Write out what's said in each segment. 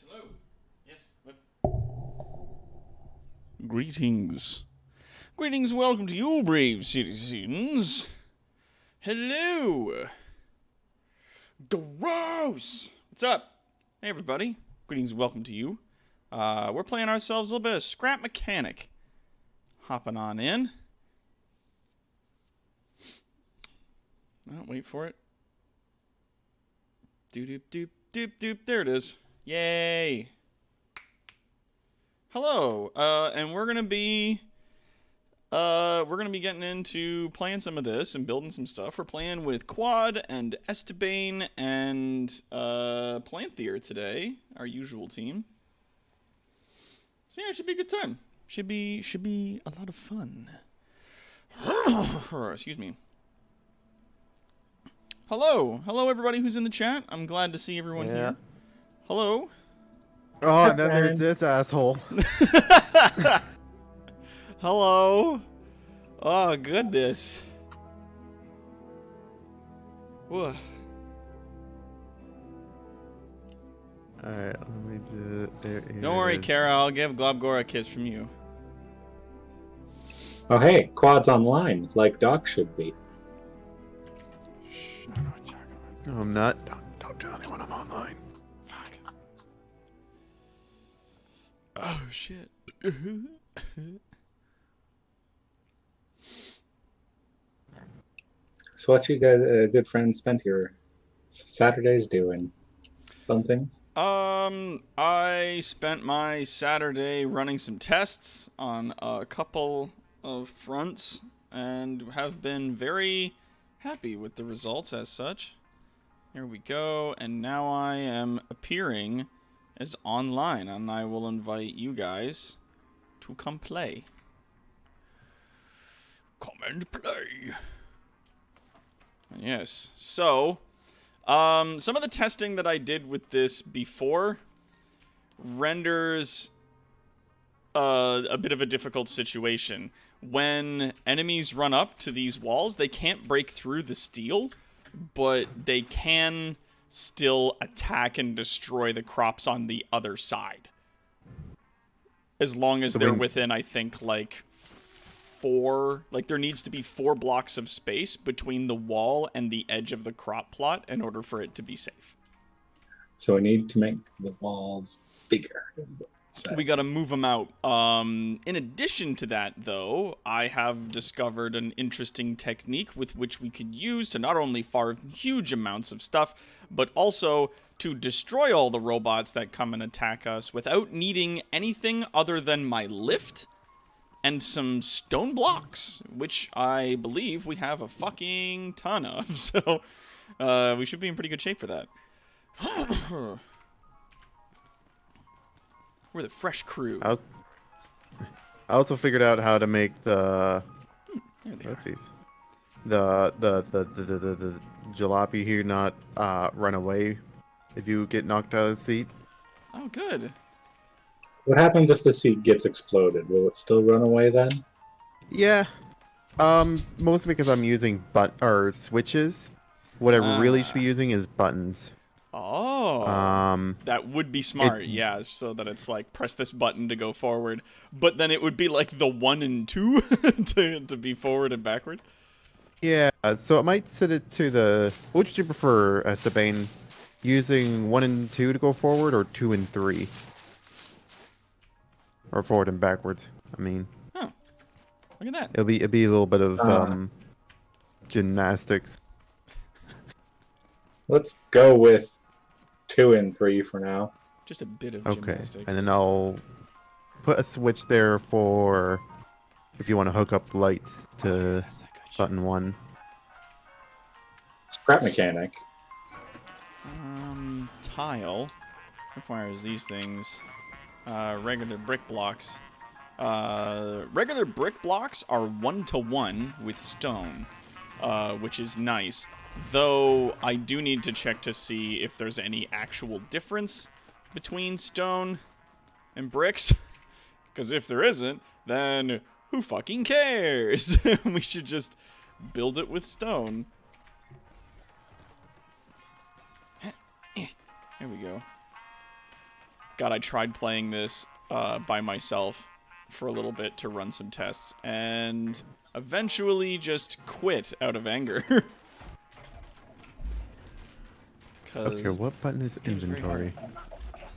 Hello. Yes. What? Greetings. Greetings and welcome to you, brave citizens. Hello. Gross. What's up? Hey, everybody. Greetings and welcome to you. We're playing ourselves a little bit of Scrap Mechanic. Hopping on in. Oh, wait for it. Doop doop doop doop. There it is. Yay. Hello. And we're gonna be getting into playing some of this and building some stuff. We're playing with Quad and Estabane and Planthier today, our usual team. So yeah, it should be a good time. Should be a lot of fun. Excuse me. Hello everybody who's in the chat. I'm glad to see everyone here. Hello. Oh, and then there's this asshole. Hello. Oh, goodness. Whoa. Alright, let me just... Don't worry, Kara. I'll give Globgor a kiss from you. Oh, hey, Quad's online, like Doc should be. Shh, I don't know what you're talking about. No, I'm not. Don't tell anyone I'm online. Fuck. Oh, shit. So what you guys, good friends, spent your Saturdays doing? Fun things? I spent my Saturday running some tests on a couple of fronts and have been very happy with the results as such. Here we go, and now I am appearing as online, and I will invite you guys to come play. Come and play. Yes, so, some of the testing that I did with this before renders a bit of a difficult situation. When enemies run up to these walls, they can't break through the steel, but they can still attack and destroy the crops on the other side. As long as they're within, I think, like, there needs to be 4 blocks of space between the wall and the edge of the crop plot in order for it to be safe. So we need to make the walls bigger. We gotta move them out. In addition to that, though, I have discovered an interesting technique with which we could use to not only farm huge amounts of stuff, but also to destroy all the robots that come and attack us without needing anything other than my lift and some stone blocks, which I believe we have a fucking ton of. So we should be in pretty good shape for that. We're the fresh crew. I also figured out how to make the the jalopy here not run away if you get knocked out of the seat. Oh, good. What happens if the seat gets exploded? Will it still run away then? Yeah. Mostly because I'm using switches. What I really should be using is buttons. Oh. That would be smart, yeah, so that it's like, press this button to go forward. But then it would be like the 1 and 2 to be forward and backward. Yeah, so it might set it to the... Which do you prefer, Sabane? Using 1 and 2 to go forward, or 2 and 3? Or forward and backwards, I mean. Oh, look at that. It'll be a little bit of gymnastics. Let's go with 2 and 3 for now. Just a bit of Okay, gymnastics. and then I'll put a switch there for if you want to hook up lights to button 1. Scrap Mechanic. Tile requires these things. Regular brick blocks. Regular brick blocks are 1-to-1 with stone, which is nice. Though I do need to check to see if there's any actual difference between stone and bricks. Because if there isn't, then who fucking cares? We should just build it with stone. There we go. God, I tried playing this by myself for a little bit to run some tests, and eventually just quit out of anger. Okay, what button is game's very inventory?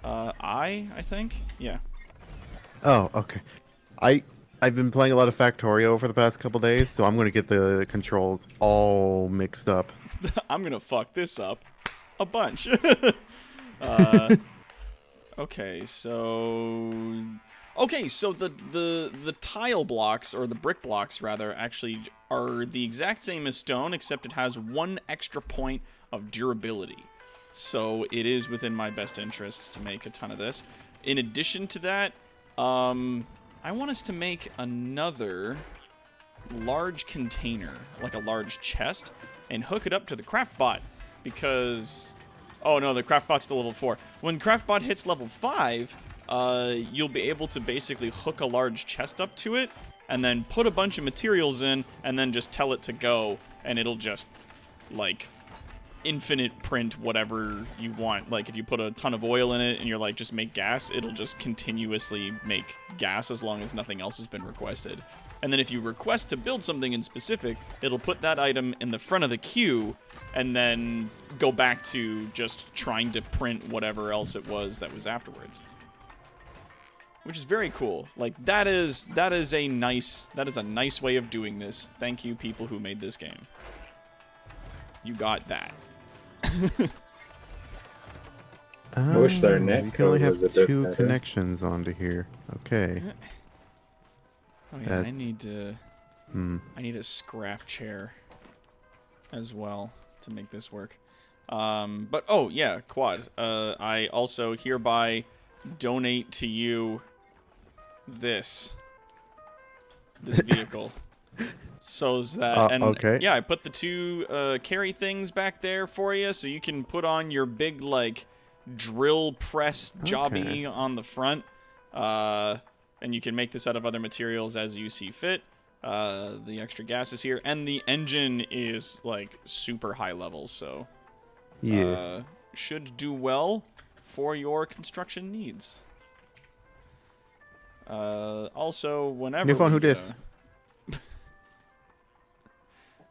I think? Yeah. Oh, okay. I've been playing a lot of Factorio over the past couple days, so I'm gonna get the controls all mixed up. I'm gonna fuck this up a bunch. Okay, so the tile blocks, or the brick blocks rather, actually are the exact same as stone, except it has 1 extra point of durability. So it is within my best interests to make a ton of this. In addition to that, I want us to make another large container, like a large chest, and hook it up to the craftbot, because... Oh no, the craftbot's still level 4. When craftbot hits level 5, you'll be able to basically hook a large chest up to it, and then put a bunch of materials in, and then just tell it to go, and it'll just, like, infinite print whatever you want. Like, if you put a ton of oil in it, and you're like, just make gas, it'll just continuously make gas as long as nothing else has been requested. And then if you request to build something in specific, it'll put that item in the front of the queue, and then go back to just trying to print whatever else it was that was afterwards. Which is very cool. Like, that is a nice way of doing this. Thank you, people who made this game. You got that. I wish their net You can only code have was a bit 2 better. connections onto here. Okay. Oh yeah, I That's- need a scrap chair as well to make this work. But oh yeah, Quad. I also hereby donate to you this vehicle. So that okay. yeah, I put the 2 carry things back there for you, so you can put on your big like drill press jobby Okay. on the front. And you can make this out of other materials as you see fit. The extra gas is here, and the engine is like super high levels, so Yeah. should do well for your construction needs. Also, whenever New phone, we who get dis?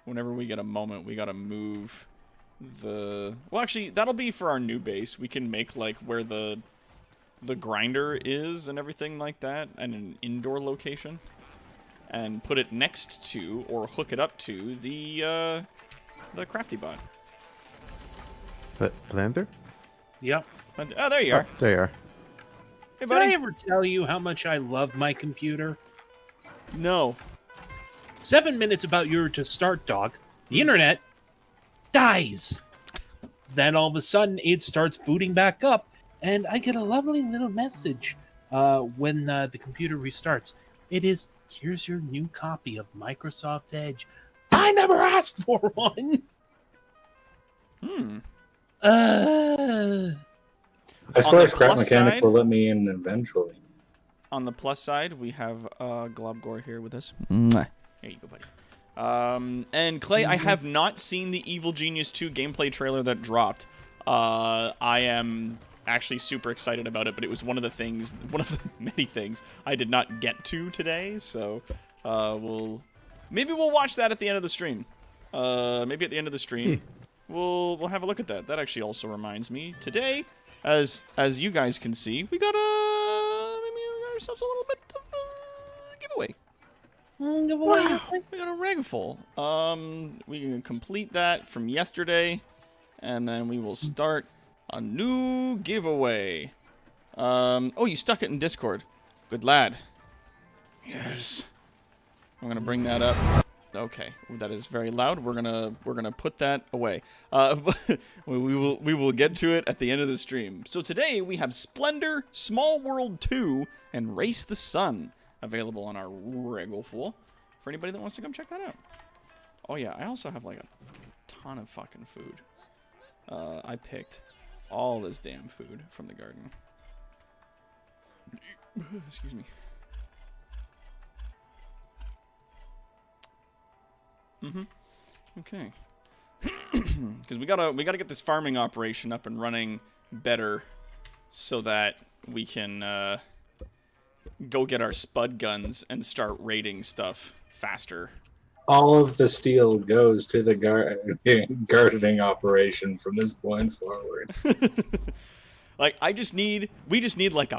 whenever we get a moment, we gotta move the... Well, actually, that'll be for our new base. We can make, like, where the grinder is and everything like that, and an indoor location, and put it next to, or hook it up to, the crafty bot. But Blander? Yep. Oh, there you are. There you are. Hey, Did I buddy. ever tell you how much I love my computer? No. 7 minutes about you to start, dog. The internet dies. Then all of a sudden it starts booting back up, and I get a lovely little message when the computer restarts. It is, here's your new copy of Microsoft Edge. I never asked for one. I swear the Scrap plus Mechanic side- will let me in eventually. On the plus side, we have Globgore here with us. There you go, buddy. And Clay, I have not seen the Evil Genius 2 gameplay trailer that dropped. I am actually super excited about it, but it was one of the many things I did not get to today. So maybe we'll watch that at the end of the stream. Maybe at the end of the stream, we'll have a look at that. That actually also reminds me, today, as you guys can see, we got ourselves a little bit of a giveaway. We got a Ragful. We can complete that from yesterday, and then we will start a new giveaway. Oh, you stuck it in Discord. Good lad. Yes. I'm gonna bring that up. Okay, that is very loud. We're gonna put that away. We will get to it at the end of the stream. So today we have Splendor, Small World 2, and Race the Sun available on our Regalful for anybody that wants to come check that out. Oh yeah, I also have like a ton of fucking food. I picked all this damn food from the garden. Excuse me. Okay. Because we gotta get this farming operation up and running better, so that we can go get our spud guns and start raiding stuff faster. All of the steel goes to the gardening operation from this point forward. Like we just need like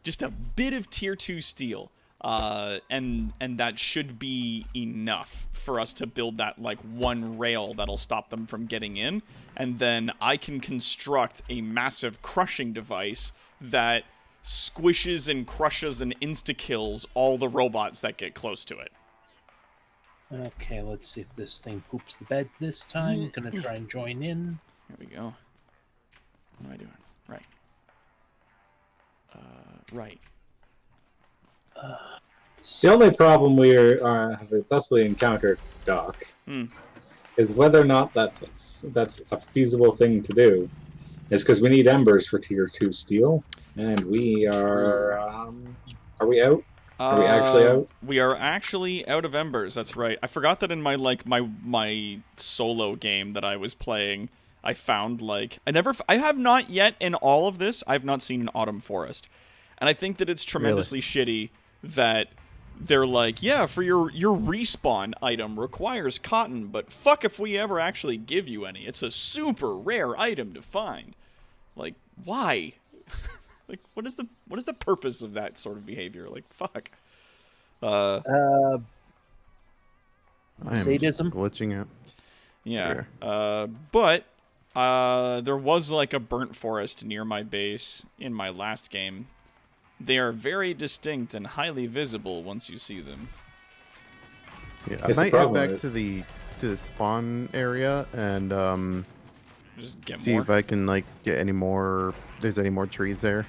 just a bit of tier 2 steel, and that should be enough for us to build that like one rail that'll stop them from getting in, and then I can construct a massive crushing device that squishes and crushes and insta-kills all the robots that get close to it. Okay, let's see if this thing poops the bed this time. Gonna try and join in. Here we go. What am I doing? Right. Right. The only problem we have thusly encountered, Doc, is whether or not that's a feasible thing to do. It's because we need embers for tier 2 steel, and we are. Are we out? Are we actually out? We are actually out of embers. That's right. I forgot that in my my solo game that I was playing, I found I have not yet in all of this. I've not seen an autumn forest, and I think that it's tremendously shitty that they're like, yeah, for your respawn item requires cotton, but fuck if we ever actually give you any. It's a super rare item to find. Like, why? Like, what is the purpose of that sort of behavior? Like, fuck. I am Sadism? glitching out. Yeah. Here. But there was like a burnt forest near my base in my last game. They are very distinct and highly visible once you see them. Yeah, I It's the might head problem back is- to the spawn area and Just get see more. if I can like get any more. There's any more trees there?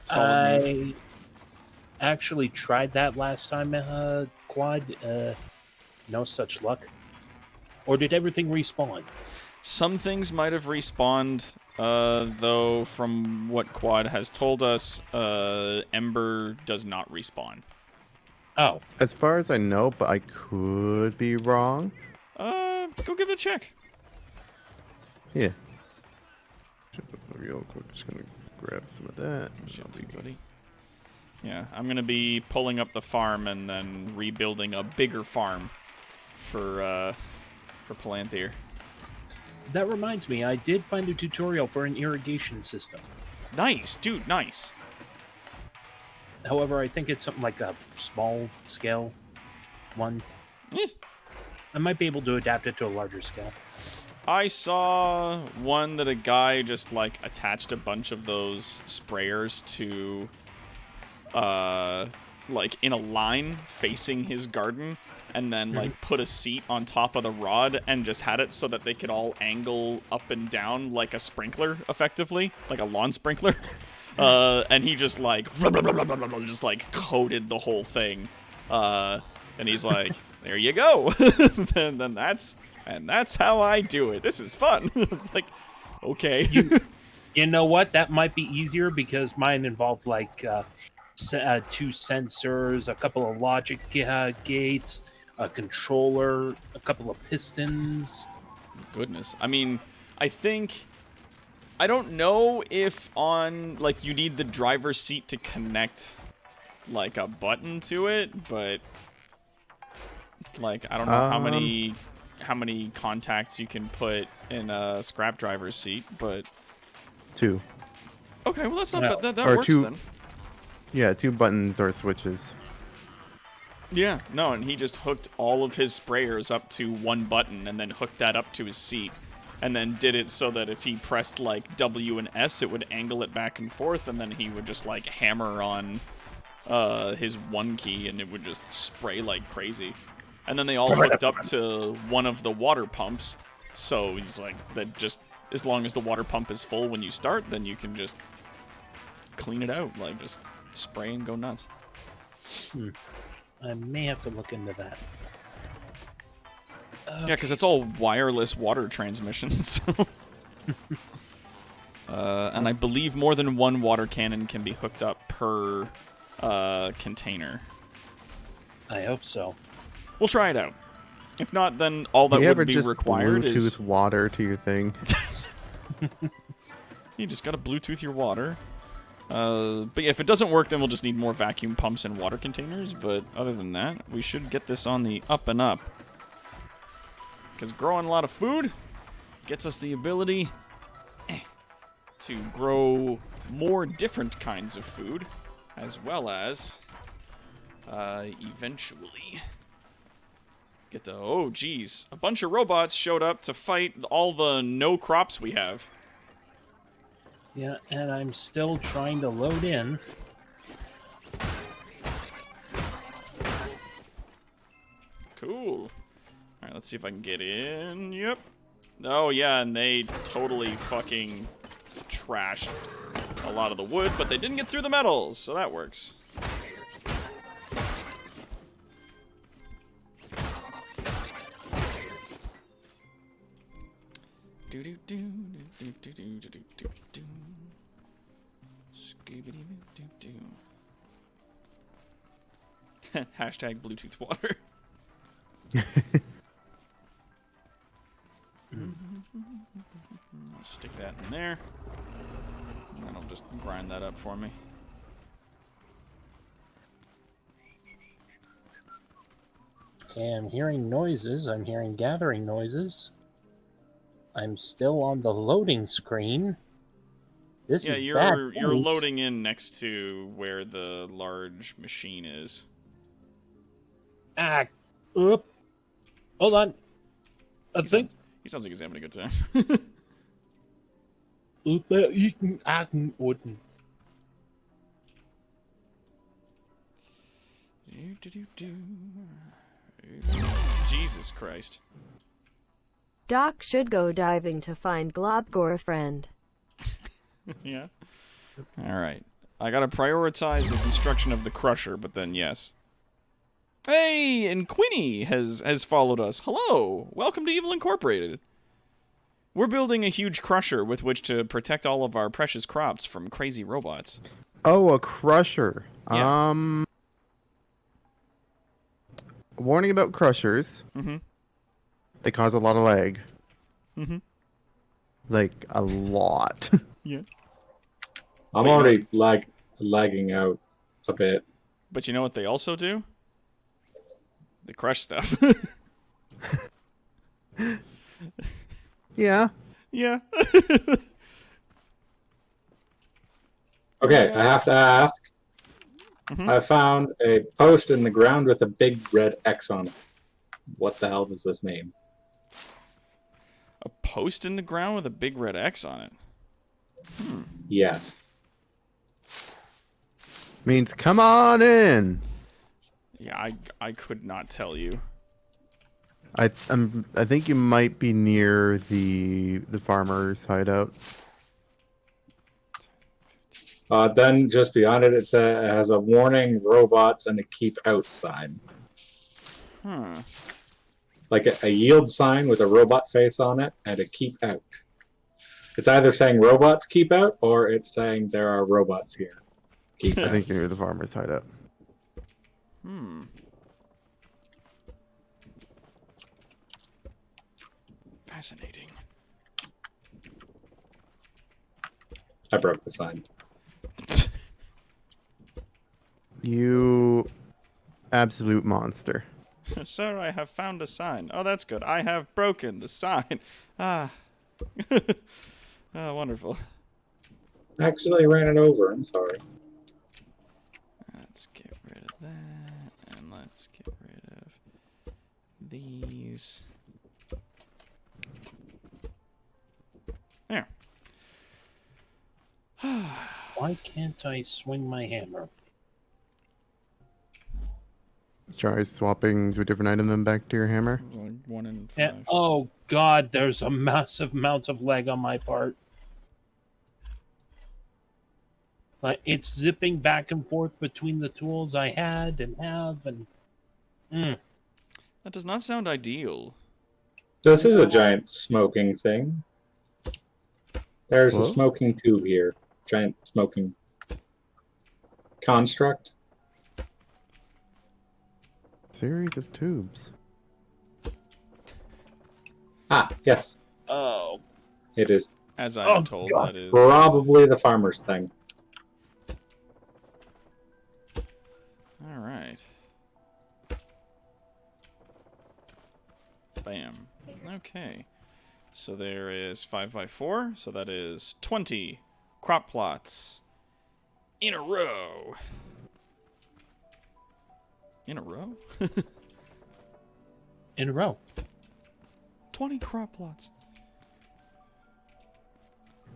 Solid move. I actually tried that last time, Quad. No such luck. Or did everything respawn? Some things might have respawned, though from what Quad has told us, Ember does not respawn. Oh, As far as I know, but I could be wrong. Go give it a check. Yeah. Real quick, just gonna grab some of that. Shit, buddy. Yeah, I'm gonna be pulling up the farm and then rebuilding a bigger farm for Palantir. that reminds me, I did find a tutorial for an irrigation system. Nice, dude, nice. However, I think it's something like a small scale one. Eh. I might be able to adapt it to a larger scale. I saw one that a guy just like attached a bunch of those sprayers to like in a line facing his garden, and then like put a seat on top of the rod and just had it so that they could all angle up and down like a sprinkler, effectively, like a lawn sprinkler. And he just like just like coated the whole thing, and he's like, there you go. then that's how I do it. This is fun. It's like, okay. You know what? That might be easier because mine involved like 2 sensors, a couple of logic gates, a controller, a couple of pistons. Goodness. I mean, I don't know if on like you need the driver's seat to connect like a button to it, but like I don't know how many contacts you can put in a scrap driver's seat, but 2. okay, well that's not Yeah. bad. That Or works 2 then. Yeah, 2 buttons or switches. Yeah, no, and he just hooked all of his sprayers up to one button and then hooked that up to his seat. And then did it so that if he pressed like W and S, it would angle it back and forth, and then he would just like hammer on his one key and it would just spray like crazy. And then they all hooked up to one of the water pumps, so he's like, that just as long as the water pump is full when you start, then you can just clean it out, like just spray and go nuts. I may have to look into that. Yeah, because it's all wireless water transmission. So. And I believe more than one water cannon can be hooked up per container. I hope so. We'll try it out. If not, then all that you ever would be just required Bluetooth is water to your thing? you just gotta Bluetooth your water. But yeah, if it doesn't work, then we'll just need more vacuum pumps and water containers. But other than that, we should get this on the up and up. Because growing a lot of food gets us the ability to grow more different kinds of food, as well as eventually get the... Oh, geez. A bunch of robots showed up to fight all the no crops we have. Yeah, and I'm still trying to load in. Cool. Alright, let's see if I can get in. Yep. Oh, yeah, and they totally fucking trashed a lot of the wood, but they didn't get through the metals, so that works. Do do do do do do do do do. Scooby doo doo doo. Hashtag Bluetooth water. I'll stick that in there. And then I'll just grind that up for me. Okay, I'm hearing noises. I'm hearing gathering noises. I'm still on the loading screen. This Yeah, is you're bad you're news. loading in next to where the large machine is. Ah, oop. Hold on. I think. He sounds like he's having a good time. Wouldn't. Jesus Christ. Doc should go diving to find Globgore friend. Yeah. All right. I gotta prioritize the construction of the crusher, but then yes. Hey, and Quinny has followed us. Hello, welcome to Evil Incorporated. We're building a huge crusher with which to protect all of our precious crops from crazy robots. Oh, a crusher. Yeah. Warning about crushers. Mm-hmm. They cause a lot of lag. Mm-hmm. Like, a lot. Yeah. I'm Wait, already lagging out a bit. But you know what they also do? They crush stuff. Yeah. Yeah. Okay, I have to ask. Mhm. I found a post in the ground with a big red X on it. What the hell does this mean? A post in the ground with a big red X on it. Yes. Means come on in. Yeah, I could not tell you. I think you might be near the farmer's hideout. Then just beyond it, it has a warning, robots, and a keep out sign. Huh. Like a yield sign with a robot face on it and a keep out. It's either saying robots keep out or it's saying there are robots here. Keep I out. think you're near the farmer's hideout. Hmm. Fascinating. I broke the sign. You absolute monster. Sir, I have found a sign. Oh, that's good. I have broken the sign. Ah. Ah, wonderful. Actually, I ran it over. I'm sorry. Let's get rid of that, and let's get rid of these. There. Why can't I swing my hammer? Try swapping to a different item than back to your hammer. Like 1 in 5. Yeah. Oh God, there's a massive amount of lag on my part. Like it's zipping back and forth between the tools I had and have, and That does not sound ideal. This is a giant smoking thing. There's Hello? a smoking tube here. Giant smoking construct. Series of tubes. Ah, yes. oh, It is As I Oh, am told, God. that is. probably the farmer's thing. Bam. Okay. So there is 5 by 4, so that is 20 crop plots in a row. In a row? In a row. 20 crop plots.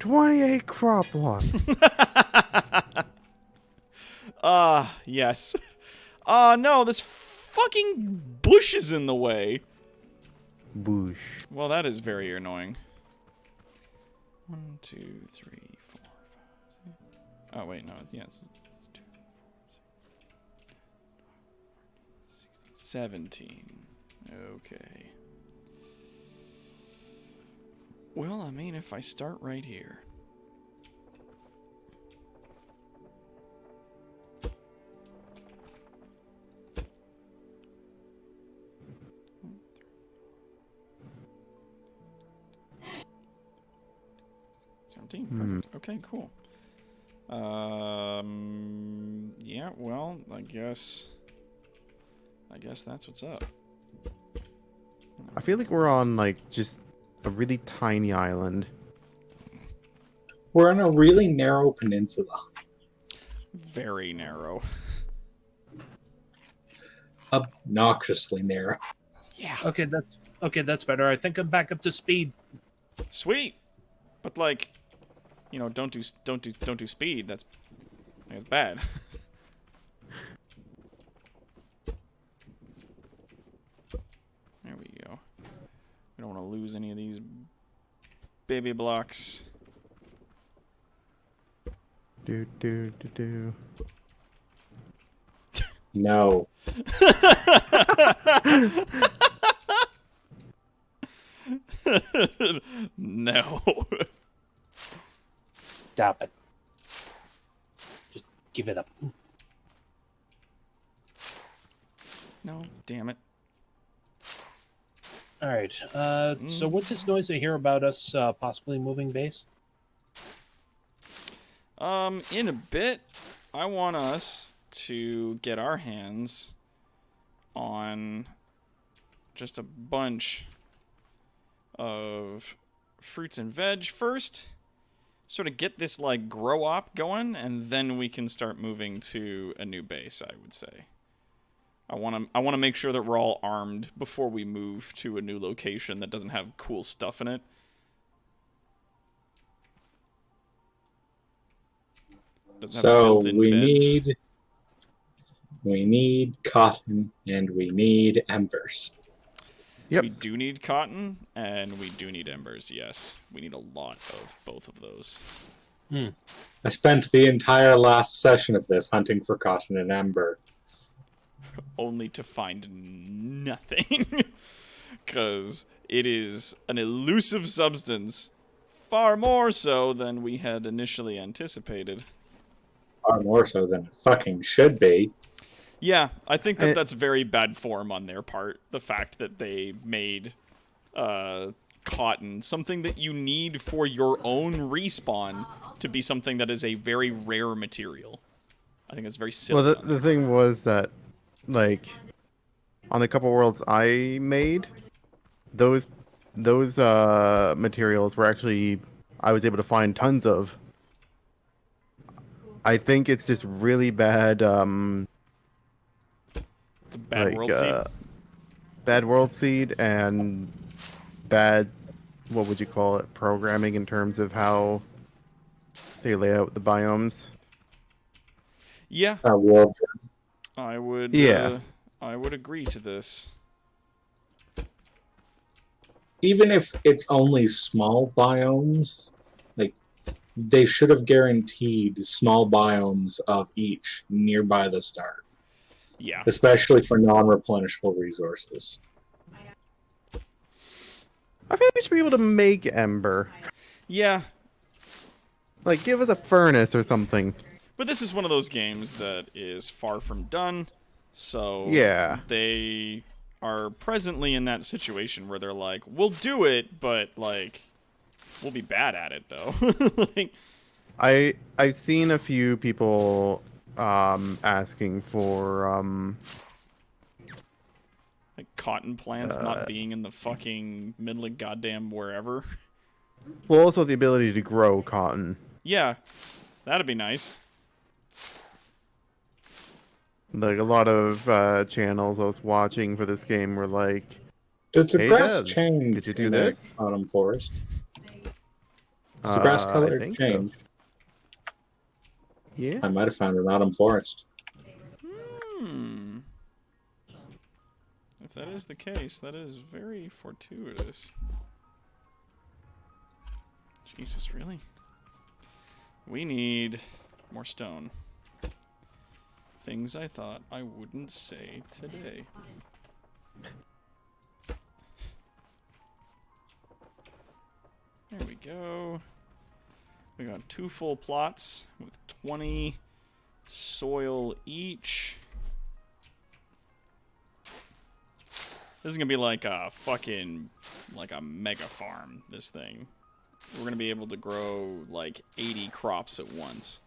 28 crop plots. Yes. No, this fucking bush is in the way. Boosh. Well, that is very annoying. 1, 2, 3, 4, 5, 6. Oh, wait, no, it's 2, 4, 6, 17. Okay. Well, I mean, if I start right here. Perfect. Okay, cool. Yeah, well, I guess that's what's up. I feel like we're on, like, just a really tiny island. We're on a really narrow peninsula. Very narrow. Obnoxiously narrow. Yeah. Okay, that's better. I think I'm back up to speed. Sweet. But like, you know, don't do speed. That's bad. There we go. We don't want to lose any of these baby blocks. Do do do do. No. No. Stop it. Just give it up. No, damn it. All right. So what's this noise I hear about us possibly moving base? In a bit, I want us to get our hands on just a bunch of fruits and veg first. Sort of get this, like, grow op going, and then we can start moving to a new base, I would say. I want to make sure that we're all armed before we move to a new location that doesn't have cool stuff in it. So we need cotton and we need embers. Yep. We do need cotton and we do need embers. Yes, we need a lot of both of those. I spent the entire last session of this hunting for cotton and ember. Only to find nothing. Because it is an elusive substance. Far more so than we had initially anticipated. Far more so than it fucking should be. Yeah, I think that that's very bad form on their part. The fact that they made cotton something that you need for your own respawn to be something that is a very rare material. I think it's very silly. Well, the thing was that, like, on the couple worlds I made, those materials were actually, I was able to find tons of. I think it's just really bad. It's a bad like, world seed. Bad world seed and bad, what would you call it, programming in terms of how they lay out the biomes. Yeah, World. I would. Yeah. I would agree to this. Even if it's only small biomes, like, they should have guaranteed small biomes of each nearby the start. Yeah. Especially for non-replenishable resources. I think we should be able to make ember. Yeah, Like, give us a furnace or something. but this is one of those games that is far from done. So Yeah. they are presently in that situation where they're like, we'll do it, but, like, we'll be bad at it, though. Like, I've seen a few people asking for Like cotton plants not being in the fucking middle of goddamn wherever. Well, also the ability to grow cotton. Yeah, that'd be nice. Like a lot of channels I was watching for this game were like, Does the Hey, grass Dez, change could you do in this? Autumn Forest? Does the grass I color think so. change? Yeah. I might have found an Autumn Forest. Hmm. If that is the case, that is very fortuitous. Jesus, really? We need more stone. Things I thought I wouldn't say today. There we go. We got 2 full plots with 20 soil each. This is gonna be like a fucking, like a mega farm, this thing. We're gonna be able to grow like 80 crops at once.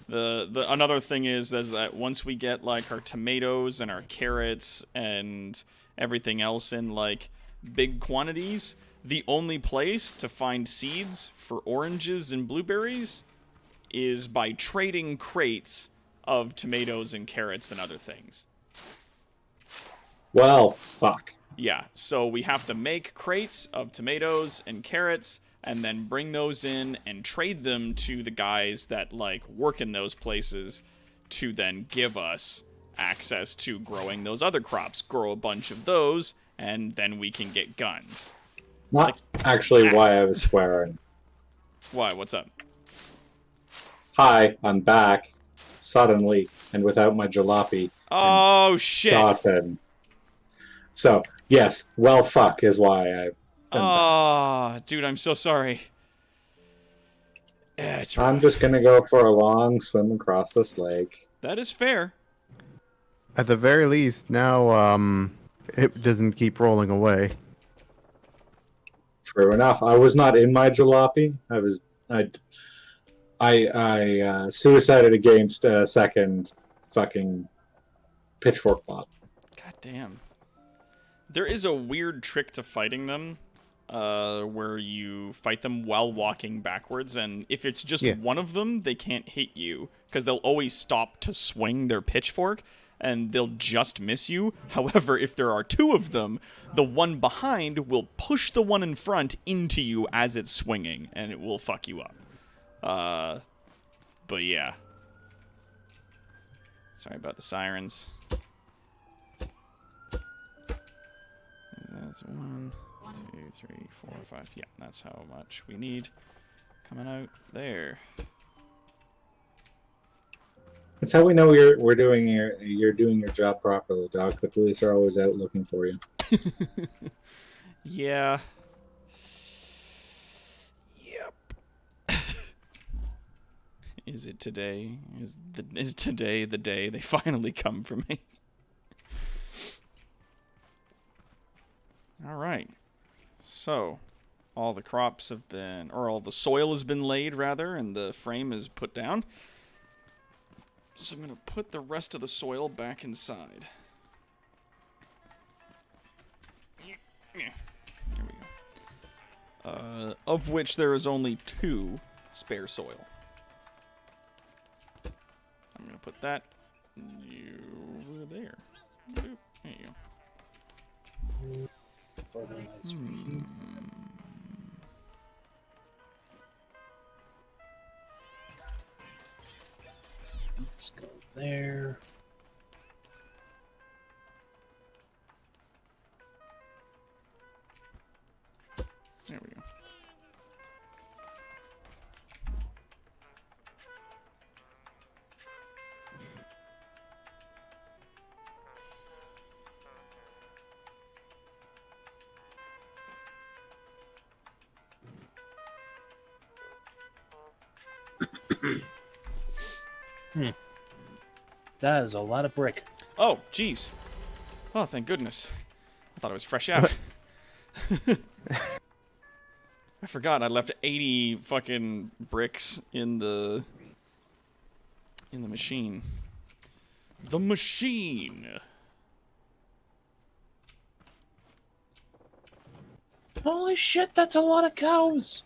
Another thing is that once we get like our tomatoes and our carrots and everything else in like big quantities, the only place to find seeds for oranges and blueberries is by trading crates of tomatoes and carrots and other things. Well, fuck. Yeah, so we have to make crates of tomatoes and carrots and then bring those in and trade them to the guys that like work in those places to then give us access to growing those other crops. Grow a bunch of those and then we can get guns. Not actually why I was swearing. Why? What's up? Hi, I'm back. Suddenly, and without my jalopy. Oh, shit. Gotten. So, yes, well, fuck is why I. Oh, dude, I'm so sorry. Yeah, it's rough. I'm just gonna go for a long swim across this lake. That is fair. At the very least, now it doesn't keep rolling away. True enough. I was not in my jalopy. I suicided against a second fucking pitchfork bot. God damn. There is a weird trick to fighting them, where you fight them while walking backwards, and if it's just one of them, they can't hit you, because they'll always stop to swing their pitchfork, and they'll just miss you. However, if there are 2 of them, the one behind will push the one in front into you as it's swinging, and it will fuck you up. But yeah. Sorry about the sirens. That's 1, 2, 3, 4, 5. Yeah, that's how much we need coming out there. That's how we know you're doing your job properly, Doc. The police are always out looking for you. Yeah. Yep. Is it today? Is today the day they finally come for me? All right. So, all the crops have been, or all the soil has been laid, rather, and the frame is put down. So I'm going to put the rest of the soil back inside. There we go. Of which there is only 2 spare soil. I'm going to put that over there. Boop. There you go. Let's go there. There we go. That is a lot of brick. Oh, jeez. Oh, thank goodness. I thought it was fresh out. I forgot I left 80 fucking bricks in the machine. The machine. Holy shit, that's a lot of cows.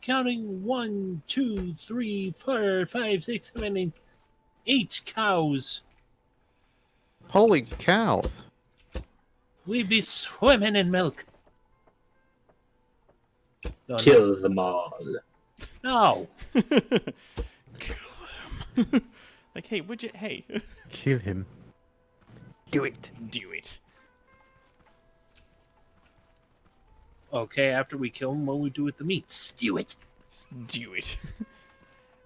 Counting 1, 2, 3, 4, 5, 6, 7, 8 cows. Holy cows! We be swimming in milk. No, Kill them all. no. Kill him. Like, hey, would you? Hey, Kill him. Do it. do it. Okay, after we kill him, what do we do with the meat? Stew it. Do it.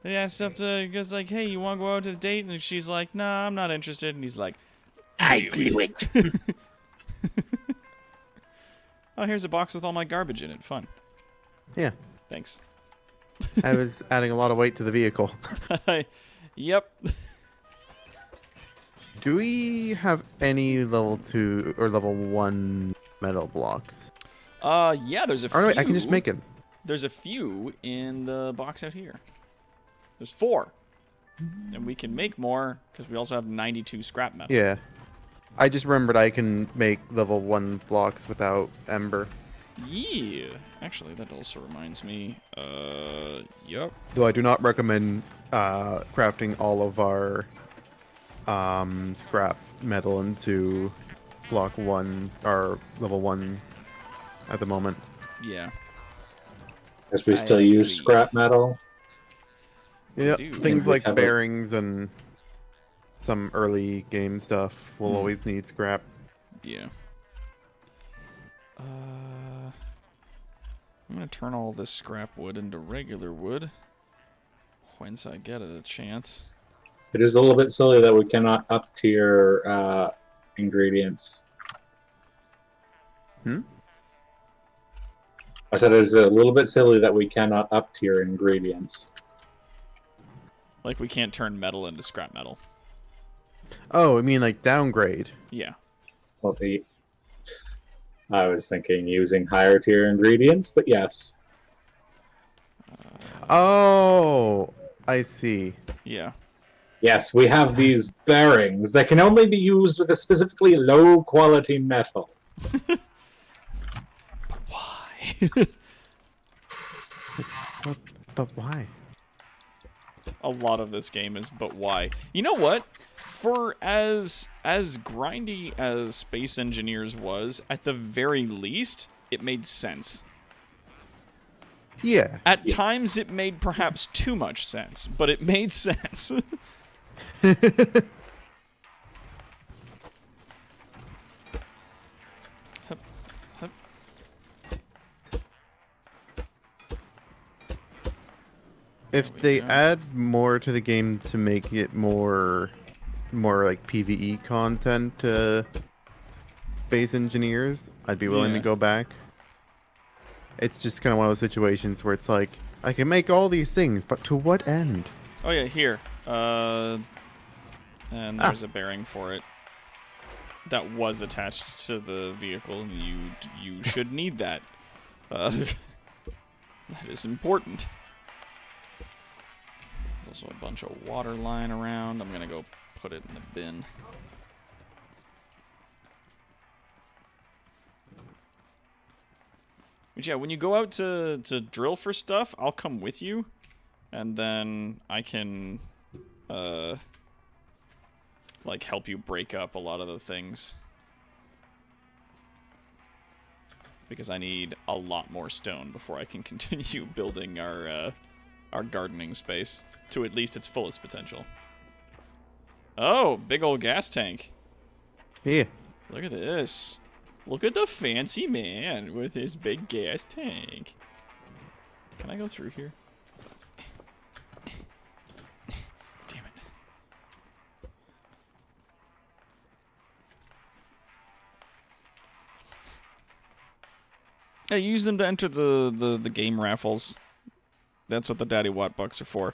They asked up to, goes like, hey, you want to go out to a date? And she's like, nah, I'm not interested. And he's like, I do do it. it. Oh, here's a box with all my garbage in it. Fun. Yeah. Thanks. I was adding a lot of weight to the vehicle. Yep. Do we have any level 2 or level 1 metal blocks? Yeah, there's a few. Or wait, I can just make it. There's a few in the box out here. There's 4. And we can make more, because we also have 92 scrap metal. Yeah. I just remembered I can make level 1 blocks without Ember. Yeah. Actually, that also reminds me. Yep. Though I do not recommend crafting all of our scrap metal into block 1 or level 1 at the moment. Yeah. Guess we I still use agree. scrap metal. Yeah, do. things We like have bearings and some early game stuff will always need scrap. Yeah. I'm gonna turn all this scrap wood into regular wood. Whence I get it a chance. It is a little bit silly that we cannot up tier ingredients. Hmm? I said it's a little bit silly that we cannot up tier ingredients. Like we can't turn metal into scrap metal. Oh, I mean like downgrade. Yeah. Well, I was thinking using higher tier ingredients, but yes. Oh, I see. Yeah. Yes, we have these bearings that can only be used with a specifically low quality metal. Why? But why? A lot of this game is but why. You know what? For as grindy as Space Engineers was, at the very least, it made sense. Yeah. At Yes. times it made perhaps too much sense, but it made sense. Hup, hup. If we they go. add more to the game to make it more like PvE content to Space Engineers, I'd be willing to Yeah. go back. It's just kind of one of those situations where it's like, I can make all these things, but to what end? Oh yeah, here. And there's a bearing for it. That was attached to the vehicle, and you should need that. That is important. There's also a bunch of water lying around. I'm gonna go put it in the bin. But yeah, when you go out to drill for stuff, I'll come with you, and then I can like help you break up a lot of the things. Because I need a lot more stone before I can continue building our gardening space to at least its fullest potential. Oh, big old gas tank. Yeah. Look at this. Look at the fancy man with his big gas tank. Can I go through here? Damn it. Yeah, use them to enter the game raffles. That's what the Daddy Watt bucks are for.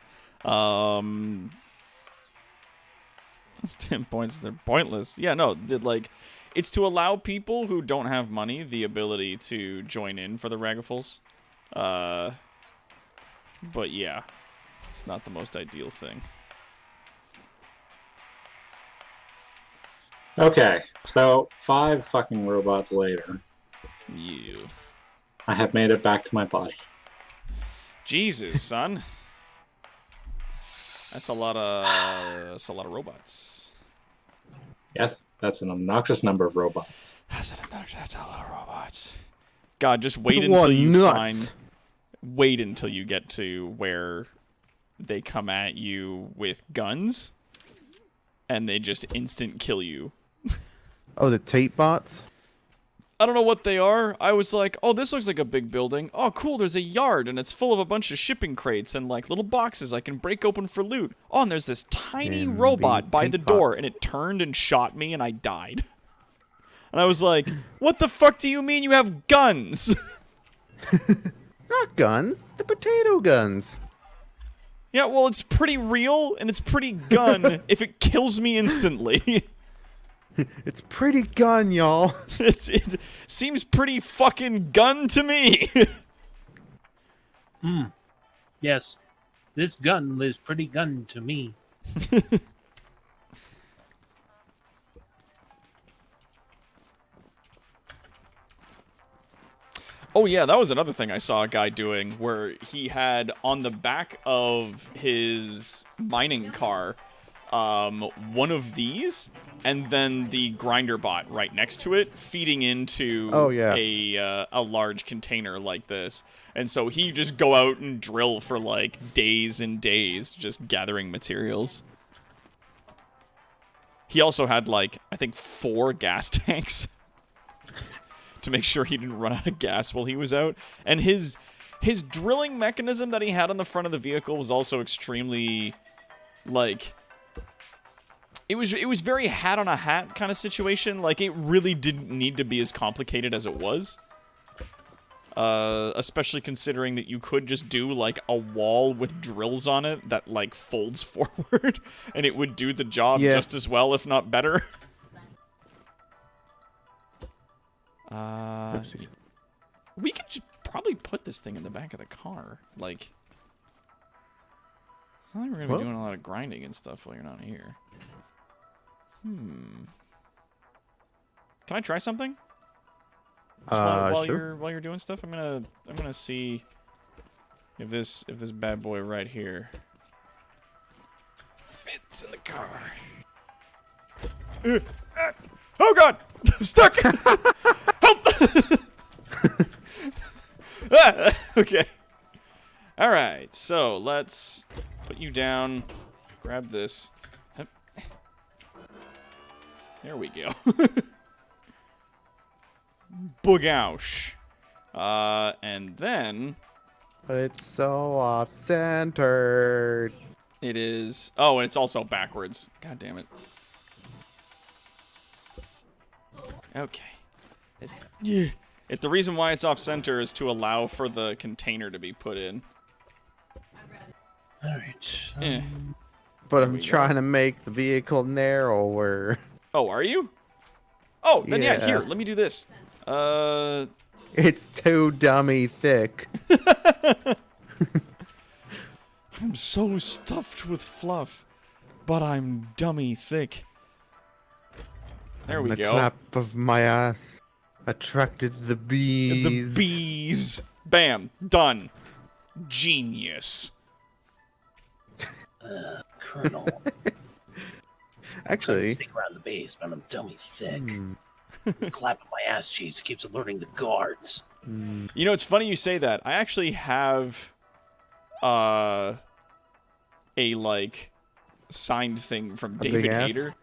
10 points, they're pointless. Yeah, no, like, it's to allow people who don't have money the ability to join in for the Ragafuls. But yeah, it's not the most ideal thing. Okay, so 5 fucking robots later, You. I have made it back to my body. Jesus, son. That's a lot of robots. Yes, that's an obnoxious number of robots. That's a lot of robots. God, just That's wait a lot until of you nuts. find. Wait until you get to where they come at you with guns, and they just instant kill you. Oh, the tape bots? I don't know what they are. I was like, oh, this looks like a big building. Oh, cool, there's a yard, and it's full of a bunch of shipping crates and, like, little boxes I can break open for loot. Oh, and there's this tiny Damn robot big by pink the door, bots. and it turned and shot me, and I died. And I was like, what the fuck do you mean you have guns? Not guns. The potato guns. Yeah, well, it's pretty real, and it's pretty gun if it kills me instantly. It's pretty gun, y'all. It seems pretty fucking gun to me. Yes. This gun is pretty gun to me. Oh yeah, that was another thing I saw a guy doing where he had on the back of his mining car one of these and then the grinder bot right next to it feeding into Oh, yeah. a large container like this. And so he just go out and drill for like days and days just gathering materials. He also had like I think 4 gas tanks. To make sure he didn't run out of gas while he was out. And his drilling mechanism that he had on the front of the vehicle was also extremely, like, it was very hat on a hat kind of situation. Like, it really didn't need to be as complicated as it was. Especially considering that you could just do, like, a wall with drills on it that, like, folds forward. And it would do the job just as well, if not better. We could just probably put this thing in the back of the car. Like, it's not like we're gonna be doing a lot of grinding and stuff while you're not here. Can I try something? Just while Sure. you're doing stuff, I'm gonna see if this bad boy right here fits in the car. Oh god! I'm stuck! Help! Okay. Alright, so let's put you down. Grab this. There we go. Boogoush. And then It's so off-centered. it is... Oh, and it's also backwards. God damn it. Okay. The reason why it's off-center is to allow for the container to be put in. Alright. Eh. But There I'm we go. trying to make the vehicle narrower. Oh, are you? Oh, then yeah, Yeah. here, let me do this. It's too dummy thick. I'm so stuffed with fluff, but I'm dummy thick. There we the go. clap of my ass attracted the bees. The bees. Bam. Done. Genius. Colonel. Actually, Stick around the base, but I'm dummy thick. Clapping my ass cheeks keeps alerting the guards. You know, it's funny you say that. I actually have a like signed thing from big David ass? Hayter.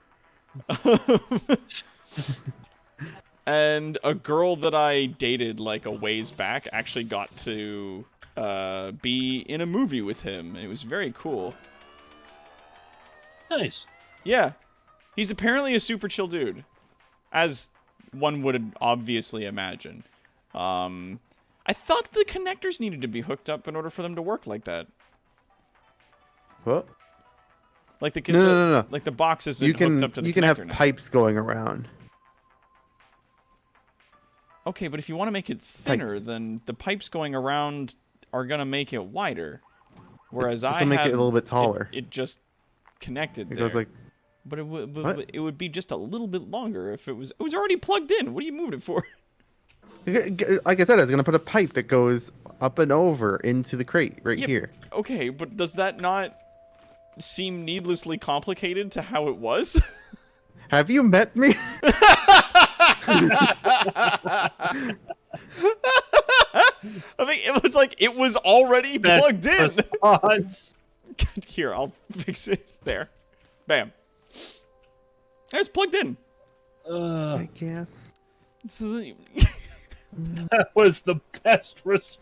And a girl that I dated like a ways back actually got to be in a movie with him. It was very cool. Nice. Yeah. He's apparently a super chill dude. As one would obviously imagine. I thought the connectors needed to be hooked up in order for them to work like that. what? Like the No. like the box isn't You can hooked up to the you can have connector now. pipes going around. Okay, but if you want to make it thinner, then the pipes going around are gonna make it wider. Whereas This I will make it had a little bit taller. It just connected It there. goes like But What? it would be just a little bit longer if it was already plugged in. What are you moving it for? Like I said, I was gonna put a pipe that goes up and over into the crate right Yeah, here. Okay, but does that not seem needlessly complicated to how it was? Have you met me? I mean, it was like it was already plugged in. Response. Here, I'll fix it. There. Bam. It's plugged in. I guess. It's the- That was the best response.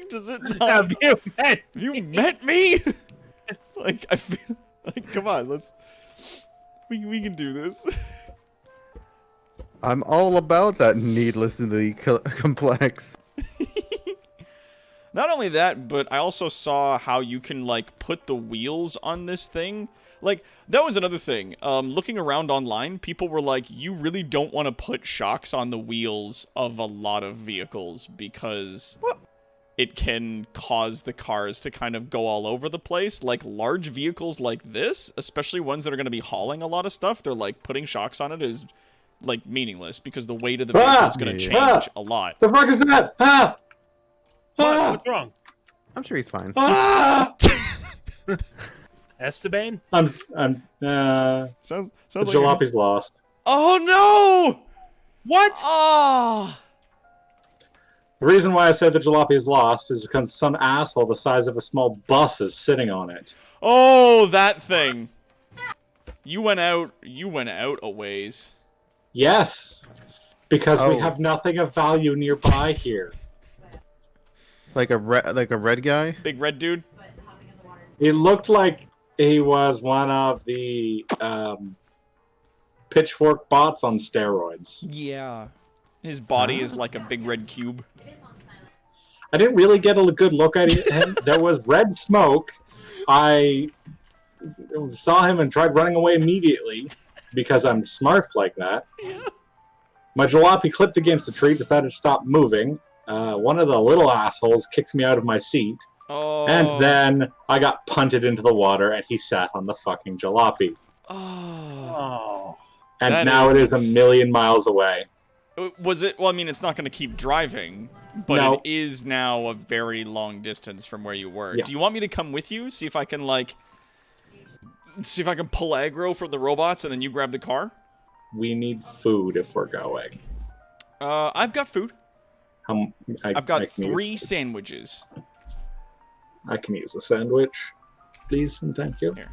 Does it not? Have you met? You met me? Like, I feel like, come on, we can do this. I'm all about that needlessly complex. Not only that, but I also saw how you can, like, put the wheels on this thing. Like, that was another thing. Looking around online, people were like, you really don't want to put shocks on the wheels of a lot of vehicles because it can cause the cars to kind of go all over the place. Like, large vehicles like this, especially ones that are going to be hauling a lot of stuff, they're like, putting shocks on it is, like, meaningless because the weight of the vehicle is going to change a lot. The fuck is that? Ah! Ah! What's wrong? I'm sure he's fine. Ah! Esteban? Sounds The like jalopy's lost. Oh no! What? Oh! The reason why I said the jalopy is lost is because some asshole the size of a small bus is sitting on it. Oh, that thing. You went out a ways. Yes, because we Oh. have nothing of value nearby here. Like a red guy. Big red dude. It looked like he was one of the pitchfork bots on steroids. Yeah. His body is like a big red cube. I didn't really get a good look at him. There was red smoke. I saw him and tried running away immediately because I'm smart like that. My jalopy clipped against the tree, decided to stop moving. One of the little assholes kicked me out of my seat. Oh. And then I got punted into the water, and he sat on the fucking jalopy. Oh. Oh. And That now it is a is- million miles away. Was it? Well, I mean, it's not going to keep driving, but No. it is now a very long distance from where you were. Yeah. Do you want me to come with you? See if I can, like, pull aggro from the robots, and then you grab the car. We need food if we're going. I've got food. I've got I can 3 use, sandwiches. I can use a sandwich, please and thank you. Here,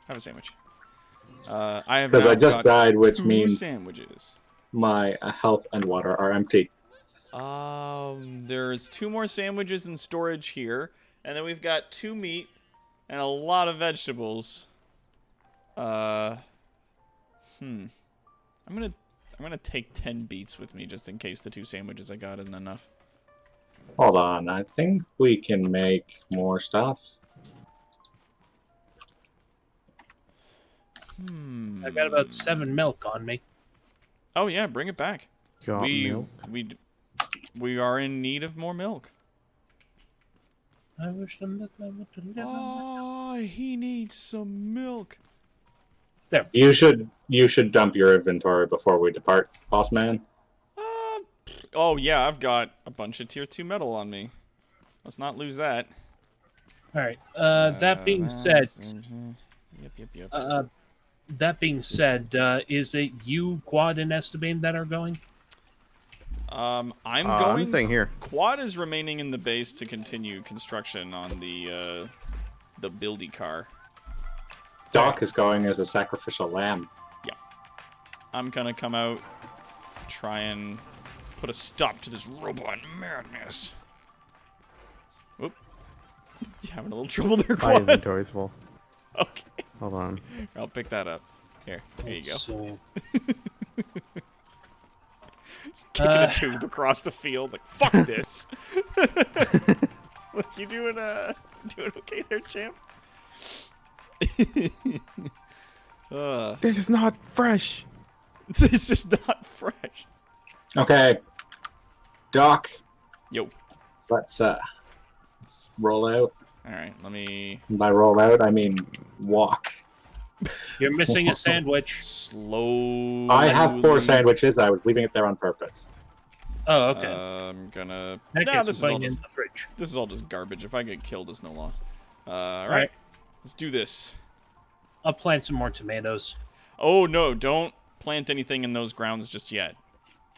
have a sandwich. I have Because now I just got died, which 2 means sandwiches. my health and water are empty. There's 2 more sandwiches in storage here, and then we've got 2 meat and a lot of vegetables. I'm gonna take 10 beets with me just in case the 2 sandwiches I got isn't enough. Hold on, I think we can make more stuff. I got about 7 milk on me. Oh yeah, bring it back. Got milk. We are in need of more milk. I wish the milk would deliver. Oh, he needs some milk. You should dump your inventory before we depart, boss man. Oh yeah, I've got a bunch of tier 2 metal on me. Let's not lose that. All right. That being said, Yep. that being said, is it you, Quad, and Esteban that are going? I'm I'm going. staying here. Quad is remaining in the base to continue construction on the buildy car. Doc is going as a sacrificial lamb. I'm gonna come out, try and put a stop to this robot madness. Whoop. You having a little trouble there, My Quad? inventory's full. Okay. Hold on. I'll pick that up. Here you go. So, Kicking a tube across the field, like, fuck this. Look, you doing okay there, champ? This is not fresh. This is not fresh. Okay, Doc, Yo. let's roll out. Alright, let me... And by roll out, I mean walk. You're missing a sandwich. Slow. I have 4 sandwiches. I was leaving it there on purpose. Oh, okay. I'm gonna. That Nah, gets this is all putting in just the fridge. this is all just garbage. If I get killed, it's no loss. All Right. right, let's do this. I'll plant some more tomatoes. Oh no! Don't plant anything in those grounds just yet.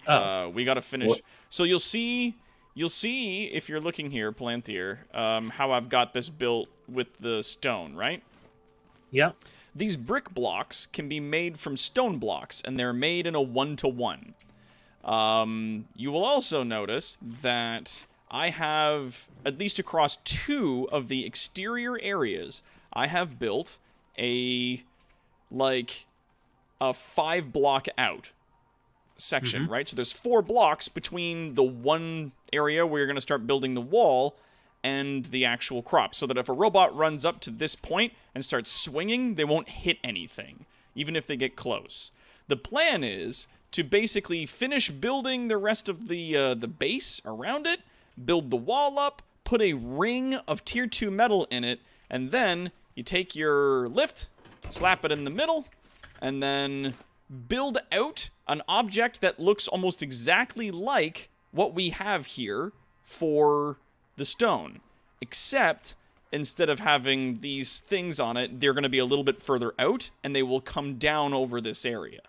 Oh. We gotta finish. What? So you'll see if you're looking here, Planthier, how I've got this built with the stone, right? Yeah. These brick blocks can be made from stone blocks, and they're made in a 1-to-1. You will also notice that I have, at least across 2 of the exterior areas, I have built a 5-block out section, right? So there's 4 blocks between the one area where you're going to start building the wall and the actual crop, so that if a robot runs up to this point and starts swinging, they won't hit anything, even if they get close. The plan is to basically finish building the rest of the base around it, build the wall up, put a ring of tier 2 metal in it, and then you take your lift, slap it in the middle, and then build out an object that looks almost exactly like what we have here for the stone, except instead of having these things on it, they're going to be a little bit further out, and they will come down over this area.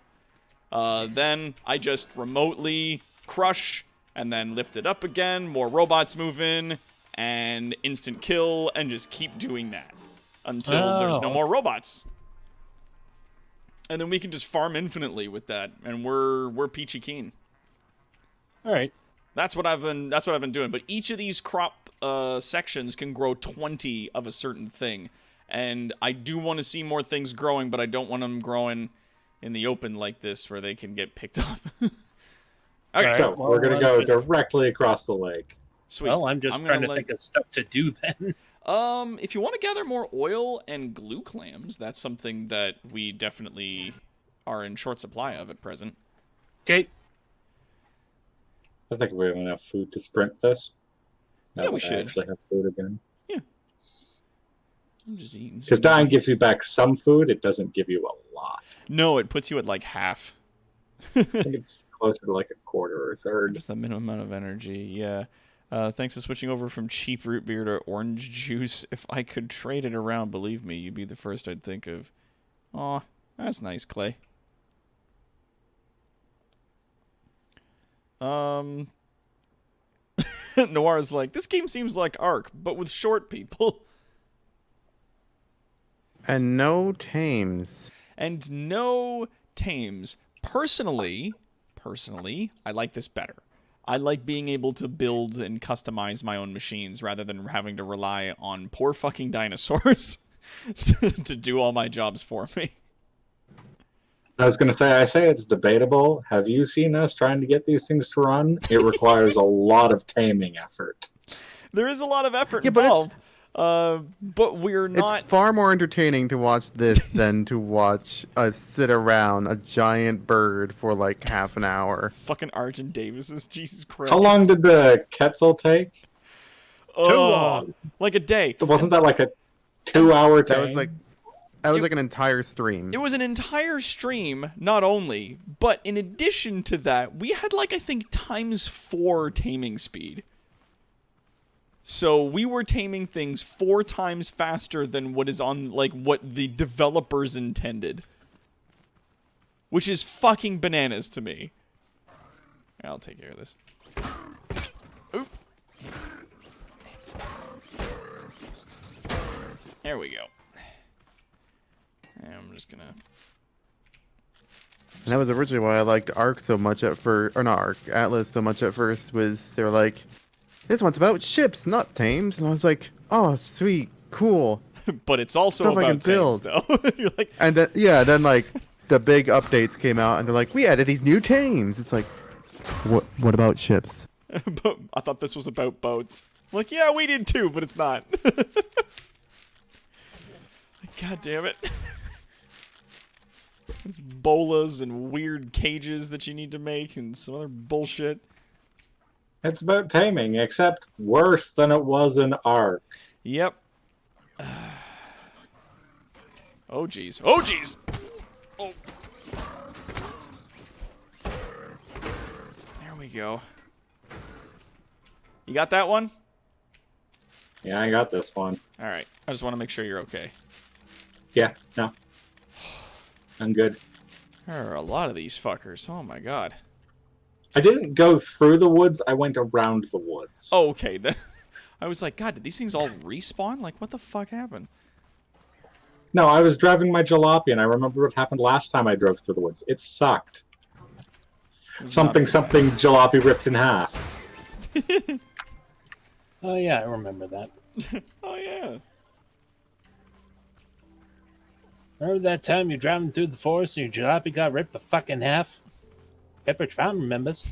Then I just remotely crush and then lift it up again, more robots move in, and instant kill, and just keep doing that until there's no more robots. And then we can just farm infinitely with that, and we're peachy keen. All right. That's what I've been doing. But each of these crop sections can grow 20 of a certain thing, and I do want to see more things growing, but I don't want them growing in the open like this where they can get picked up. Okay, Right. So Well, we're gonna go but- directly across the lake. sweet. Well, I'm just gonna trying to let- think of stuff to do then. If you want to gather more oil and glue clams, that's something that we definitely are in short supply of at present. Okay. I think we have enough food to sprint this. Now Yeah, we that I should. actually have food again. I'm just eating. Because some dying gives beans. you back some food, it doesn't give you a lot. No, it puts you at like half. I think it's closer to like a quarter or a third. Just the minimum amount of energy. Yeah. Thanks for switching over from cheap root beer to orange juice. If I could trade it around, believe me, you'd be the first I'd think of. Aw, that's nice, Clay. Noir's like, this game seems like Ark, but with short people. And no tames. And no tames. Personally, I like this better. I like being able to build and customize my own machines rather than having to rely on poor fucking dinosaurs to do all my jobs for me. I was going to say, I say it's debatable. Have you seen us trying to get these things to run? It requires a lot of taming effort. There is a lot of effort Yeah, but involved, but we're not... It's far more entertaining to watch this than to watch us sit around a giant bird for like half an hour. Fucking Argent Davis's, Jesus Christ. How long did the Quetzal take? Too long. Like a day. Wasn't that like a 2-hour That tame? was like an entire stream. It was an entire stream, not only, but in addition to that, we had like, I think, ×4 taming speed. So we were taming things 4 times faster than what is on, like, what the developers intended. Which is fucking bananas to me. I'll take care of this. Oop. There we go. And I'm just gonna... And that was originally why I liked Ark so much at first, or not Ark, Atlas so much at first, was they were like, this one's about ships, not tames. And I was like, oh, sweet, cool. But it's also Stuff I about can build. tames, though. You're like, And then, then like, the big updates came out, and they're like, we added these new tames. It's like, what about ships? but I thought this was about boats. I'm like, yeah, we did too, but it's not. God damn it. There's bolas and weird cages that you need to make and some other bullshit. It's about taming, except worse than it was in Ark. Yep. Oh, jeez. Oh, jeez! Oh. There we go. You got that one? Yeah, I got this one. Alright. I just want to make sure you're okay. Yeah, no. I'm good. There are a lot of these fuckers. Oh, my God. I didn't go through the woods, I went around the woods. Oh, okay. I was like, God, did these things all respawn? Like, what the fuck happened? No, I was driving my jalopy, and I remember what happened last time I drove through the woods. It sucked. Something jalopy ripped in half. Oh yeah, I remember that. Oh, yeah. Remember that time you're driving through the forest and your jalopy got ripped the fuck in half? Pepperidge Farm remembers.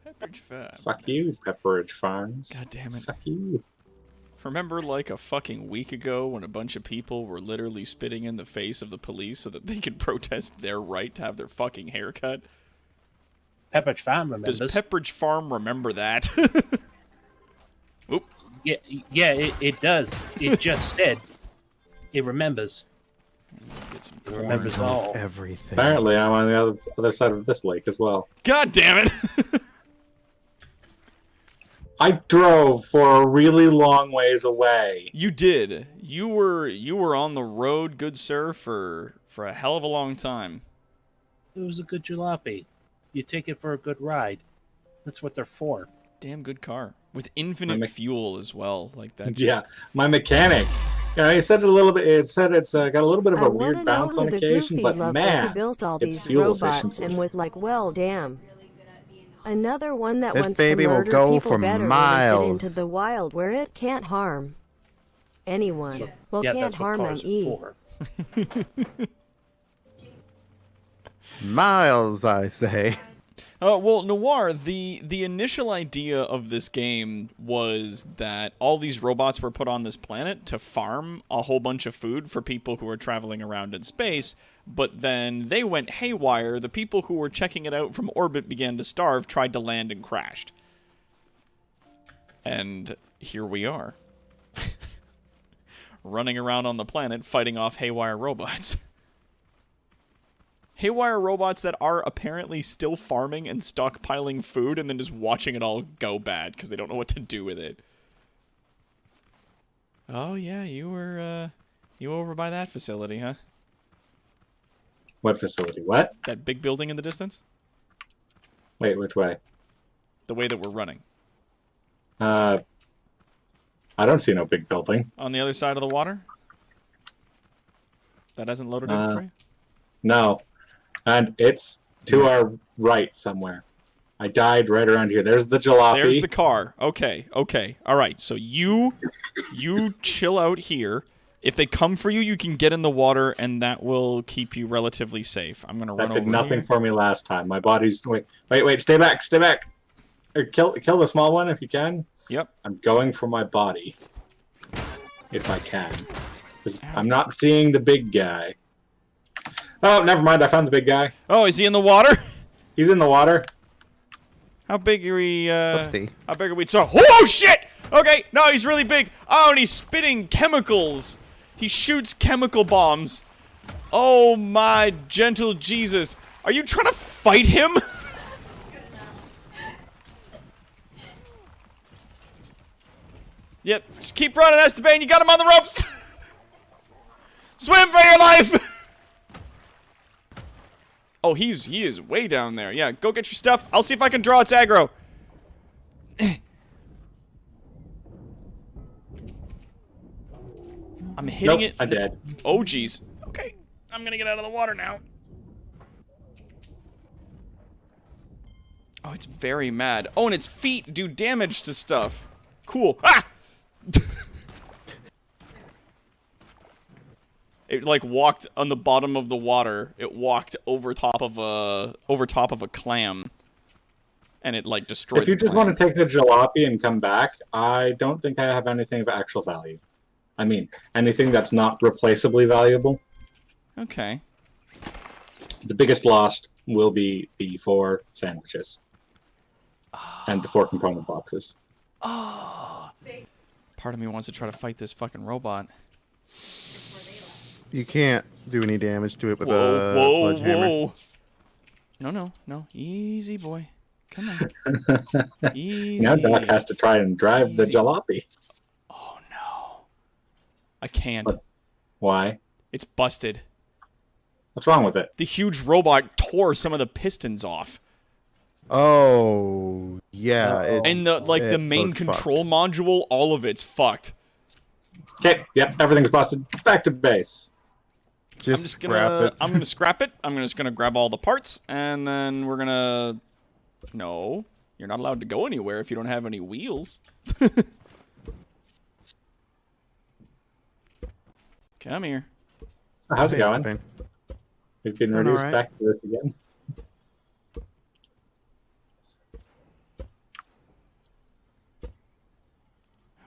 Pepperidge Farm. Fuck you, Pepperidge Farms. God damn it. Fuck you. Remember like a fucking week ago when a bunch of people were literally spitting in the face of the police so that they could protest their right to have their fucking hair cut? Pepperidge Farm remembers. Does Pepperidge Farm remember that? Oop. Yeah, it does. It just said it remembers. Get some It remembers corn. all. Everything. Apparently, I'm on the other side of this lake as well. God damn it! I drove for a really long ways away. You did. You were on the road, good sir, for a hell of a long time. It was a good jalopy. You take it for a good ride. That's what they're for. Damn good car with infinite fuel as well, like that. Yeah, my mechanic. Yeah, he said it a little bit. It said it's got a little bit of I a wanna weird know bounce who on the occasion, goofy but loved was who man, built all it's these fuel robots efficiency. and was like, well, damn. Another one that This wants baby to will murder go people for better miles. release it into the wild where it can't harm anyone. Well, Yeah, can't that's what harm them cars are E. for. Miles, I say. Well, Noir, the initial idea of this game was that all these robots were put on this planet to farm a whole bunch of food for people who are traveling around in space, but then they went haywire. The people who were checking it out from orbit began to starve, tried to land, and crashed. And here we are. Running around on the planet fighting off haywire robots. Haywire robots that are apparently still farming and stockpiling food and then just watching it all go bad because they don't know what to do with it. Oh yeah, you were over by that facility, huh? What facility? What? That big building in the distance? Wait, which way? The way that we're running. I don't see no big building. On the other side of the water? That hasn't loaded in for you? No. And it's to our right somewhere. I died right around here. There's the jalopy. There's the car. Okay. All right. So you chill out here. If they come for you, you can get in the water, and that will keep you relatively safe. I'm gonna run That did over nothing here. for me last time. My body's wait, stay back. Or kill the small one if you can. Yep. I'm going for my body. If I can. 'Cause I'm not seeing the big guy. Oh, never mind. I found the big guy. Oh, is he in the water? He's in the water. How big are we? Oopsie. How big are we? So, oh shit! Okay, no, he's really big. Oh, and he's spitting chemicals. He shoots chemical bombs. Oh my gentle Jesus! Are you trying to fight him? Yep. Just keep running, Esteban. You got him on the ropes. Swim for your life. Oh, he is way down there. Yeah, go get your stuff. I'll see if I can draw its aggro. I'm hitting it. I'm dead. Oh, jeez. Okay, I'm gonna get out of the water now. Oh, it's very mad. Oh, and its feet do damage to stuff. Cool. Ah! It like walked on the bottom of the water. It walked over top of a clam, and it like destroyed. If you the just clam. want to take the jalopy and come back, I don't think I have anything of actual value. I mean, anything that's not replaceably valuable. Okay. The biggest loss will be the 4 sandwiches. And the 4 component boxes. Part of me wants to try to fight this fucking robot. You can't do any damage to it with Whoa, a whoa, sledgehammer. whoa. No. Easy, boy. Come on. Easy. Now Doc has to try and drive the Easy. jalopy. Oh, no. I can't. What? Why? It's busted. What's wrong with it? The huge robot tore some of the pistons off. Oh, yeah. Oh. And the main looks control module, all of it's fucked. Okay, yep, everything's busted. Back to base. Just scrap it. I'm gonna scrap it. I'm just gonna grab all the parts, and then we're gonna. No, you're not allowed to go anywhere if you don't have any wheels. Come here. So how's it Thanks, going? Payne. We've been Doing reduced alright. back to this again.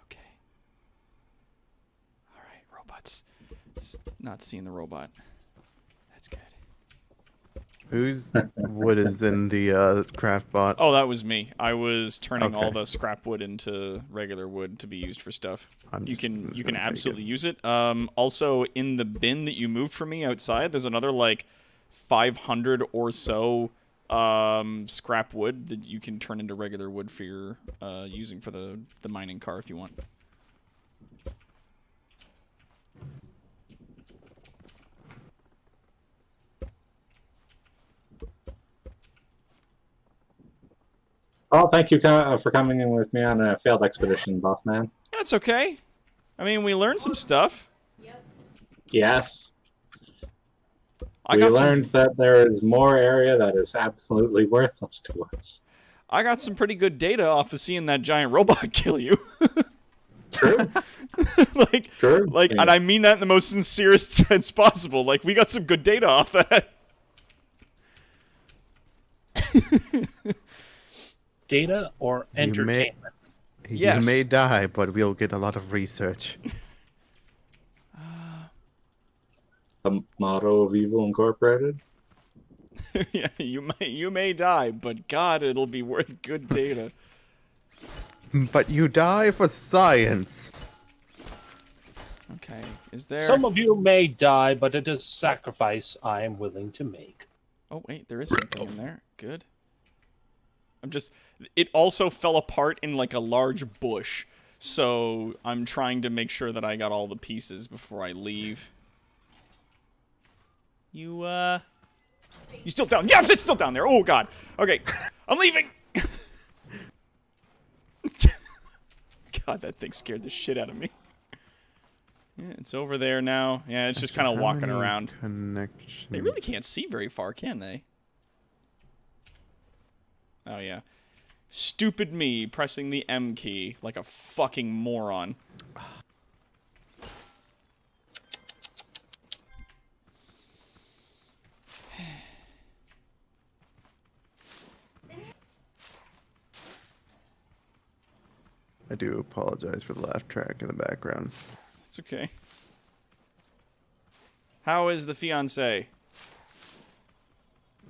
Okay. All right, robots. Not seeing the robot. That's good. Whose wood is in the craft bot? Oh, that was me. I was turning all Okay. the scrap wood into regular wood to be used for stuff. I'm You just can gonna take absolutely use it. Also, in the bin that you moved for me outside, there's another like 500 or so scrap wood that you can turn into regular wood for your using for the mining car if you want. Well, thank you for coming in with me on a failed expedition, boss man. That's okay. I mean, we learned some stuff. Yes, I we got learned that there is more area that is absolutely worthless to us. I got some pretty good data off of seeing that giant robot kill you. True. like, True. like, Yeah. and I mean that in the most sincerest sense possible. Like, we got some good data off that. Data or You may- entertainment? Yes. You may die, but we'll get a lot of research. The motto of Evil Incorporated. Yeah, you may die, but God, it'll be worth good data. But you die for science. Okay, is there? Some of you may die, but it is a sacrifice I am willing to make. Oh wait, there is something in there. Good. It also fell apart in like a large bush, so I'm trying to make sure that I got all the pieces before I leave. You still down? Yes, it's still down there. Oh God. Okay, I'm leaving. God, that thing scared the shit out of me. Yeah, it's over there now. Yeah, it's just kind of How walking many around. Connections. They really can't see very far, can they? Oh, yeah. Stupid me pressing the M key like a fucking moron. I do apologize for the laugh track in the background. It's okay. How is the fiancé?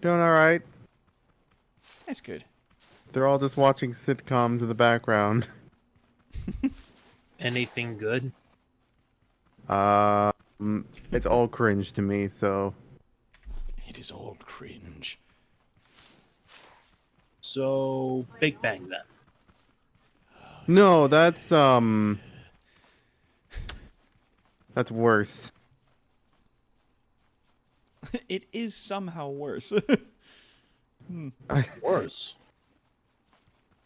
Doing alright. That's good. They're all just watching sitcoms in the background. Anything good? It's all cringe to me, so... It is all cringe. So, Big Bang then. No, that's worse. It is somehow worse. Worse.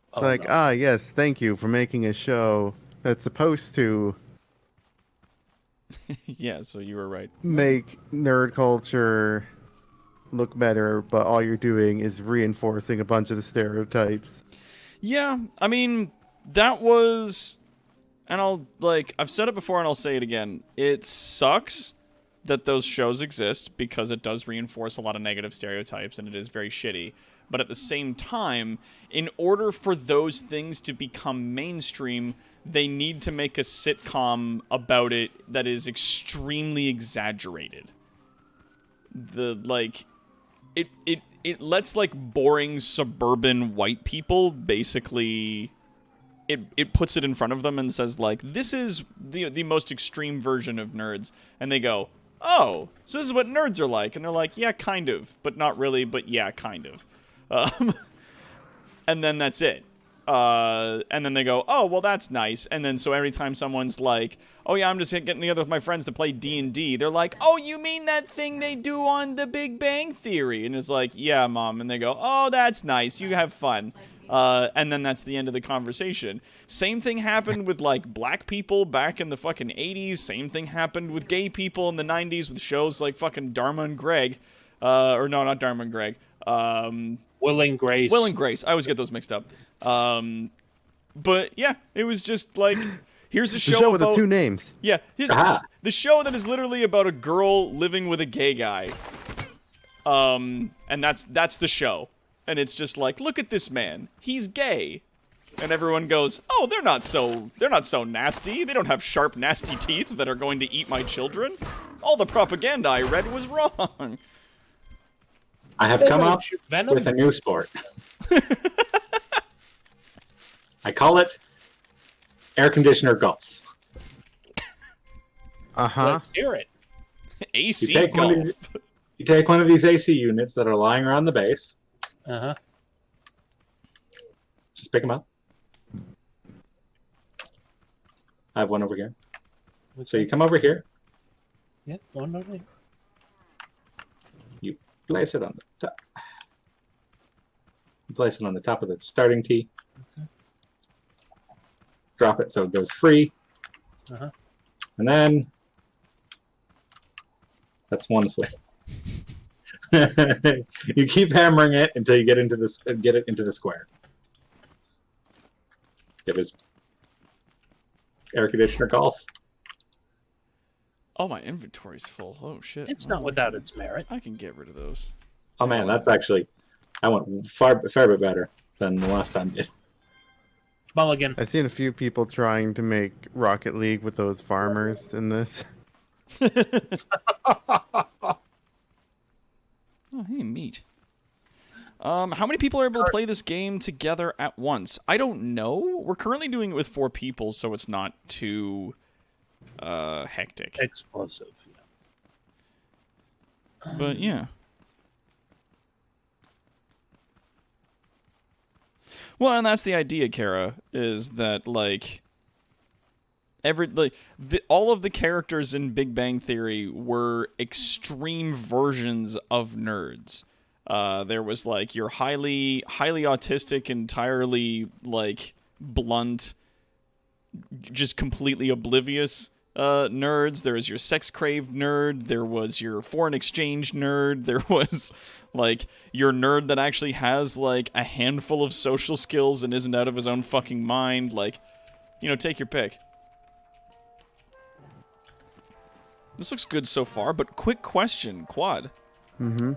It's like, no. yes, thank you for making a show that's supposed to Yeah, so you were right. make nerd culture look better, but all you're doing is reinforcing a bunch of the stereotypes. Yeah, I mean, that was... And I've said it before and I'll say it again. It sucks that those shows exist because it does reinforce a lot of negative stereotypes and it is very shitty. But at the same time, in order for those things to become mainstream, they need to make a sitcom about it that is extremely exaggerated. It lets like boring suburban white people basically it puts it in front of them and says like, this is the most extreme version of nerds, and they go, oh, so this is what nerds are like. And they're like, yeah, kind of, but not really, but yeah, kind of. And then that's it. And then they go, oh, well, that's nice. And then so every time someone's like, oh, yeah, I'm just getting together with my friends to play D&D, they're like, oh, you mean that thing they do on The Big Bang Theory? And it's like, yeah, Mom. And they go, oh, that's nice. You have fun. And then that's the end of the conversation. Same thing happened with, like, black people back in the fucking 80s. Same thing happened with gay people in the 90s with shows like fucking Dharma and Greg. Or no, not Dharma and Greg. Will and Grace. Will and Grace. I always get those mixed up. But yeah, it was just like, here's a The show show with about, the two names. yeah, here's the show that is literally about a girl living with a gay guy. And that's the show. And it's just like, look at this man. He's gay. And everyone goes, oh, they're not so nasty. They don't have sharp, nasty teeth that are going to eat my children. All the propaganda I read was wrong. I have come up Venom? with a new sport. I call it air conditioner golf. Uh-huh. Let's hear it. AC You take golf. You take one of these AC units that are lying around the base. Uh-huh. Just pick them up. I have one over here. So you come over here. Yeah, one over there. You place it on the top. You place it on the top of the starting tee. Drop it so it goes free. Uh-huh. And then that's one swing. You keep hammering it until you get into this, get it into the square. It was air conditioner golf. Oh, my inventory's full. Oh, shit. It's not without its merit. I can get rid of those. Oh man, that's actually, I went fair bit better than the last time did. Mulligan. I've seen a few people trying to make Rocket League with those farmers in this. Oh, hey, meat. How many people are able to play this game together at once? I don't know. We're currently doing it with 4 people, so it's not too hectic. Explosive. Yeah. But yeah. Well, and that's the idea, Kara, is that like all of the characters in Big Bang Theory were extreme versions of nerds. There was like your highly autistic, entirely like blunt, just completely oblivious nerds. There was your sex craved nerd. There was your foreign exchange nerd. There was like your nerd that actually has like a handful of social skills and isn't out of his own fucking mind. Like, you know, take your pick. This looks good so far, but quick question, Quad. Mm-hmm.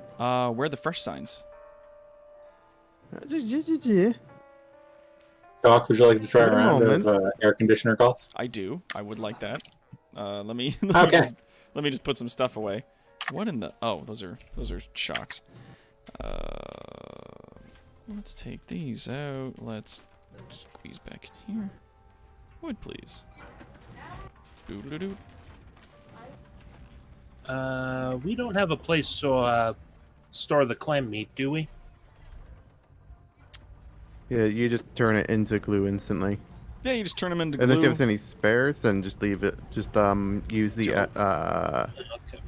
Where are the fresh signs? Doc, would you like to try Wait a a round moment. of air conditioner golf? I do. I would like that. Let me Okay. let me just put some stuff away. What in the? Oh, those are shocks. Let's take these out. Let's squeeze back in here. Wood, please. Doo-doo-doo-doo. We don't have a place to store the clam meat, do we? Yeah, you just turn it into glue instantly. Yeah, you just turn them into glue. And if there's any spares, then just leave it. Just use the Okay.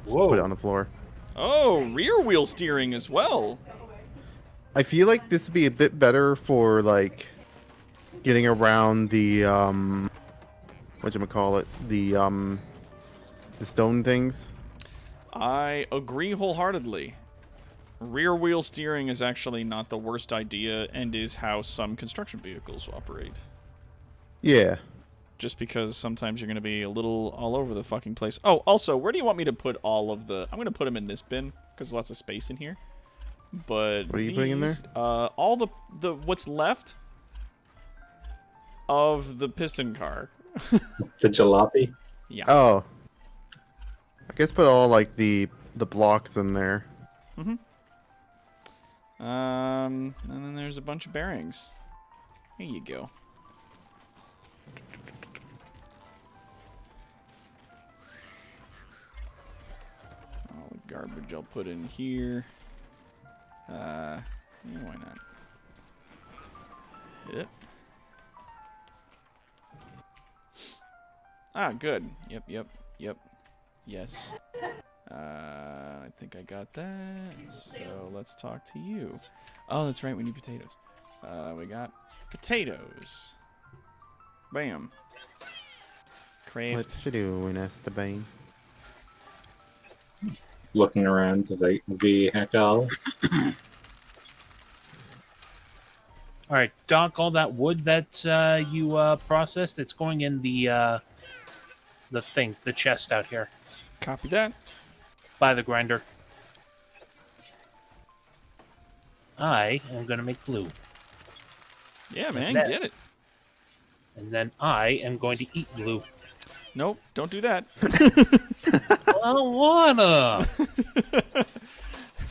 put it Whoa. on the floor. Oh, rear wheel steering as well. I feel like this would be a bit better for like getting around the whatchamacallit, the stone things. I agree wholeheartedly. Rear wheel steering is actually not the worst idea and is how some construction vehicles operate. Yeah. Just because sometimes you're going to be a little all over the fucking place. Oh, also, where do you want me to put all of the... I'm going to put them in this bin because there's lots of space in here. But What are you putting in there? All the what's left of the piston car. The jalopy? Yeah. Oh. I guess put all like the blocks in there. And then there's a bunch of bearings. Here you go. garbage I'll put in here. Yeah, why not? Yep. Ah, good. Yep. Yes. I think I got that. So let's talk to you. Oh, that's right. We need potatoes. We got potatoes. Bam. Craft. What you doing, Esteban? Looking around the vehicle. All right, Doc. All that wood that you processed, it's going in the chest out here Copy that. by the grinder. I am going to make glue, Yeah, man, that. get it. and then I am going to eat glue. Nope, don't do that. I wanna.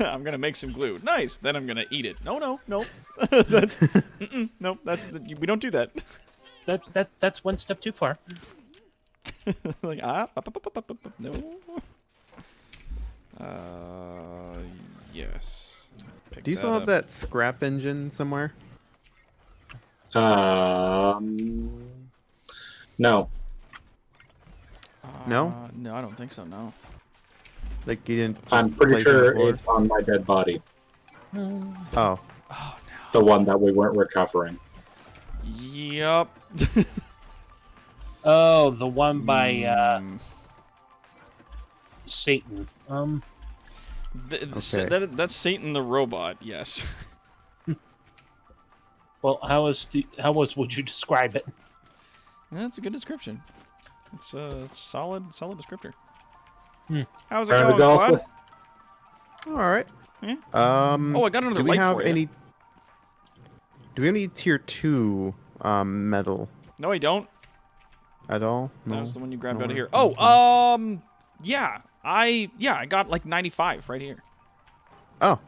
I'm gonna make some glue. Nice. Then I'm gonna eat it. No. That's nope. We don't do that. That's one step too far. Like no. Yes. Pick Do you still have up. that scrap engine somewhere? No. No? No, I don't think so. No. Like you didn't. just I'm pretty place it on the sure floor? it's on my dead body. Oh, The one that we weren't recovering. Yup. Oh, the one by Mm. Satan. Okay. That's Satan the robot. Yes. Well, how would you describe it? That's a good description. It's a solid descriptor. Hmm. How's it Round of going, golf Quad? with- all right. Yeah. Oh, I got another do we light have for you. any? Do we have any tier 2 metal No, I don't. at all? No. That was the one you grabbed No out of way. here. Oh, yeah. I got like 95 right here. Oh,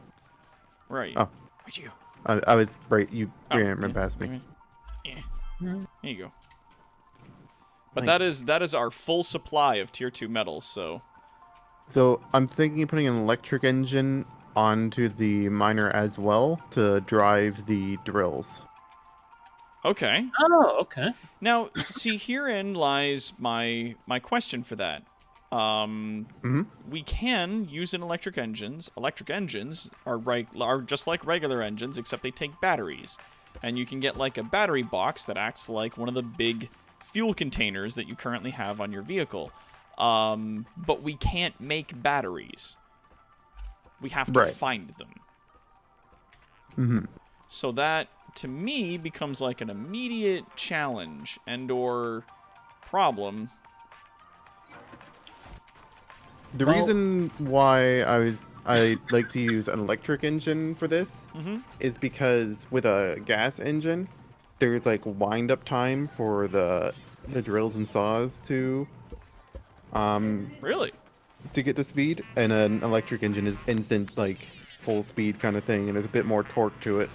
Right. Oh. Where'd you go? I was right. You Oh, ran yeah, past me. Yeah. Mhm. There you go. But Nice. that is our full supply of tier 2 metals, so So I'm thinking of putting an electric engine onto the miner as well to drive the drills. okay. Oh, okay. Now, see, herein lies my question for that. We can use electric engines. Electric engines are just like regular engines, except they take batteries, and you can get like a battery box that acts like one of the big fuel containers that you currently have on your vehicle. But we can't make batteries. We have to Right. find them. Mm-hmm. So that, to me, becomes like an immediate challenge and/or problem. The Well- reason why I like to use an electric engine for this Mm-hmm. is because with a gas engine, there's like wind up time for the drills and saws to Really? get to speed, and an electric engine is instant, like full speed kind of thing, and there's a bit more torque to it.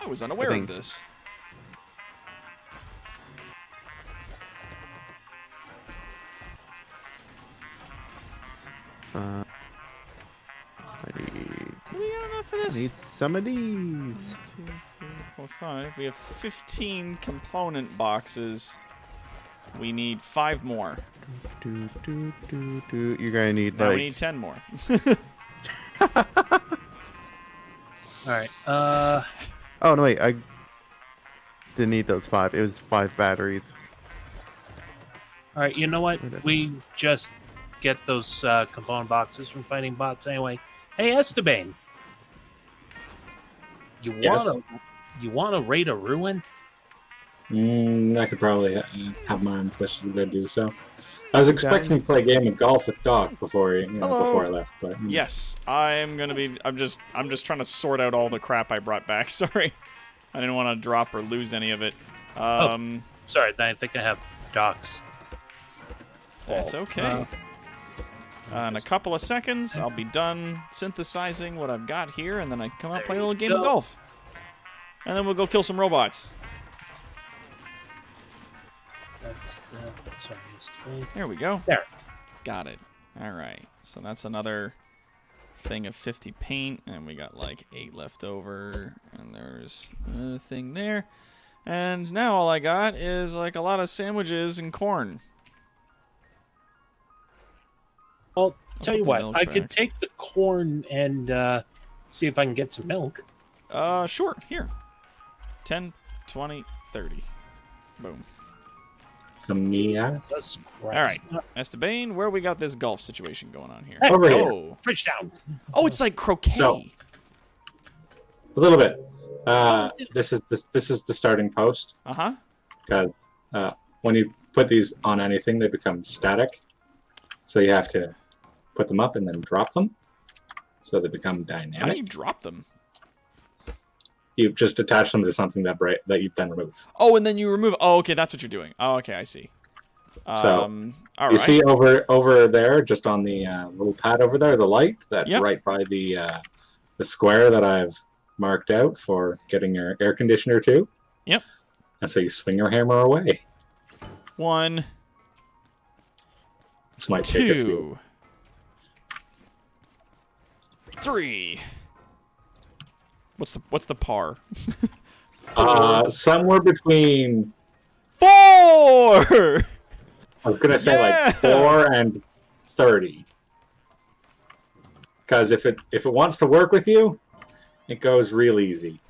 I was unaware of think- this. I need, We got enough for I this? need some of these. 1, 2, 3, 4, 5. We have 15 component boxes. We need 5 more. You're gonna need Now like we need 10 more. All right. Oh no, wait, I didn't need those 5. It was 5 batteries. All right. You know what? We just get those component boxes from fighting bots anyway. Hey, Esteban. Yes? You wanna raid a ruin? I could probably have my own twist to go do so. I was expecting to play a game of golf with Doc before before I left, but Yes, I'm gonna be. I'm just trying to sort out all the crap I brought back. Sorry, I didn't want to drop or lose any of it. Sorry, I think I have Doc's. That's okay. In a couple of seconds, I'll be done synthesizing what I've got here, and then I come out and play a little game of go. golf, and then we'll go kill some robots. That's sorry, Esteban. There we go. There. Got it. All right, so that's another thing of 50 paint, and we got like 8 left over, and there's another thing there. And now all I got is like a lot of sandwiches and corn. Well, tell you put the what, milk I could back. take the corn and see if I can get some milk. Sure, here. 10, 20, 30. Boom. Some Mia. Jesus All Christ. right, Esteban, where we got this golf situation going on here? Hey, Over here. Oh, Bridge down. oh, it's like croquet. So- A little bit. This is the starting post, Uh-huh. because when you put these on anything, they become static. So you have to put them up and then drop them, so they become How do dynamic. you drop them? You just attach them to something that you then remove. Oh, and then you remove. Oh, okay, that's what you're doing. Oh, okay, I see. So, all You right. see over there, just on the little pad over there, the light that's Yep. right by the square that I've marked out for getting your air conditioner to. Yep. And so you swing your hammer away. 1, This might take a few. 2, 3. What's the par? Somewhere between, 4. I was gonna say Yeah! like 4 and 30. Because if it wants to work with you, it goes real easy.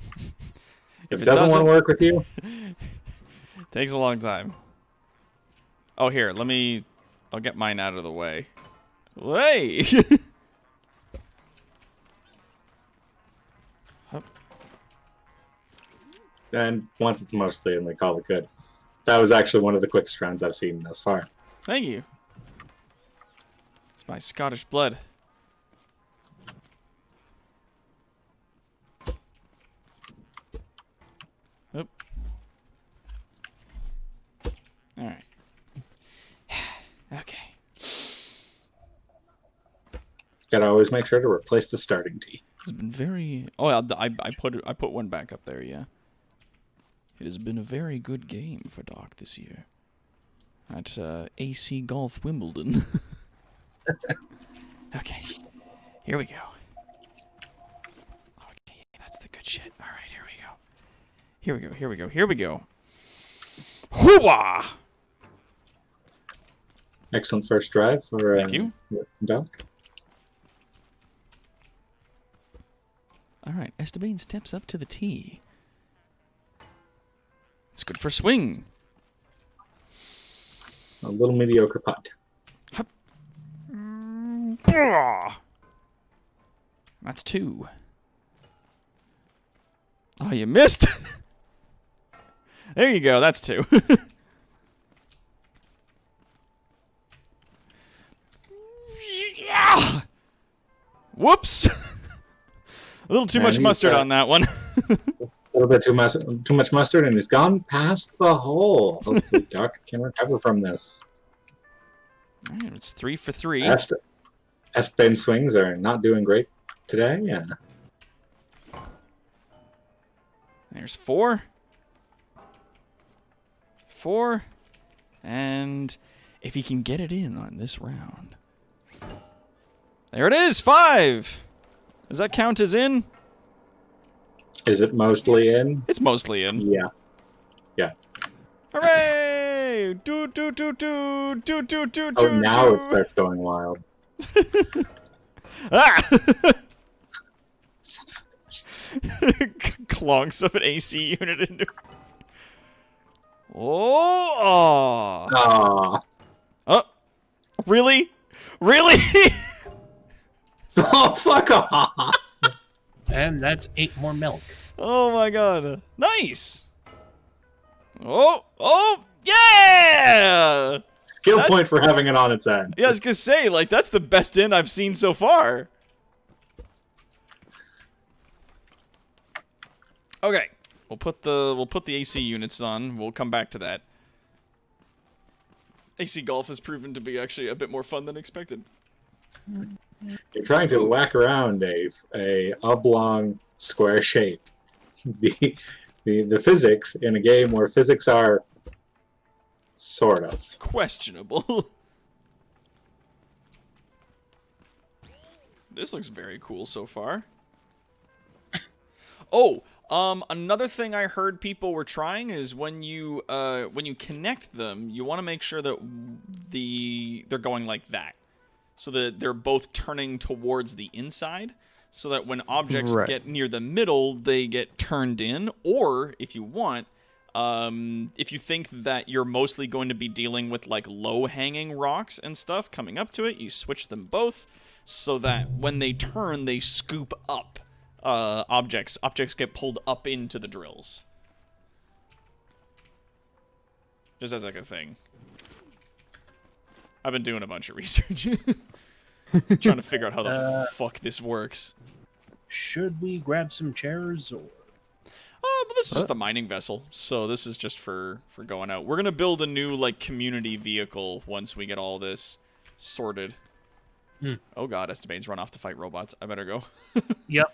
If it doesn't want to work with you, Takes a long time. Oh, here, I'll get mine out of the way. Hey! then once it's mostly in, we call it good. That was actually one of the quickest rounds I've seen thus far. Thank you. It's my Scottish blood. Oop. All right. Okay. Gotta always make sure to replace the starting tee. It's been very. Oh, I put one back up there. Yeah. It has been a very good game for Doc this year. At AC Golf Wimbledon. Okay. Here we go. Okay, that's the good shit. All right, here we go. Here we go. Here we go. Here we go. Hooah! Excellent first drive for Thank you. Doc. All right, Esteban steps up to the tee. It's good for swing. A little mediocre putt. Ah. That's 2. Oh, you missed. There you go. That's 2. Yeah. Whoops. A little too Man, much he's mustard got- on that one. A little bit too much mustard, and he's gone past the hole. Hopefully, Doc can recover from this. All right, it's 3 for 3. Esteban swings are not doing great today. Yeah. There's 4. 4. And if he can get it in on this round. There it is, 5. Does that count as in? Is it mostly in? It's mostly in. Yeah. Yeah. Hooray! Do do do do do do do Oh, do. now it starts going wild. Ah! Clonks of an AC unit into. Oh! Ah. Oh! Really? Really? Oh, fuck off! And that's 8 more milk. Oh my god! Nice. Oh! Oh! Yeah! Skill That's- point for having it on its end. Yeah, I was gonna say, like, that's the best in I've seen so far. Okay, we'll put the AC units on. We'll come back to that. AC golf has proven to be actually a bit more fun than expected. You're trying to whack around a oblong square shape. The physics in a game where physics are sort of. Questionable. This looks very cool so far. Oh, another thing I heard people were trying is when you connect them, you want to make sure that they're going like that, so that they're both turning towards the inside, so that when objects get near the middle, they get turned in. Or if you want, if you think that you're mostly going to be dealing with like low-hanging rocks and stuff coming up to it, you switch them both so that when they turn, they scoop up objects. Objects get pulled up into the drills. Just as like a thing. I've been doing a bunch of research. Trying to figure out how the fuck this works. Should we grab some chairs or? But this is just a mining vessel, so this is just for going out. We're gonna build a new like community vehicle once we get all this sorted. Oh god, Estebane's run off to fight robots. I better go. Yep.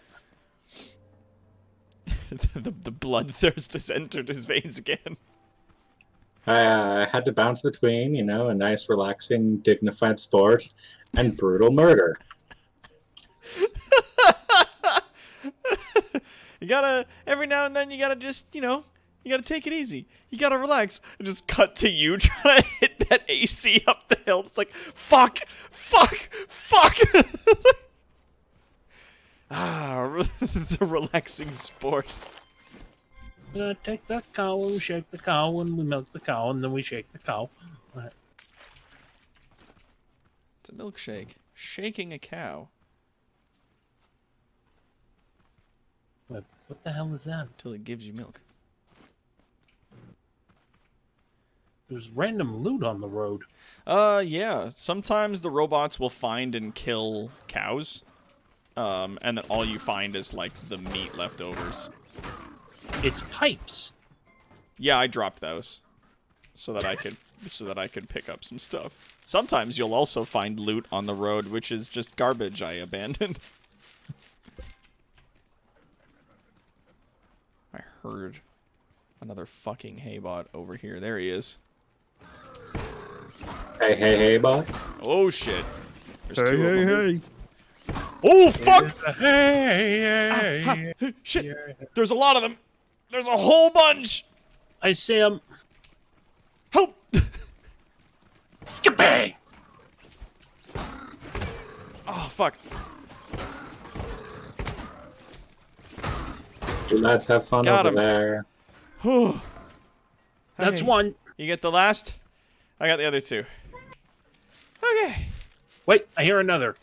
the bloodthirst has entered his veins again. I had to bounce between, you know, a nice, relaxing, dignified sport and brutal murder. You gotta, every now and then, you gotta just, you know, you gotta take it easy. You gotta relax. And just cut to you trying to hit that AC up the hill. It's like, fuck, fuck, fuck. The relaxing sport. Take the cow and we shake the cow and we milk the cow and then we shake the cow. Right. It's a milkshake. Shaking a cow. What the hell is that? Until it gives you milk. There's random loot on the road. Yeah. Sometimes the robots will find and kill cows. And then all you find is, like, the meat leftovers. It's pipes. Yeah, I dropped those. So that I could pick up some stuff. Sometimes you'll also find loot on the road, which is just garbage I abandoned. I heard another fucking Haybot over here. There he is. Hey, bud. Oh, shit. There's two of them. Oh, fuck! Hey. Shit! There's a lot of them! There's a whole bunch! I see him. Help! Skippy! Oh, fuck. You lads have fun Got over him. there. That's Okay. one. You get the last? I got the other two. Okay. Wait, I hear another.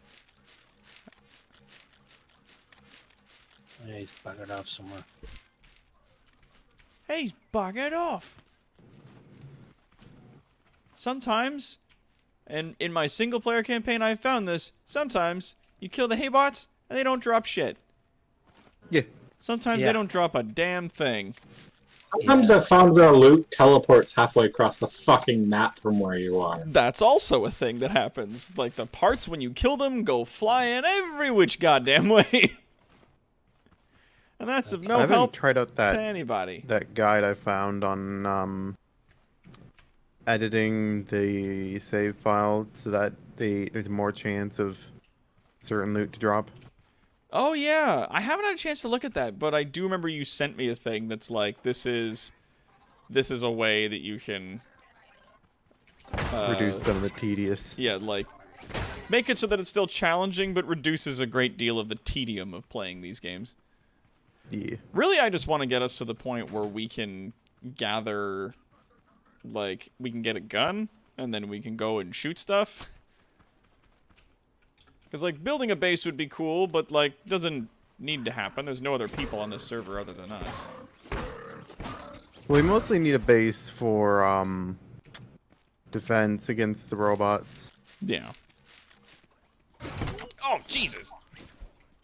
Yeah, he's buggered off somewhere. Hey, he's buggered off. Sometimes, and in my single-player campaign I found this, sometimes you kill the Haybots and they don't drop shit. Yeah. Sometimes Yeah. they don't drop a damn thing. Sometimes I found where loot teleports halfway across the fucking map from where you are. That's also a thing that happens. Like, the parts when you kill them go flying every which goddamn way. And that's of I no haven't help tried out to anybody. that guide I found on editing the save file so that there's more chance of certain loot to drop. Oh, yeah. I haven't had a chance to look at that, but I do remember you sent me a thing that's like, this is a way that you can... Reduce some of the tedious. Yeah, like, make it so that it's still challenging, but reduces a great deal of the tedium of playing these games. Yeah. Really, I just want to get us to the point where we can gather, like, we can get a gun, and then we can go and shoot stuff. Because, like, building a base would be cool, but, like, doesn't need to happen. There's no other people on this server other than us. Well, we mostly need a base for defense against the robots. Yeah. Oh, Jesus!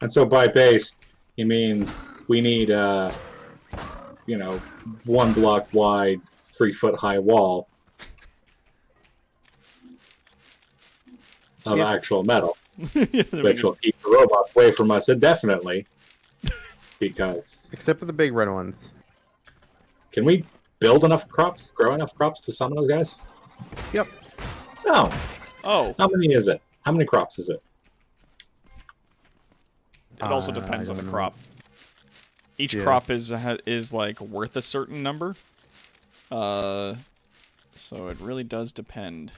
And so by base, he means we need you know, 1 block wide, 3 foot high wall of actual metal, Yeah, then we which can- will keep the robots away from us indefinitely. Because Except for the big red ones. can we build enough crops, grow enough crops to summon those guys? Yep. No. Oh, How many is it? How many crops is it? It also depends on the don't know. crop. Each Yeah. crop is like worth a certain number. So it really does depend.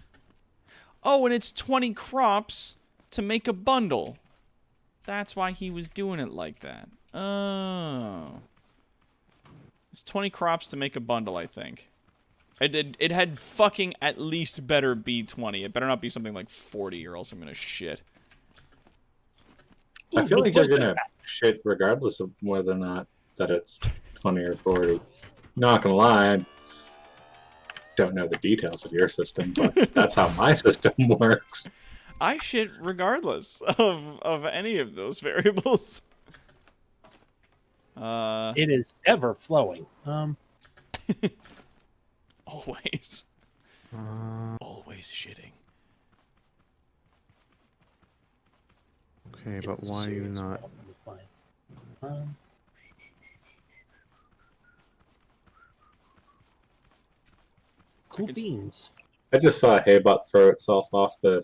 Oh, and it's 20 crops to make a bundle. That's why he was doing it like that. Oh. It's 20 crops to make a bundle, I think. It had fucking at least better be 20. It better not be something like 40 or else I'm gonna shit. I feel Ooh, like you're look at gonna shit regardless of whether or not that it's 20 or 40. Not gonna lie, I don't know the details of your system, but that's how my system works. I shit regardless of any of those variables. It is ever flowing. Always. Uh, Always shitting. okay, but It's why are you serious not? problem to find. Cool can s- beans. I just saw a haybot throw itself off the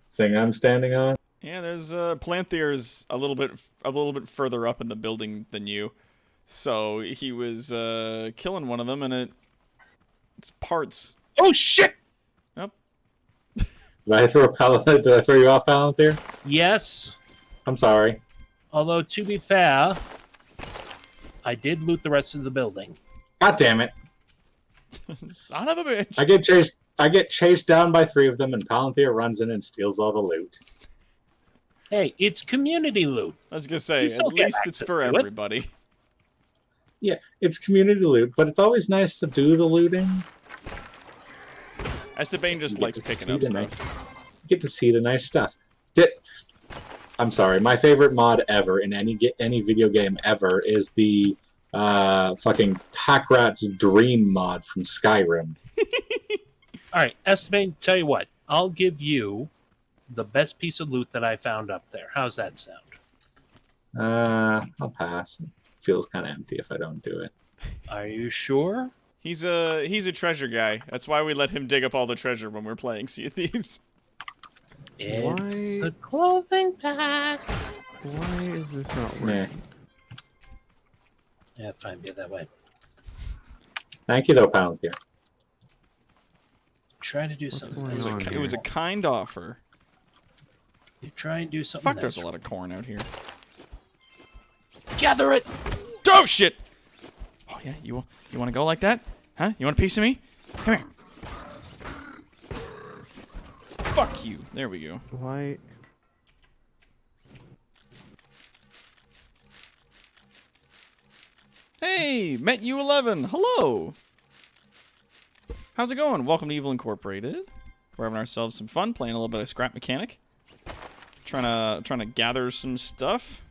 thing I'm standing on. Yeah, there's Planthiers a little bit further up in the building than you. So he was killing one of them and its parts. Oh shit! Yep. Did I throw Did I throw you off, Palantir? Yes. I'm sorry. Although to be fair, I did loot the rest of the building. God damn it! Son of a bitch. I get chased down by 3 of them, and Palantir runs in and steals all the loot. Hey, it's community loot. I was gonna say, You still at get least it's access for to it. everybody. Yeah, it's community loot, but it's always nice to do the looting. Esteban just likes picking up stuff. Get to see the nice stuff. I'm sorry, my favorite mod ever in any video game ever is the fucking Pack Rat's Dream mod from Skyrim. All right, Esteban, tell you what. I'll give you the best piece of loot that I found up there. How's that sound? I'll pass. It feels kind of empty if I don't do it. Are you sure? He's a treasure guy. That's why we let him dig up all the treasure when we're playing Sea of Thieves. It's Why- a clothing pack. Why is this not Meh. working? Yeah, fine, be that way. Thank you, though, Palantir. Try to do What's something. going nice. on It was a kind offer. You try and do something. Fuck, nice. there's a lot of corn out here. Gather it. Oh shit! Oh yeah, you want to go like that? Huh? You want a piece of me? Come here. Fuck you. There we go. Why? Hey, met you 11. Hello. How's it going? Welcome to Evil Incorporated. We're having ourselves some fun, playing a little bit of Scrap Mechanic. Trying to gather some stuff.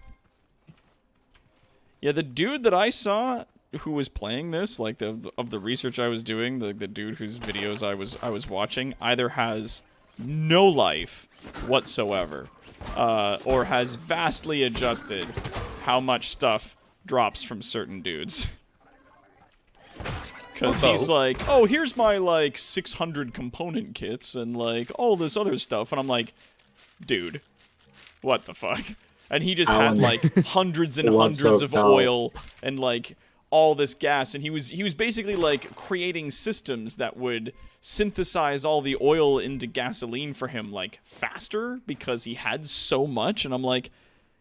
Yeah, the dude that I saw who was playing this, like of the research I was doing, the dude whose videos I was watching, either has no life whatsoever, or has vastly adjusted how much stuff drops from certain dudes. Because he's like, oh, here's my, like, 600 component kits and, like, all this other stuff. And I'm like, dude, what the fuck? And he just had, Alan. like, hundreds and What's hundreds up, of pal? oil and, like, all this gas. And he was basically, like, creating systems that would synthesize all the oil into gasoline for him, like, faster because he had so much. And I'm like,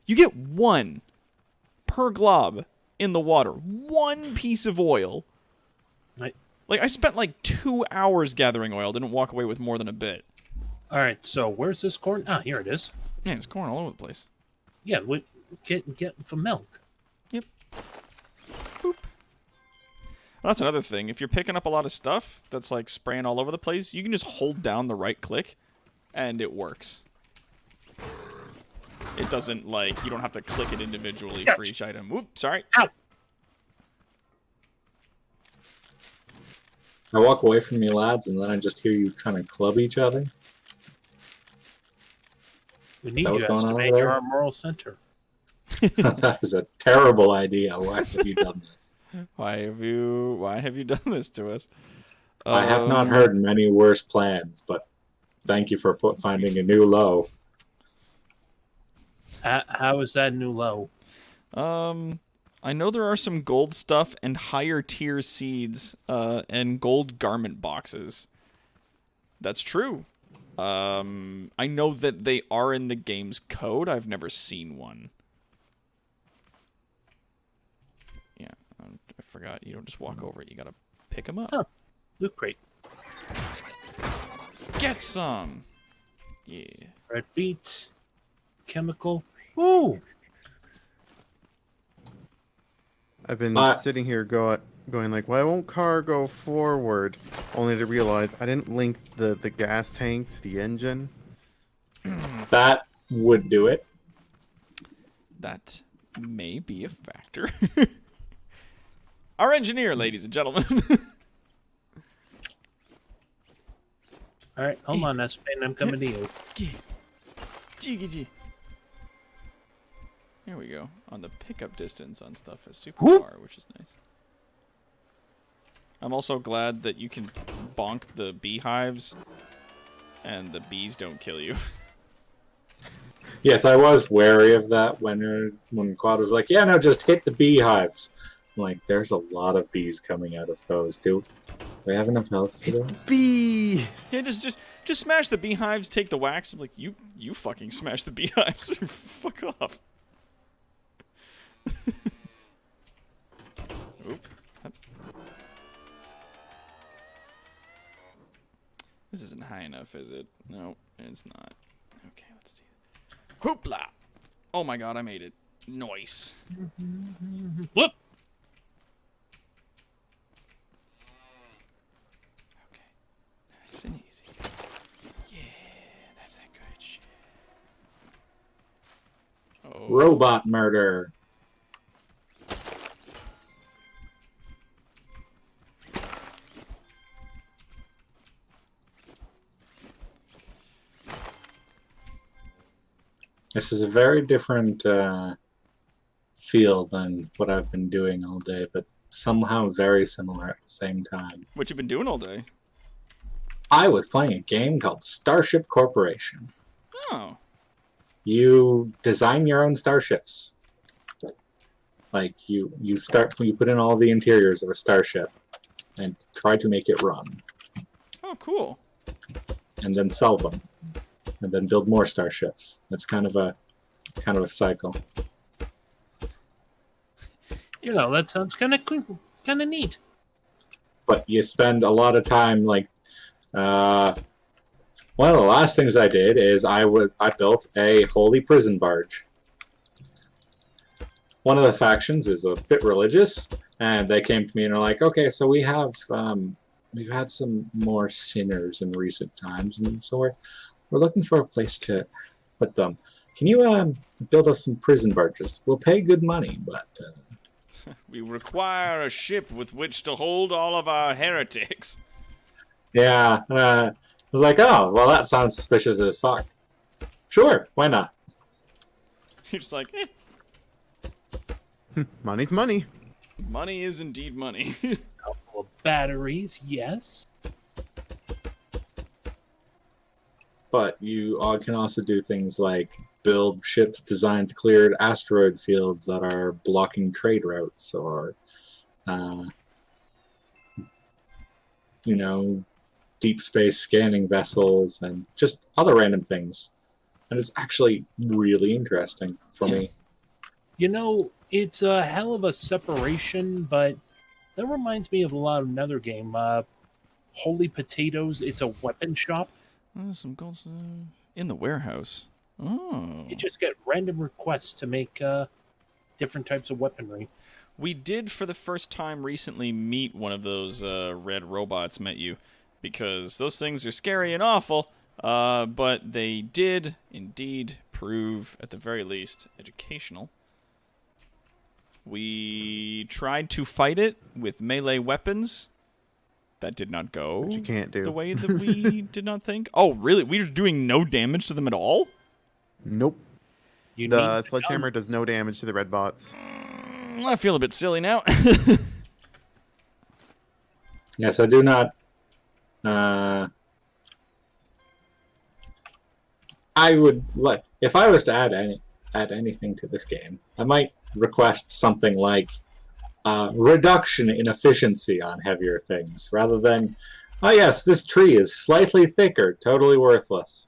you get one per glob in the water. One piece of oil. Right. Like, I spent like 2 hours gathering oil. Didn't walk away with more than a bit. All right, so where's this corn? Ah, here it is. Yeah, there's corn all over the place. Yeah, get some milk. Yep. Boop. Well, that's another thing. If you're picking up a lot of stuff that's like spraying all over the place, you can just hold down the right click, and it works. It doesn't, like, you don't have to click it individually for each item. Whoop, sorry. Ow! I walk away from you lads, and then I just hear you trying to club each other. We need what's you going to on make over there? our moral center. That is a terrible idea. Why have you done this? Why have you done this to us? I have not heard many worse plans, but thank you for finding a new low. How is that new low? I know there are some gold stuff and higher tier seeds, and gold garment boxes. That's true. I know that they are in the game's code. I've never seen one. Yeah, I forgot. You don't just walk over it. You gotta pick them up. Huh. Loot crate. Get some. Yeah. Red beet. Chemical. Ooh. I've been sitting here going like, why won't car go forward? Only to realize I didn't link the gas tank to the engine. That would do it. That may be a factor. Our engineer, ladies and gentlemen. All right, hold on, Espen. I'm coming to you. There we go. On the pickup distance on stuff is super far, which is nice. I'm also glad that you can bonk the beehives and the bees don't kill you. Yes, I was wary of that when Quad was like, yeah, no, just hit the beehives. I'm like, there's a lot of bees coming out of those. Do we have enough health for this? Bees! Yeah, just smash the beehives, take the wax. I'm like, you fucking smash the beehives. Fuck off. Oop. This isn't high enough, is it? No, it's not. Okay, let's see. Hoopla! Oh my god, I made it. Nice. Whoop! Okay. Nice and easy. Yeah, that's that good shit. Oh. Robot murder. This is a very different feel than what I've been doing all day, but somehow very similar at the same time. What you been doing all day? I was playing a game called Starship Corporation. Oh. You design your own starships. Like you put in all the interiors of a starship and try to make it run, Oh, cool. and then sell them, and then build more starships. It's kind of a cycle. You know, that sounds kind of neat. But you spend a lot of time like one of the last things I did is I built a holy prison barge. One of the factions is a bit religious, and they came to me and are like, okay, so we've had some more sinners in recent times, and so we're looking for a place to put them. Can you build us some prison barges? We'll pay good money, but We require a ship with which to hold all of our heretics. yeah, I was like, oh, well, that sounds suspicious as fuck. Sure, why not? You're just like, Money's money. money is indeed money. Well, batteries, yes. But you can also do things like build ships designed to clear asteroid fields that are blocking trade routes, or, deep space scanning vessels, and just other random things. And it's actually really interesting for me. You know, it's a hell of a separation, but that reminds me of a lot of another game. Holy Potatoes, it's a weapon shop. Oh, some gold in the warehouse. Oh. You just get random requests to make different types of weaponry. We did, for the first time recently, meet one of those red robots, met you, because those things are scary and awful, but they did indeed prove, at the very least, educational. We tried to fight it with melee weapons. That did not go Which you can't do. the way that we did not think. Oh, really? We were doing no damage to them at all? Nope. You The need sledgehammer does no damage to the red bots. I feel a bit silly now. Yes, I do not. I would like, if I was to add add anything to this game. I might request something like reduction in efficiency on heavier things, rather than, oh yes, this tree is slightly thicker, totally worthless.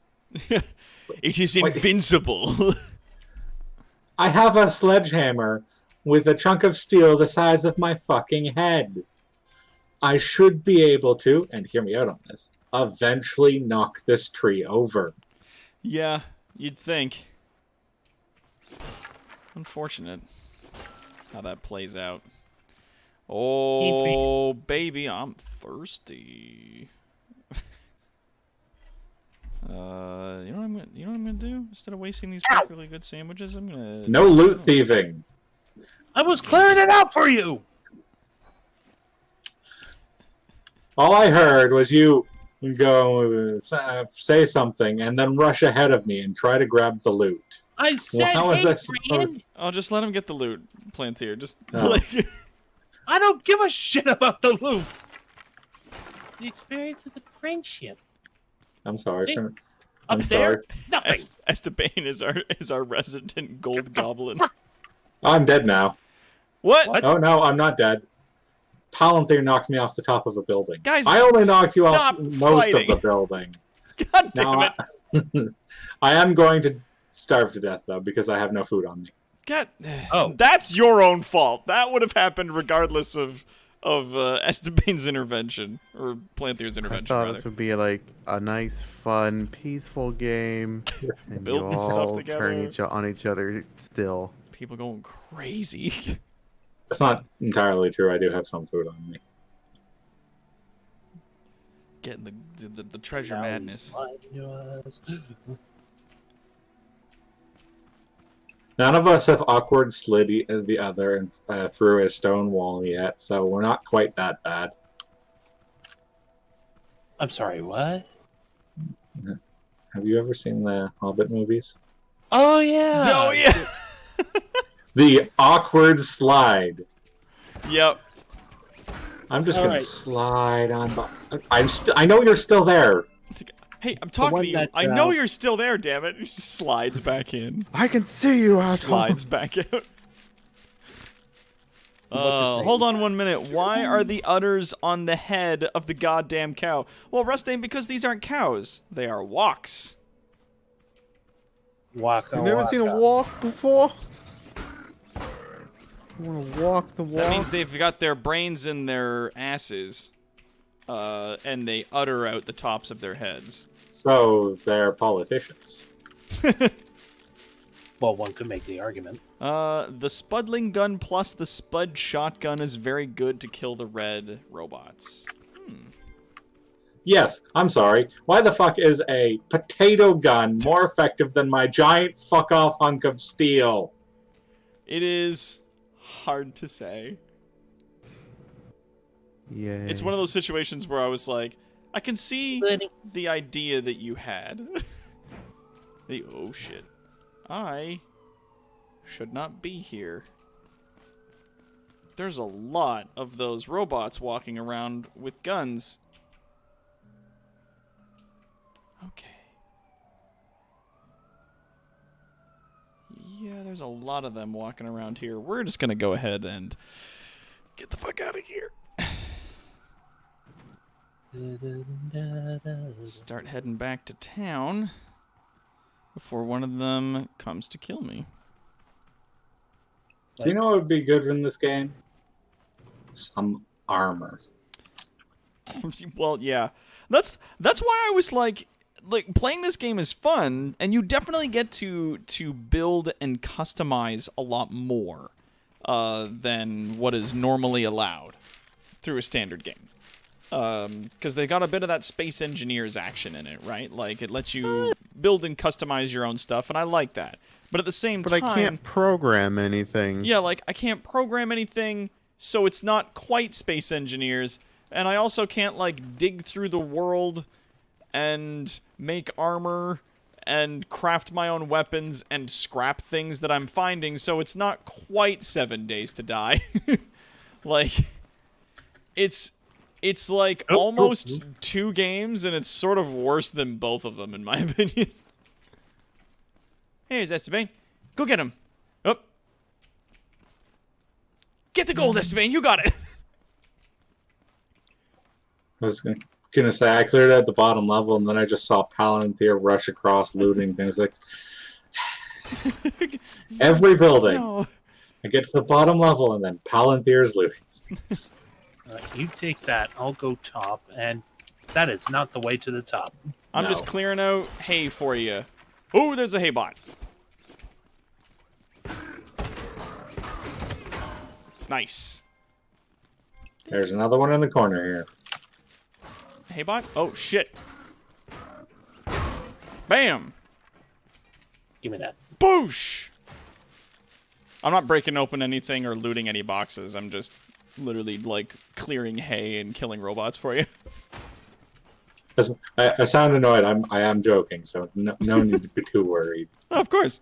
It is invincible. I have a sledgehammer with a chunk of steel the size of my fucking head. I should be able to, and hear me out on this, eventually knock this tree over. Yeah, you'd think. Unfortunate how that plays out. Oh, baby, I'm thirsty. You know what I'm gonna do? Instead of wasting these perfectly good sandwiches, I'm gonna... No loot thieving. I was clearing it out for you. All I heard was you go say something and then rush ahead of me and try to grab the loot. I said, how is hey, that supposed- Brian, I'll just let him get the loot, Plantier. Just, Oh. like... I don't give a shit about the loot. It's the experience of the friendship. I'm sorry. See? I'm Up there, sorry. nothing. Esteban is our resident gold goblin. I'm dead now. What? What? Oh no, I'm not dead. Palantir knocked me off the top of a building. Guys, I only knocked you off stop most fighting. of the building. God damn Now, it! I am going to starve to death though because I have no food on me. God, Oh. that's your own fault. That would have happened regardless of Esteban's intervention or Plantier's I intervention. thought Rather, this would be like a nice, fun, peaceful game, and Building you stuff all together. turn on each other still. people going crazy. That's not entirely true. I do have some food on me. Getting the treasure Now madness. he's lying to us. None of us have awkward slid the other and through a stone wall yet, so we're not quite that bad. I'm sorry, what? Have you ever seen the Hobbit movies? Oh, yeah. Oh yeah. The awkward slide. Yep. I'm just All gonna right. slide on. I know you're still there. Hey, I'm talking one to you. that, I know you're still there. Damn it! He just slides back in. I can see you, asshole. Slides back out. What's his name? Hold on 1 minute. Why are the udders on the head of the goddamn cow? Well, Rustain, because these aren't cows. They are walks. Waka, You've never seen a waka. walk before? You want to walk the walk? That means they've got their brains in their asses, and they utter out the tops of their heads. So they're politicians. Well, one could make the argument. The Spudling gun plus the Spud shotgun is very good to kill the red robots. Yes, I'm sorry. Why the fuck is a potato gun more effective than my giant fuck off hunk of steel? It is hard to say. Yeah. It's one of those situations where I was like, I can see the idea that you had. Oh shit. I should not be here. There's a lot of those robots walking around with guns. Okay. Yeah, there's a lot of them walking around here. We're just gonna go ahead and get the fuck out of here. Start heading back to town before one of them comes to kill me. Do you know what would be good in this game? Some armor. Well, yeah. That's why I was like playing this game is fun, and you definitely get to build and customize a lot more than what is normally allowed through a standard game. Because they got a bit of that Space Engineers action in it, right? Like, it lets you build and customize your own stuff, and I like that. But at the same But time... I can't program anything. Yeah, like, I can't program anything, so it's not quite Space Engineers, and I also can't, like, dig through the world and make armor and craft my own weapons and scrap things that I'm finding, so it's not quite 7 Days to Die. Like, it's like almost 2 games, and it's sort of worse than both of them, in my opinion. Here's Esteban. Go get him. Up. Get the gold, Esteban. You got it. I was gonna say I cleared out the bottom level, and then I just saw Palantir rush across, looting things like every building. No. I get to the bottom level, and then Palantir's looting. You take that. I'll go top, and that is not the way to the top. I'm No. just clearing out hay for you. Oh, there's a hay bot. Nice. There's another one in the corner here. Hey bot? Oh shit. Bam! Give me that. Boosh! I'm not breaking open anything or looting any boxes. I'm just literally like clearing hay and killing robots for you. I sound annoyed. I am joking, so no need to be too worried. Oh, of course.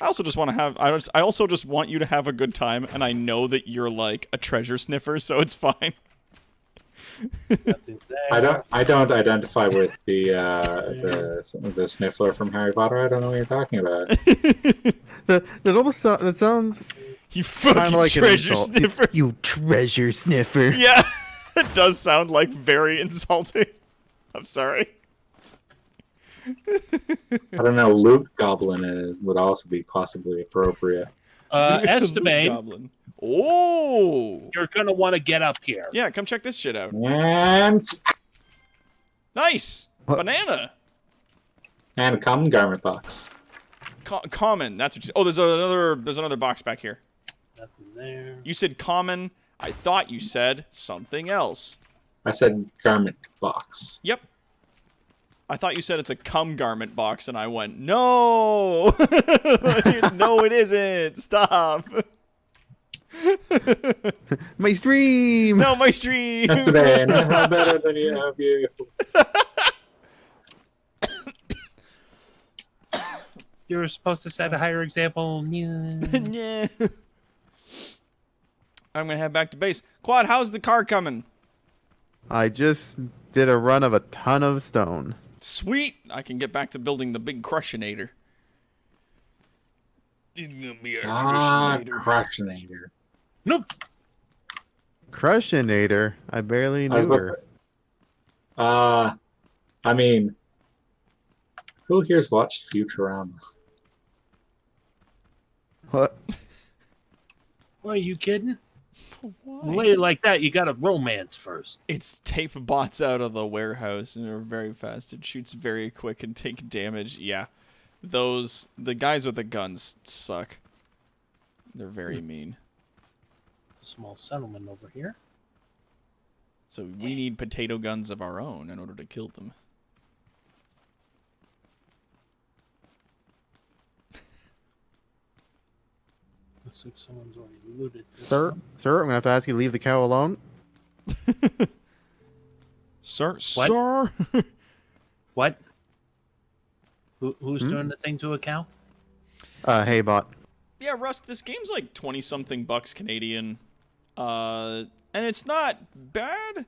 I also just want to have. I also just want you to have a good time, and I know that you're like a treasure sniffer, so it's fine. Nothing there. I don't identify with the sniffler from Harry Potter. I don't know what you're talking about. That sounds You kind fucking of like an treasure insult. sniffer. You treasure sniffer. Yeah, it does sound like very insulting. I'm sorry. I don't know. Loot Goblin would also be possibly appropriate. Esteban, Goblin. Oh! you're going to want to get up here. Yeah, come check this shit out. And Nice! What? Banana! a common garment box. Common, that's what you... Oh, there's another box back here. Nothing there. You said common. I thought you said something else. I said garment box. Yep. I thought you said it's a cum garment box, and I went, no! No, it isn't! Stop! My stream. No, my stream! Esteban, how better than you have you? You were supposed to set a higher example. Yeah. Yeah. I'm gonna head back to base. Quad, how's the car coming? I just did a run of a ton of stone. Sweet! I can get back to building the big crushinator. It's gonna be a Crushinator. Nope. Crushinator. I barely I was knew about her. to- I mean, who here's watched Futurama? What? Well, are you kidding? Why? Lay it like that, you got to romance first. It's tape bots out of the warehouse, and they're very fast. It shoots very quick and take damage. Yeah, the guys with the guns suck. They're very mean. Small settlement over here. So we need potato guns of our own in order to kill them. Looks like someone's already looted this. Sir, I'm gonna have to ask you to leave the cow alone. Sir, What? sir. What? Who's doing the thing to a cow? Hey bot. Yeah, Rust, this game's like 20-something bucks Canadian. And it's not bad,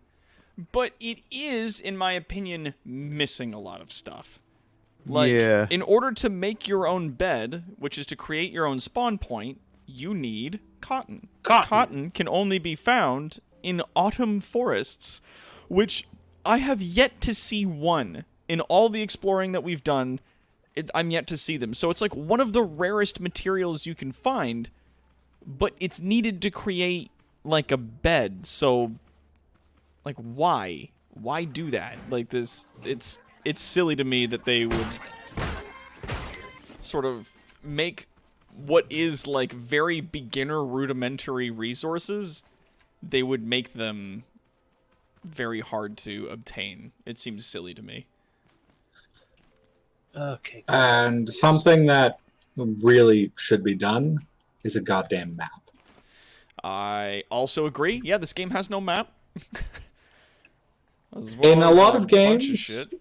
but it is, in my opinion, missing a lot of stuff. Like, Yeah. in order to make your own bed, which is to create your own spawn point, you need cotton. Cotton can only be found in autumn forests, which I have yet to see one. In all the exploring that we've done, I'm yet to see them. So it's like one of the rarest materials you can find, but it's needed to create like a bed. So, like, why? Why do that? Like this, it's silly to me that they would sort of make what is like very beginner rudimentary resources, they would make them very hard to obtain. It seems silly to me. Okay. And something that really should be done is a goddamn map. I also agree. Yeah, this game has no map. As In well a as lot of bunch games, shit.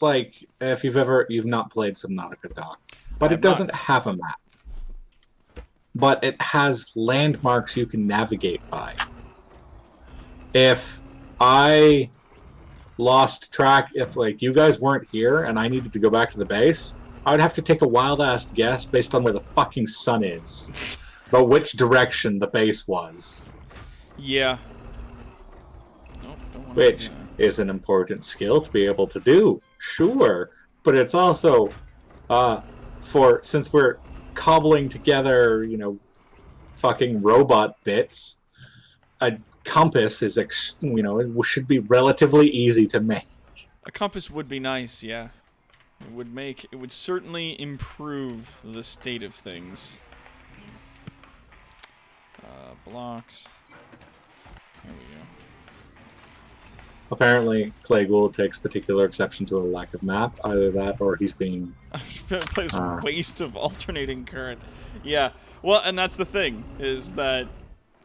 like if you've not played Subnautica, Doc, but I it have doesn't have a map. But it has landmarks you can navigate by. If I lost track, if like you guys weren't here and I needed to go back to the base, I would have to take a wild-ass guess based on where the fucking sun is. But which direction the base was. Yeah. Nope, don't wanna Which do is an important skill to be able to do, sure. But it's also, since we're cobbling together, fucking robot bits, a compass is, it should be relatively easy to make. a compass would be nice, yeah. It would certainly improve the state of things. Blocks. There we go. Apparently, Clay Gould takes particular exception to a lack of map. Either that, or he's being... Plays a waste of alternating current. Yeah. Well, and that's the thing, is that,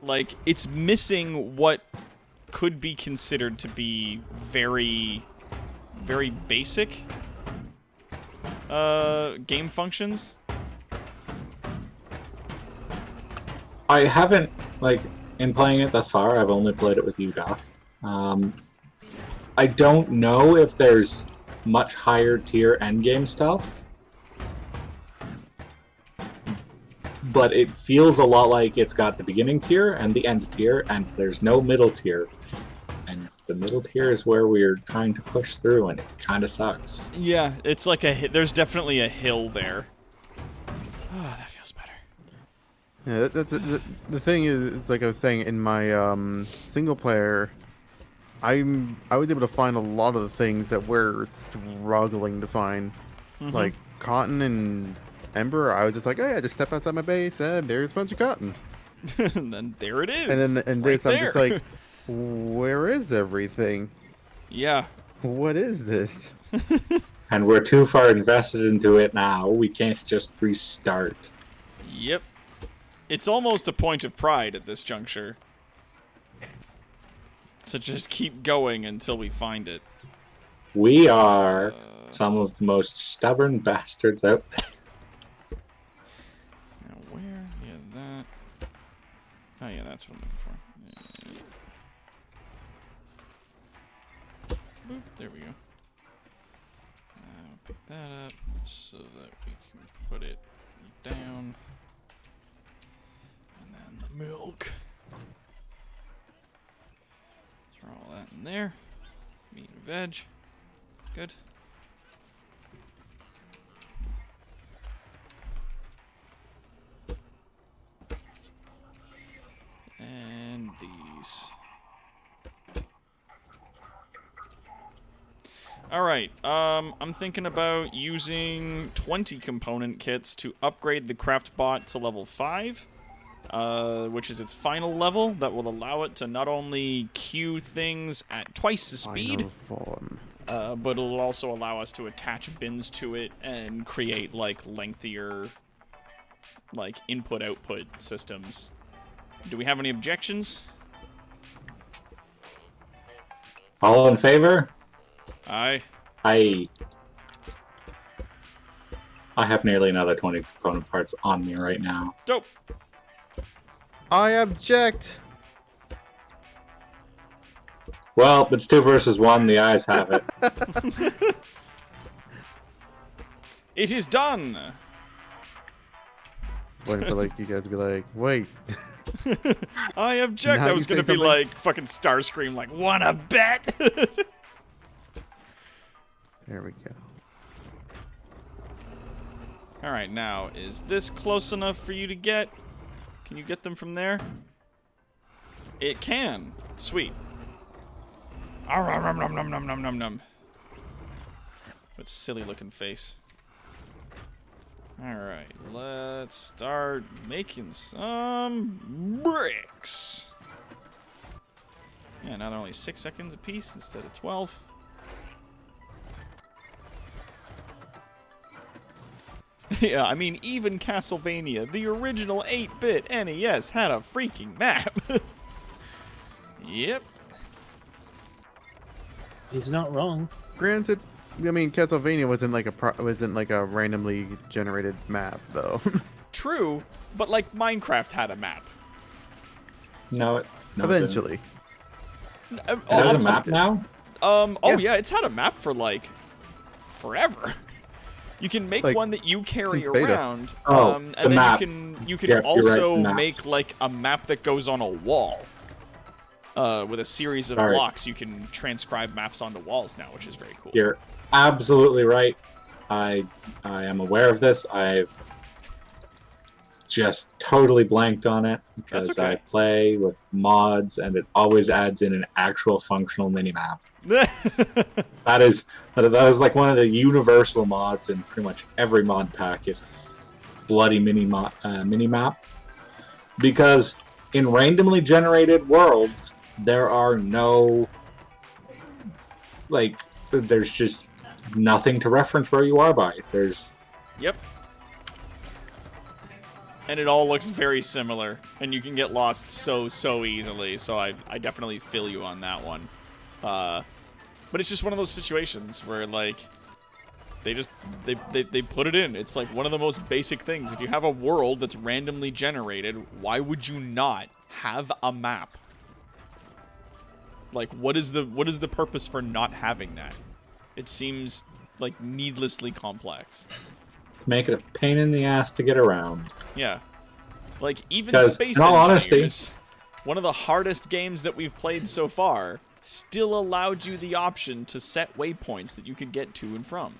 like, it's missing what could be considered to be very, very basic game functions. I haven't, in playing it thus far, I've only played it with you, Doc. I don't know if there's much higher tier endgame stuff, but it feels a lot like it's got the beginning tier and the end tier, and there's no middle tier. And the middle tier is where we're trying to push through, and it kind of sucks. Yeah, it's like there's definitely a hill there. Oh, that feels better. Yeah, the thing is, like I was saying, in my single player, I was able to find a lot of the things that we're struggling to find. Like cotton and ember, I was just like, oh yeah, just step outside my base and there's a bunch of cotton. And then there it is. And right this, I'm just like, where is everything? Yeah. What is this? And we're too far invested into it now. We can't just restart. Yep. It's almost a point of pride at this juncture. To just keep going until we find it. We are some of the most stubborn bastards out there. Now where? Yeah, that. Oh yeah, that's what I'm looking for. Boop, there we go. Now pick that up so that we can put it down. And then the milk. Throw all that in there. Meat and veg. Good. And these. Alright, I'm thinking about using 20 component kits to upgrade the craft bot to level 5. Which is its final level that will allow it to not only queue things at twice the speed, but it'll also allow us to attach bins to it and create lengthier input-output systems. Do we have any objections? All in favor? Aye. I have nearly another 20 component parts on me right now. Dope. I object. Well, it's 2 versus 1. The ayes have it. It is done. It's waiting for you guys to be like, wait. I object. Now I was you gonna say be like fucking Starscream, wanna bet? There we go. Alright, now, is this close enough for you to get? Can you get them from there? It can. Sweet. What silly looking face. Alright, let's start making some bricks. Yeah, now they're only 6 seconds a piece instead of 12. Yeah, I mean, even Castlevania, the original 8-bit NES, had a freaking map. Yep. He's not wrong. Granted, I mean, Castlevania wasn't like a randomly generated map, though. True, but Minecraft had a map. No, Eventually. It has a map now? Oh yeah, it's had a map for forever. You can make Like, one that you carry since beta. around, the and then map. you can Yep, you're right, also the maps. make like a map that goes on a wall. With a series of Sorry. blocks, you can transcribe maps onto walls now, which is very cool. You're absolutely right. I am aware of this. I've just totally blanked on it because That's okay. I play with mods and it always adds in an actual functional minimap. That is like one of the universal mods in pretty much every mod pack is bloody minimap. Because in randomly generated worlds, there are no, like, there's just nothing to reference where you are by. There's... Yep. And it all looks very similar, and you can get lost so easily, so I definitely feel you on that one. But it's just one of those situations where, like, they put it in. It's like one of the most basic things. If you have a world that's randomly generated, why would you not have a map? Like, what is the purpose for not having that? It seems, like, needlessly complex. Make it a pain in the ass to get around. Yeah. Like, even 'Cause, Space in all honesty- Engineers, one of the hardest games that we've played so far, still allowed you the option to set waypoints that you could get to and from.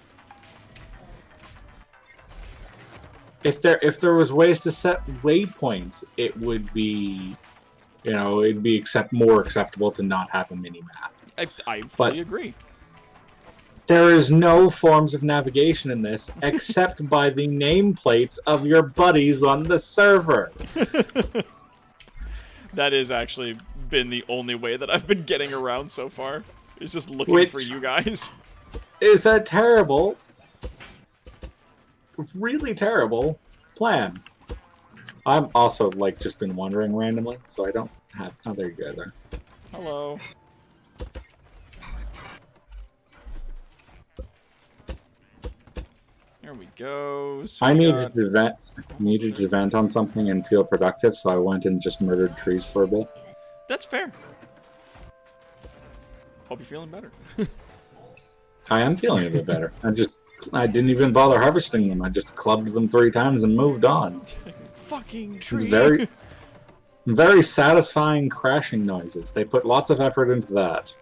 If there was ways to set waypoints, it would be, it'd be more acceptable to not have a mini-map. I fully agree. There is no forms of navigation in this except by the nameplates of your buddies on the server. That has actually been the only way that I've been getting around so far. Is just looking for you guys. Is a terrible, really terrible plan. I'm also, like, just been wandering randomly, so I don't have... Oh, there you go there. Hello. There we go. So I we needed to vent on something and feel productive, so I went and just murdered trees for a bit. That's fair. Hope you're feeling better. I am feeling a bit better. I didn't even bother harvesting them. I just clubbed them 3 times and moved on. Fucking tree. It's very, very satisfying crashing noises. They put lots of effort into that.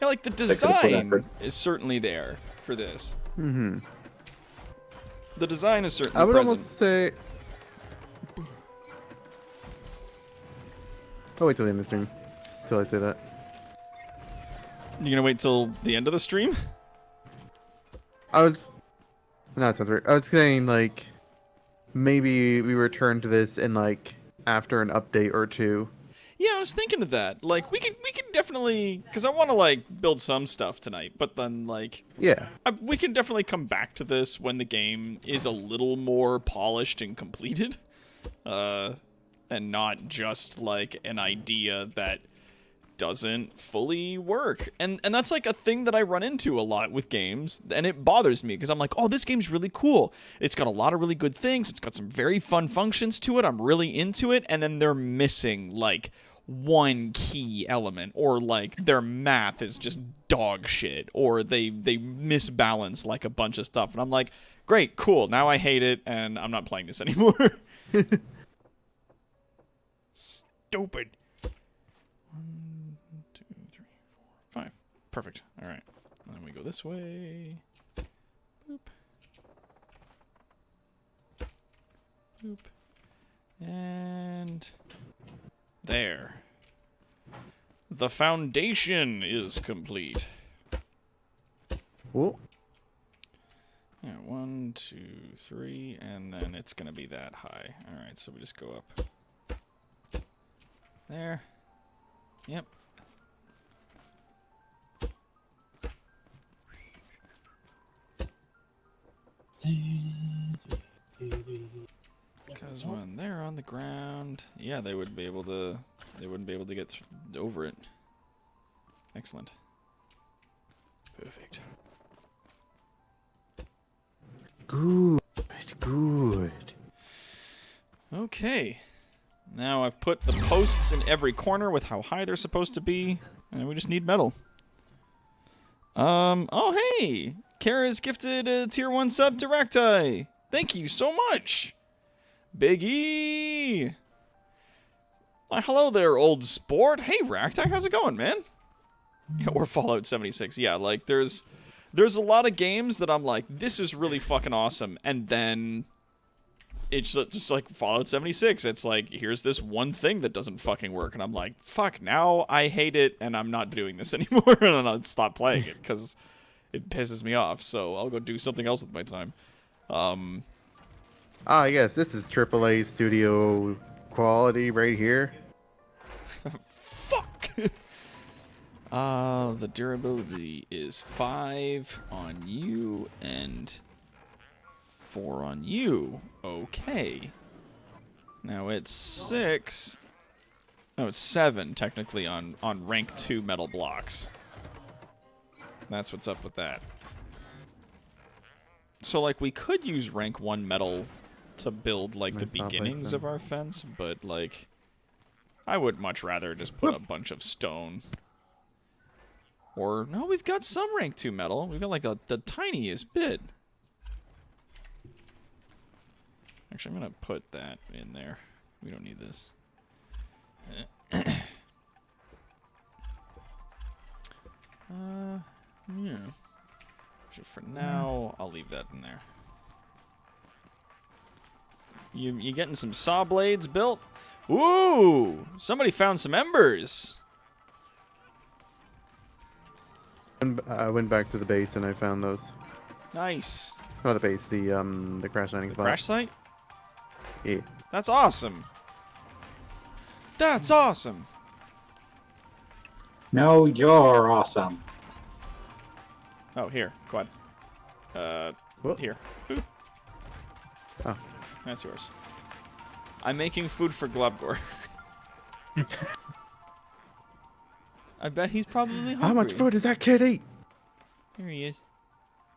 Yeah, like the could've put design effort. is certainly there for this. Mm-hmm. The design is certainly I would present. almost say. I'll wait till the end of the stream. Till I say that. You gonna wait till the end of the stream? I was. No, it sounds weird. I was saying, like, maybe we return to this in, like, after an update or two. Yeah, I was thinking of that. Like, we can definitely, because I want to, like, build some stuff tonight, but then, like, Yeah. we can definitely come back to this when the game is a little more polished and completed, and not just, like, an idea that doesn't fully work. And that's, like, a thing that I run into a lot with games, and it bothers me, because I'm like, oh, this game's really cool. It's got a lot of really good things. It's got some very fun functions to it. I'm really into it, and then they're missing, like, one key element, or like their math is just dog shit, or they misbalance like a bunch of stuff, and I'm like, great, cool, now I hate it and I'm not playing this anymore. Stupid. 1, 2, 3, 4, 5. Perfect. All right, and then we go this way. Boop. Boop. And there. The foundation is complete. Cool. Yeah, 1, 2, 3, and then it's gonna be that high. All right, so we just go up. There. Yep. Because when they're on the ground, yeah, they wouldn't be able to get over it. Excellent. Perfect. Good. Good. Okay. Now I've put the posts in every corner with how high they're supposed to be, and we just need metal. Oh hey! Kara's gifted a tier 1 sub to Recti. Thank you so much. Big E. Why, hello there, old sport. Hey, Recti, how's it going, man? Yeah, or Fallout 76. Yeah, like, there's a lot of games that I'm like, this is really fucking awesome. And then it's just like Fallout 76. It's like, here's this one thing that doesn't fucking work. And I'm like, fuck, now I hate it and I'm not doing this anymore. And I'll stop playing it because it pisses me off. So I'll go do something else with my time. Yes, this is AAA studio quality right here. Fuck! The durability is 5 on you and 4 on you. Okay. Now it's 6. No, it's 7 technically on rank 2 metal blocks. That's what's up with that. So, like, we could use rank 1 metal to build, like, the beginnings of our fence, but, like, I would much rather just put a bunch of stone. Or, no, we've got some rank 2 metal. We've got, like, the tiniest bit. Actually, I'm going to put that in there. We don't need this. Yeah. Actually, for now, I'll leave that in there. You getting some saw blades built? Ooh! Somebody found some embers. I went back to the base and I found those. Nice. Not the base, the crash landing spot. Crash site? Yeah. That's awesome. That's awesome. No, you're awesome. Oh, here. Quad. What? Here. Boop. Oh. That's yours. I'm making food for Globgor. I bet he's probably hungry. How much food does that kid eat? Here he is.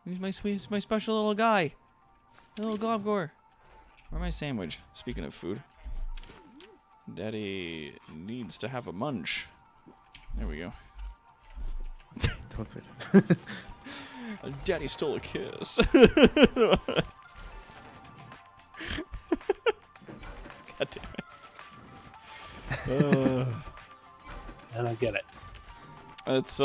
He's my special little guy. Little Globgor. Where's my sandwich? Speaking of food. Daddy needs to have a munch. There we go. Don't say that. Daddy stole a kiss. God damn it. I don't get it. It's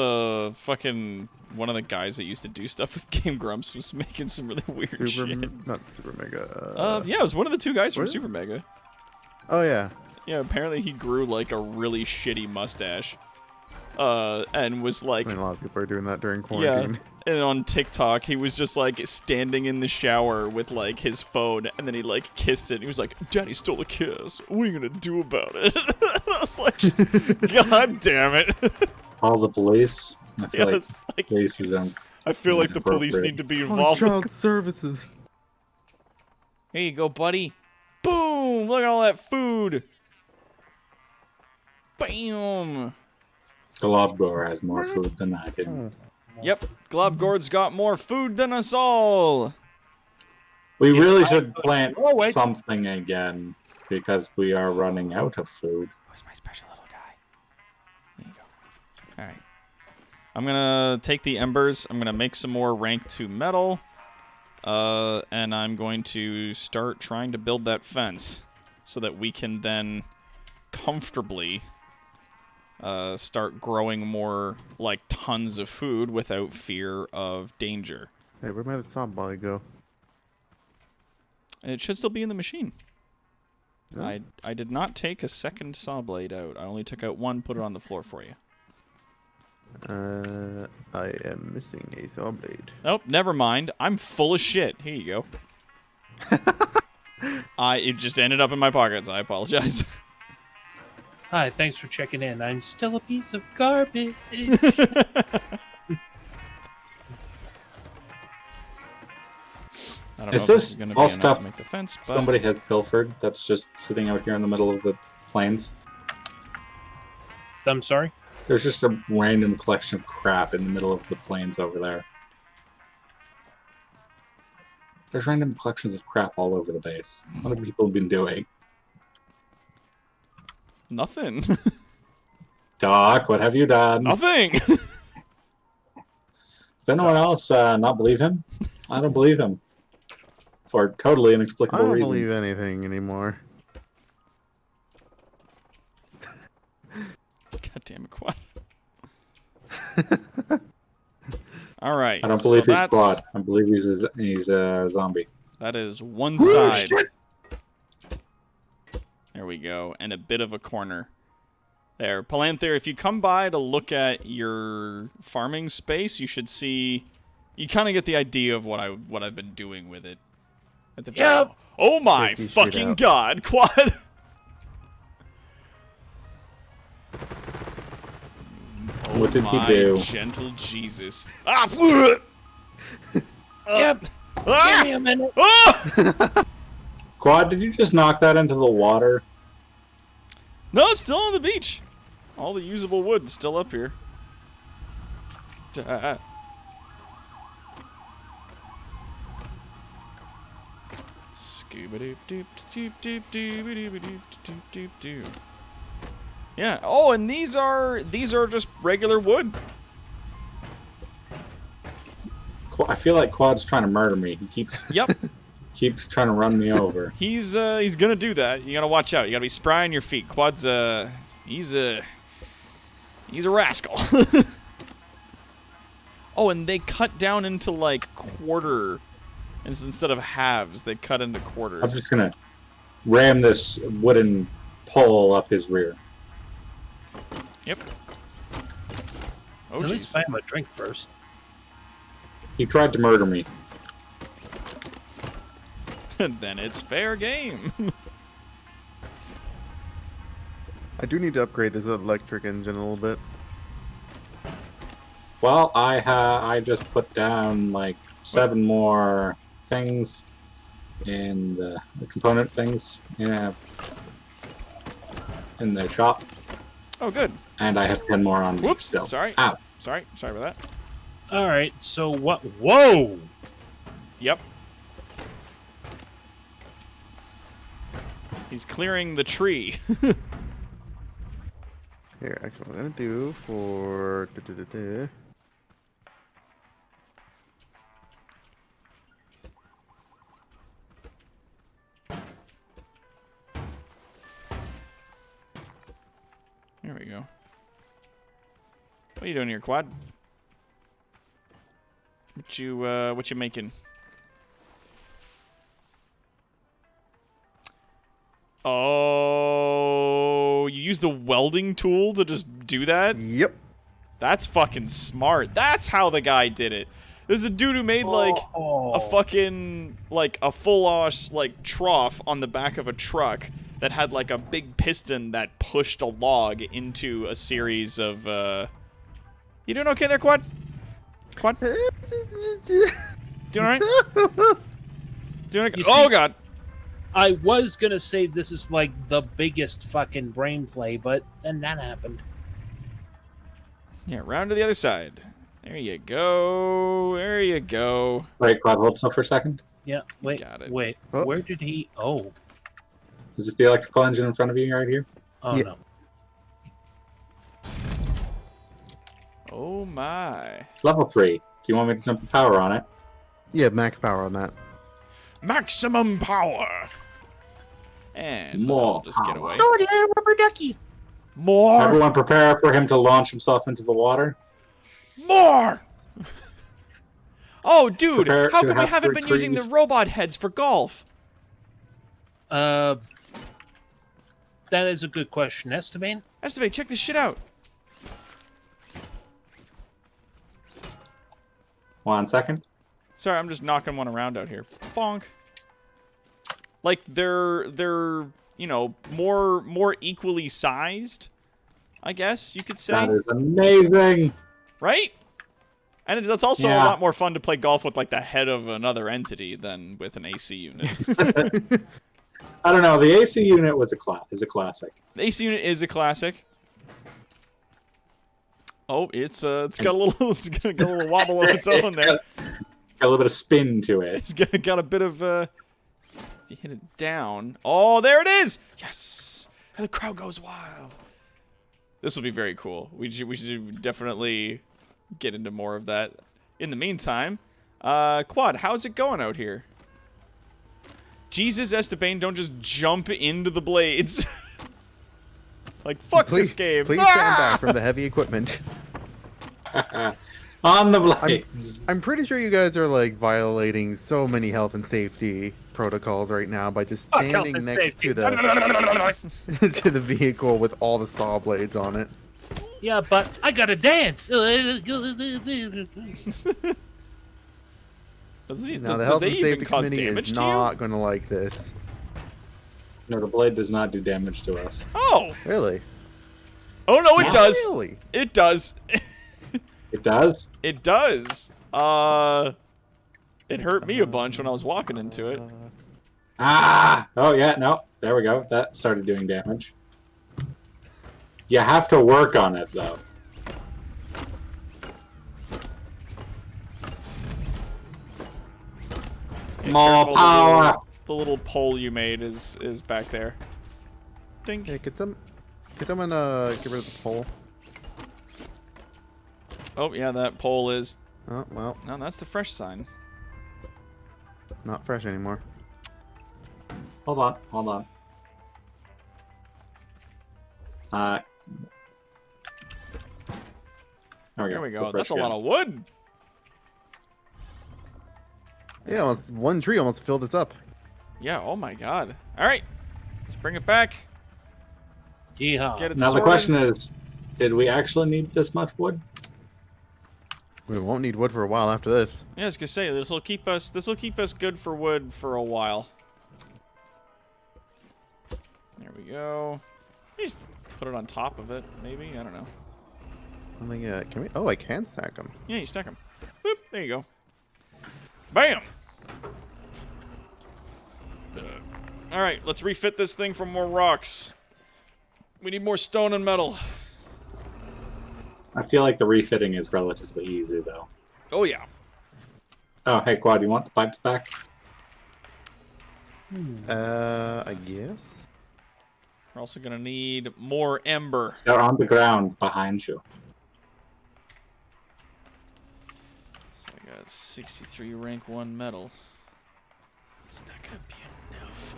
fucking one of the guys that used to do stuff with Game Grumps was making some really weird shit. Not Super Mega. Yeah, it was one of the two guys from was it? Super Mega. Oh yeah. Yeah, apparently he grew like a really shitty mustache. And was like, I mean, a lot of people are doing that during quarantine. yeah, and on TikTok he was just like standing in the shower with like his phone, and then he like kissed it. And he was like, "Daddy stole a kiss. What are you gonna do about it?" I was like, "God damn it!" All the police. I feel Yeah, like it's like- police is on. I feel like the police need to be Call involved. child services. Here you go, buddy. Boom! Look at all that food. Bam! Globgor has more food than I do. Yep, Globgord's got more food than us all. We really should plant Oh, wait. something again because we are running out of food. Where's my special little guy? There you go. Alright. I'm gonna take the embers. I'm gonna make some more rank 2 metal. And I'm going to start trying to build that fence so that we can then comfortably start growing more, like, tons of food without fear of danger. Hey, where'd my saw blade go? It should still be in the machine. Oh. I did not take a second saw blade out. I only took out one, put it on the floor for you. I am missing a saw blade. Nope, never mind. I'm full of shit. Here you go. It just ended up in my pockets. I apologize. Hi, thanks for checking in. I'm still a piece of garbage. I don't Is know if this is gonna all be enough stuff to make the fence, but Somebody has pilfered that's just sitting out here in the middle of the plains. I'm sorry? There's just a random collection of crap in the middle of the plains over there. There's random collections of crap all over the base. What have people been doing? nothing. Doc, what have you done? Nothing. Does anyone else not believe him? I don't believe him. For totally I inexplicable don't reasons. believe anything anymore. God damn it, Quad. All right. I don't believe so he's that's- Quad. I believe he's a zombie. That is one side. There we go. And a bit of a corner. There. Palanther, if you come by to look at your farming space, you should see... You kind of get the idea of what I've been doing with it. At the very... Yep. Oh my Check these shit fucking out. god, Quad! Oh What did he my do? gentle Jesus. Ah! bleh! Yep. Ah! Give me a minute. Ah! Quad, did you just knock that into the water? No, it's still on the beach. All the usable wood is still up here. Duh. Scooby-doop-doop-doop-doop-doop-doop-doop-doop. Yeah. Oh, and these are just regular wood. I feel like Quad's trying to murder me. He Yep. keeps trying to run me over. He's gonna do that. You gotta watch out. You gotta be spry on your feet. Quad's he's a rascal. Oh, and they cut down into like quarter instead of halves. They cut into quarters. I'm just gonna ram this wooden pole up his rear. Yep. Oh At least jeez. buy him a drink first. He tried to murder me. Then it's fair game. I do need to upgrade this electric engine a little bit. Well, I just put down like 7 more things in the component things in the shop, Oh, good. and I have 10 more on me Whoops. still. Sorry. Ow. Sorry about that. All right. So what? Whoa! Yep. He's clearing the tree. Here, actually, what I'm gonna do for... There we go. What are you doing here, Quad? What you making? Oh, you use the welding tool to just do that? Yep. That's fucking smart. That's how the guy did it. There's a dude who made like a fucking like a full-on like trough on the back of a truck that had like a big piston that pushed a log into a series of You doing okay there, Quad? Quad? Doing alright? Doing okay? You Oh see- god. I was gonna say this is like the biggest fucking brain play, but then that happened. Yeah, round to the other side. There you go. There you go. Wait, Quad, hold still for a second. Yeah. Wait. got it. Wait. Oh. Where did he? Oh. Is this the electrical engine in front of you right here? Oh Yeah. no. Oh my. Level 3. Do you want me to jump the power on it? Yeah, max power on that. Maximum power. And let's More all just get power. away. Oh, there, rubber ducky. More. Everyone prepare for him to launch himself into the water. More. Oh, dude, Prepare how to come we have haven't been using the retrieve- robot heads for golf? That is a good question, Esteban. Esteban, check this shit out. 1 second. Sorry, I'm just knocking one around out here. Bonk. Like they're you know more equally sized, I guess you could say, That is amazing. right? And that's also a Yeah. lot more fun to play golf with like the head of another entity than with an AC unit. I don't know. The AC unit is a classic. The AC unit is a classic. Oh, it's got a little wobble of its own there. Got a little bit of spin to it. It's got a bit of if you hit it down. Oh, there it is. Yes, and the crowd goes wild. This will be very cool. We should definitely get into more of that. in the meantime, Quad, how's it going out here? Jesus, Esteban, don't just jump into the blades. Like, fuck this game. Please stand back from the heavy equipment. On the blades. I'm pretty sure you guys are like violating so many health and safety protocols right now by just standing next to the to the vehicle with all the saw blades on it. Yeah, but I gotta dance. Does Now the health they and even safety cause committee damage is to you? not going to like this. No, the blade does not do damage to us. Oh! Really? Oh no, it Not does. Really? It does. It does? It does. It hurt me a bunch when I was walking into it. Ah! Oh, yeah, no. There we go. That started doing damage. You have to work on it, though. Hey, More careful, power! The little pole you made is back there. Dink. Hey, could someone get rid of the pole? Oh yeah, that pole is. Oh, well, No, that's the fresh sign. not fresh anymore. Hold on, hold on. There we go. Refresh That's a again. lot of wood. Yeah, almost one tree almost filled this up. Yeah. Oh my god. All right. Let's bring it back. Yeehaw. Get it Now the sorted. question is, did we actually need this much wood? We won't need wood for a while after this. Yeah, I was gonna say this will keep us good for wood for a while. There we go. Just put it on top of it, maybe. I don't know. I'm like, can we? Oh, I can stack them. Yeah, you stack them. Boop. There you go. Bam. All right, let's refit this thing for more rocks. We need more stone and metal. I feel like the refitting is relatively easy, though. Oh yeah. Oh, hey, Quad, you want the pipes back? I guess. We're also gonna need more ember. They're on the ground behind you. So I got 63 rank 1 metal. It's not gonna be enough.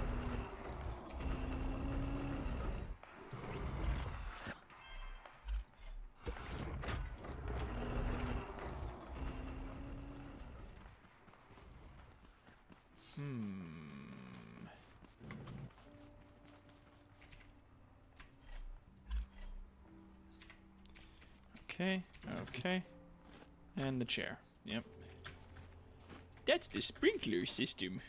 Okay, okay. And the chair. Yep. That's the sprinkler system.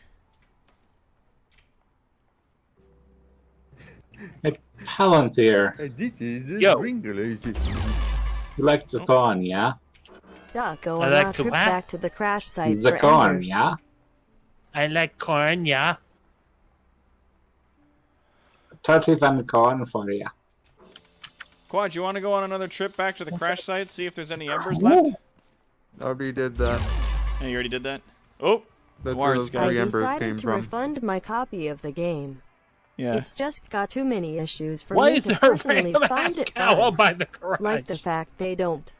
Hey, Palantir, This is the Yo. sprinkler system. you like the corn, yeah? Doc, go I on like our to trip what? back to the crash site The for corn, embers. yeah? I like corn, yeah. 31 corn for you. Quad, you want to go on another trip back to the crash site, see if there's any embers left? Already did that. Oh, you already did that? Oh! That's Where's where those Sky? three I embers decided came to from. refund my copy of the game. Yeah. It's just got too many issues for Why me is to there a personally random find ass it cow fun. out by the garage? Like the fact they don't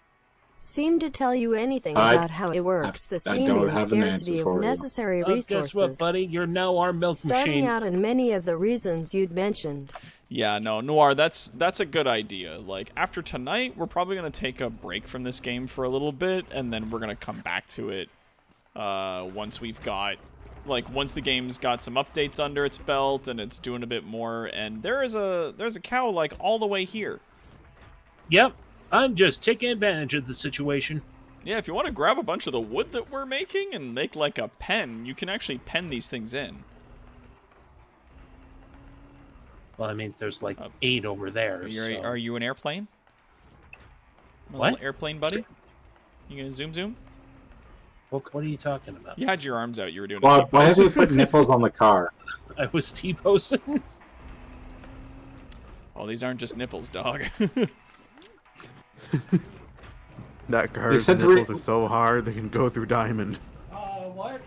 seem to tell you anything I- about how it works. The I seeming don't have an answer scarcity for of you. necessary Oh, resources. guess what, buddy? You're now our milk Starting machine. out in many of the reasons you'd mentioned. Yeah, no, Noir, that's a good idea. Like, after tonight, we're probably going to take a break from this game for a little bit, and then we're going to come back to it once we've got, like, once the game's got some updates under its belt, and it's doing a bit more, and there's a cow, like, all the way here. Yep. I'm just taking advantage of the situation. Yeah, if you want to grab a bunch of the wood that we're making and make, like, a pen, you can actually pen these things in. Well, I mean, there's like 8 over there. so- Are you an airplane? A What? little airplane buddy? You gonna zoom? What are you talking about? You had your arms out. You were doing a Quad, why have T-pose. you put nipples on the car? I was T-posing. Oh, these aren't just nipples, dog. That car's said to nipples re- are so hard they can go through diamond. What?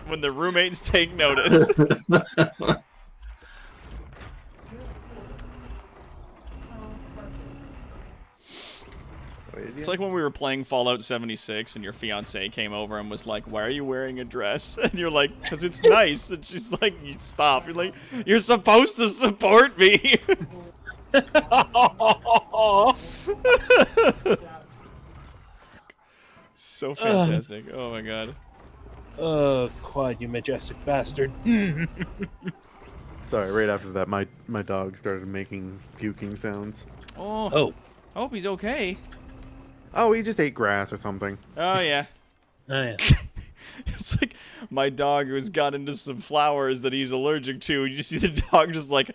when the roommates take notice. It's like when we were playing Fallout 76 and your fiance came over and was like, "Why are you wearing a dress?" And you're like, "Because it's nice." And she's like, "You stop." You're like, "You're supposed to support me." So fantastic. Oh my god. Quad, you majestic bastard. Sorry, right after that, my dog started making puking sounds. Oh. I hope he's okay. Oh, he just ate grass or something. Oh yeah. Oh, yeah. It's like my dog who's got into some flowers that he's allergic to. You see the dog just like,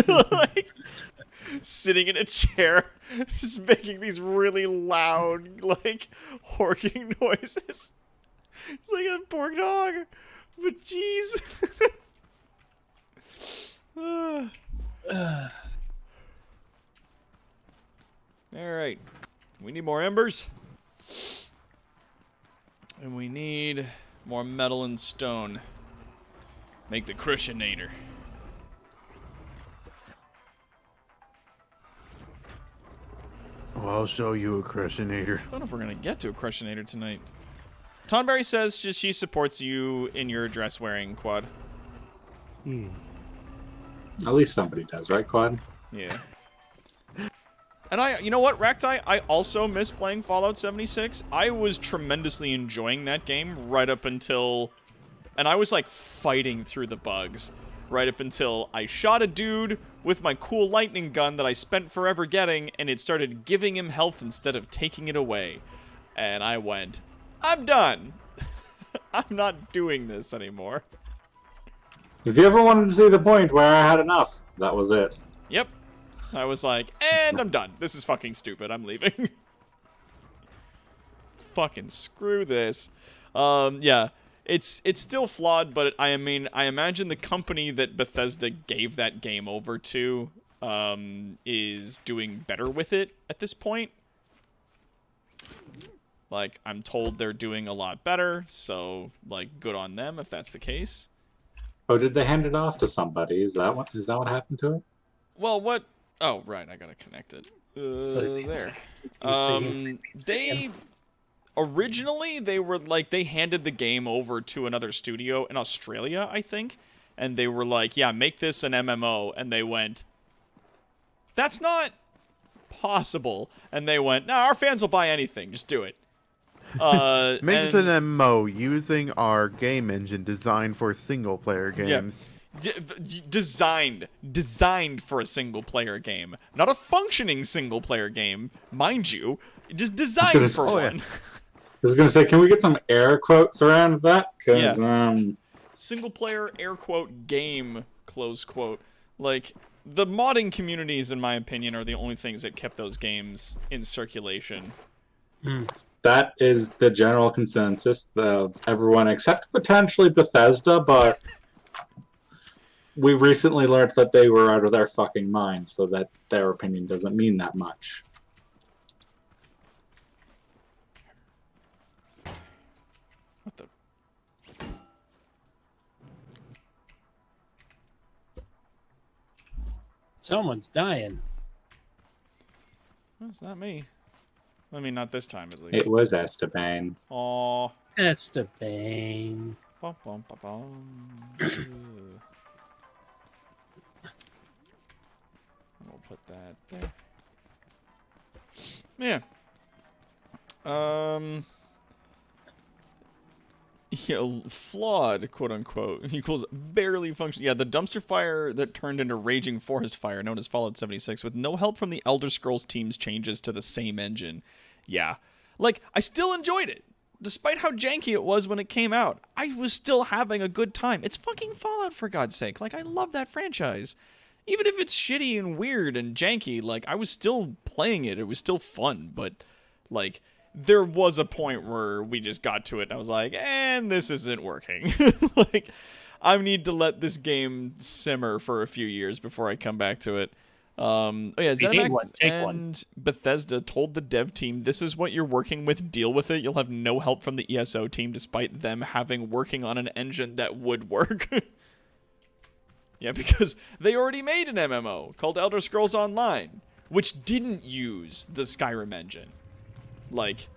like sitting in a chair, just making these really loud, like horking noises. It's like a poor dog, but jeez. All right, we need more embers. And we need more metal and stone. Make the Crushinator. Oh, I'll show you a Crushinator. I don't know if we're going to get to a Crushinator tonight. Tonberry says she supports you in your dress wearing, Quad. At least somebody does, right, Quad? Yeah. And you know what, Raktai? I also miss playing Fallout 76. I was tremendously enjoying that game right up until... And I was, like, fighting through the bugs right up until I shot a dude with my cool lightning gun that I spent forever getting, and it started giving him health instead of taking it away. And I went, I'm done. I'm not doing this anymore. If you ever wanted to see the point where I had enough, that was it. Yep. I was like, and I'm done. This is fucking stupid. I'm leaving. Fucking screw this. Yeah. It's still flawed, but I imagine the company that Bethesda gave that game over to is doing better with it at this point. Like, I'm told they're doing a lot better, so, like, good on them if that's the case. Oh, did they hand it off to somebody? Is that what happened to it? Well, what... Oh, right, I gotta connect it. There. They... Originally, they were, like, they handed the game over to another studio in Australia, I think. And they were like, yeah, make this an MMO. And they went, that's not possible. And they went, nah, our fans will buy anything. Just do it. Make this an MMO using our game engine designed for single-player games. Yeah. Designed for a single-player game. Not a functioning single-player game, mind you. Just designed for one. Yeah. I was gonna say, can we get some air quotes around that? Because single-player air quote game close quote. Like, the modding communities, in my opinion, are the only things that kept those games in circulation. That is the general consensus of everyone except potentially Bethesda, but we recently learned that they were out of their fucking mind, so that their opinion doesn't mean that much. What the? Someone's dying. That's not me. I mean, not this time, at least. It was Esteban. Aww. Esteban. Bum, bum, bum, bum. We'll put that there. Yeah. Yeah, flawed, quote unquote, equals barely function. Yeah, the dumpster fire that turned into raging forest fire, known as Fallout 76, with no help from the Elder Scrolls team's changes to the same engine. Yeah. Like, I still enjoyed it. Despite how janky it was when it came out, I was still having a good time. It's fucking Fallout, for God's sake. Like, I love that franchise. Even if it's shitty and weird and janky, like, I was still playing it. It was still fun, but, like, there was a point where we just got to it and I was like, and this isn't working. Like, I need to let this game simmer for a few years before I come back to it. Oh yeah, If you need ZeniMax one, take and one. Bethesda told the dev team, "This is what you're working with. Deal with it. You'll have no help from the ESO team, despite them working on an engine that would work." Yeah, because they already made an MMO called Elder Scrolls Online, which didn't use the Skyrim engine, like,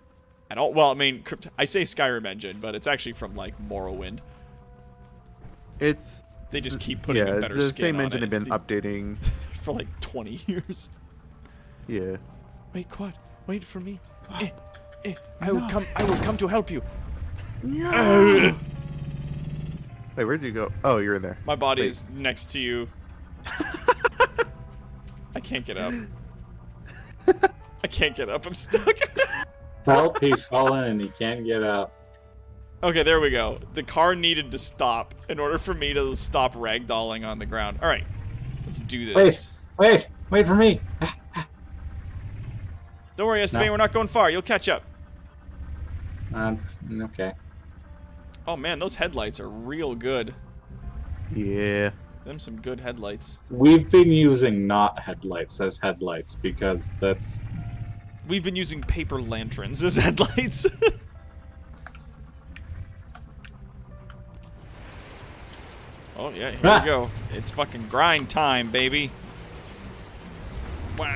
at all. Well, I mean, I say Skyrim engine, but it's actually from like Morrowind. It's They just keep putting a better the skin same on engine it. they've It's been updating. for like 20 years. Yeah. Wait, Quad. Wait for me. I will come. I will come to help you. No. Wait, where'd you go? Oh, you're in there. My body Wait. is next to you. I can't get up. I can't get up. I'm stuck. Help, he's fallen and he can't get up. Okay, there we go. The car needed to stop in order for me to stop ragdolling on the ground. All right, let's do this. Wait for me. Don't worry, Esteban. No. We're not going far. You'll catch up. Okay. Oh man, those headlights are real good. Yeah. Them some good headlights. We've been using not headlights as headlights because that's... We've been using paper lanterns as headlights. Oh yeah, here we go. It's fucking grind time, baby. Wah.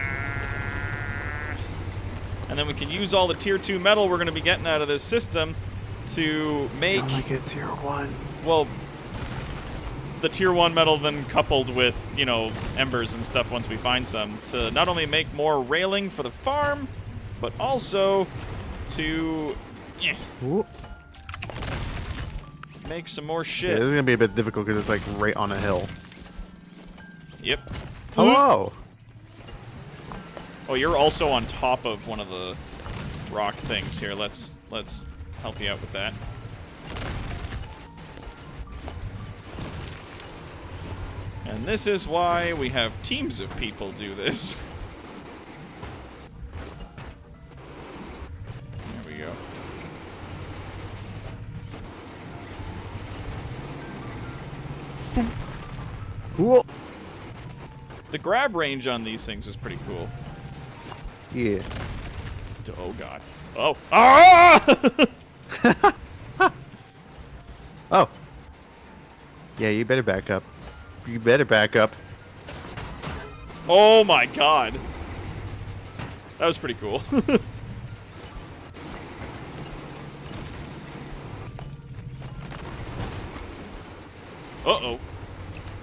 And then we can use all the tier 2 metal we're going to be getting out of this system to make, get tier 1. well, the tier 1 metal then coupled with, you know, embers and stuff once we find some, to not only make more railing for the farm, but also to make some more Yeah, shit. this is gonna be a bit difficult because it's like right on a hill. Yep. Hello. Oh, you're also on top of one of the rock things here. Let's help you out with that. And this is why we have teams of people do this. There we go. Cool. The grab range on these things is pretty cool. Yeah. Oh god. Oh. Ah! Oh. Yeah, you better back up. You better back up. Oh my god. That was pretty cool. Uh-oh.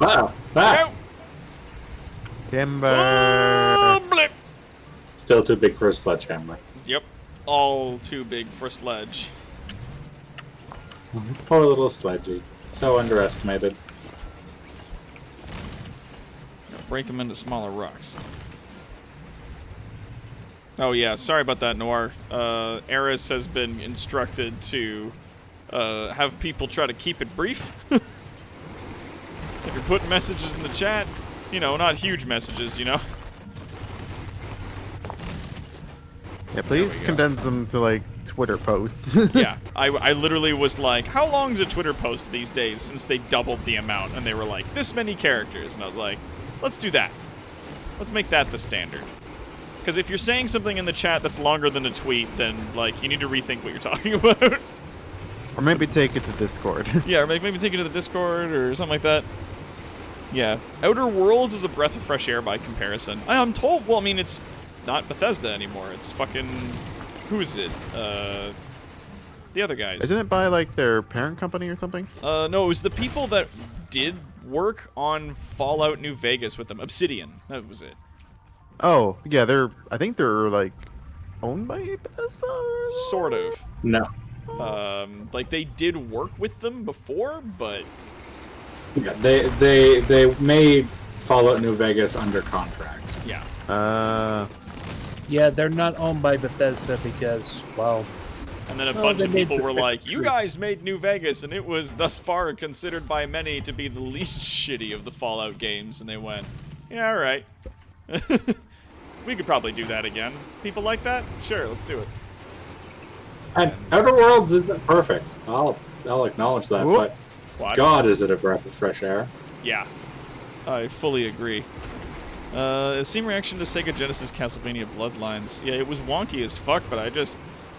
Wow. Ow! Timber. Oh, blip! Still too big for a sledgehammer. Yep. All too big for sledge. Poor little sledgy. So underestimated. Break them into smaller rocks. Oh yeah, sorry about that, Noir. Eris has been instructed to have people try to keep it brief. If you're putting messages in the chat, you know, not huge messages, you know. Yeah, please There we go. condense them to like Twitter posts. Yeah, I literally was like, how long's a Twitter post these days since they doubled the amount? And they were like, this many characters. And I was like, let's do that. Let's make that the standard. Because if you're saying something in the chat that's longer than a tweet, then, like, you need to rethink what you're talking about. Or maybe take it to Discord. Yeah, or maybe take it to the Discord or something like that. Yeah. Outer Worlds is a breath of fresh air by comparison. I'm told, well, I mean, it's not Bethesda anymore. It's fucking... Who is it? The other guys. Isn't it by like their parent company or something? No, it was the people that did work on Fallout New Vegas with them. Obsidian. That was it. Oh, yeah, I think they're like owned by Bethesda? Sort of. No. Like they did work with them before, but Yeah, they made Fallout New Vegas under contract. yeah. Yeah, they're not owned by Bethesda because, well, And then a Oh, bunch they of made people were the like, "You tree. guys made New Vegas, and it was thus far considered by many to be the least shitty of the Fallout games." And they went, "Yeah, all right. We could probably do that again. People like that? Sure, let's do it." And Outer Worlds isn't perfect. I'll acknowledge that, Whoop. but What? God, is it a breath of fresh air? Yeah, I fully agree. Same reaction to Sega Genesis Castlevania Bloodlines. Yeah, it was wonky as fuck, but I just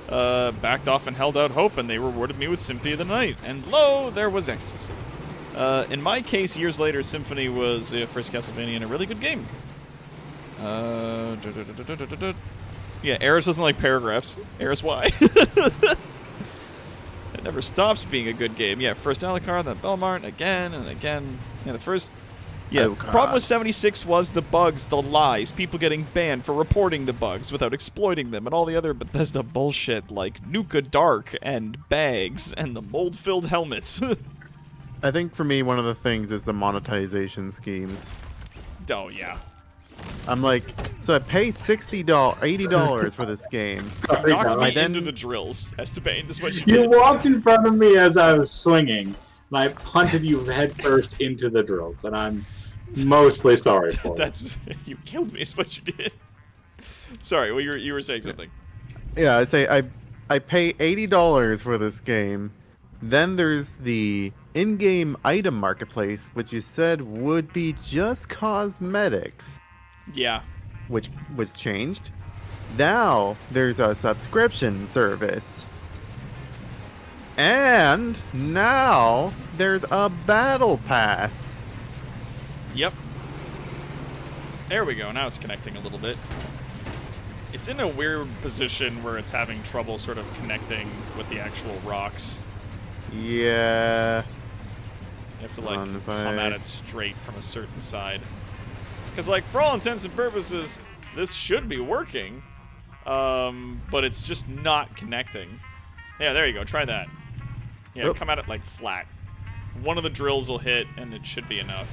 backed off and held out hope, and they rewarded me with Symphony of the Night. And lo, there was ecstasy. In my case, years later, Symphony was first Castlevania and a really good game. Yeah, Eris doesn't like paragraphs. Eris, why? It never stops being a good game. Yeah, first Alucard, then Belmont, again and again. Yeah, the first... Yeah, Oh, the problem God. with 76 was the bugs, the lies, people getting banned for reporting the bugs without exploiting them, and all the other Bethesda bullshit like Nuka Dark and bags and the mold-filled helmets. I think for me, one of the things is the monetization schemes. Oh, yeah. I'm like, so I pay $80 for this game. Sorry, Knocked Dom. me then- into the drills, Esteban, is what you You did. walked in front of me as I was swinging, and I punted you headfirst into the drills, and I'm mostly sorry for it. That's... You killed me, is what you did. Sorry, well, you were saying something. Yeah, I say I pay $80 for this game. Then there's the in-game item marketplace, which you said would be just cosmetics, Yeah. which was changed. Now there's a subscription service. And now there's a battle pass. Yep. There we go. Now it's connecting a little bit. It's in a weird position where it's having trouble sort of connecting with the actual rocks. Yeah. You have to, like, If come I- at it straight from a certain side. Because, like, for all intents and purposes, this should be working. But it's just not connecting. Yeah, there you go. Try that. Yeah, Oop. come at it, like, flat. One of the drills will hit, and it should be enough.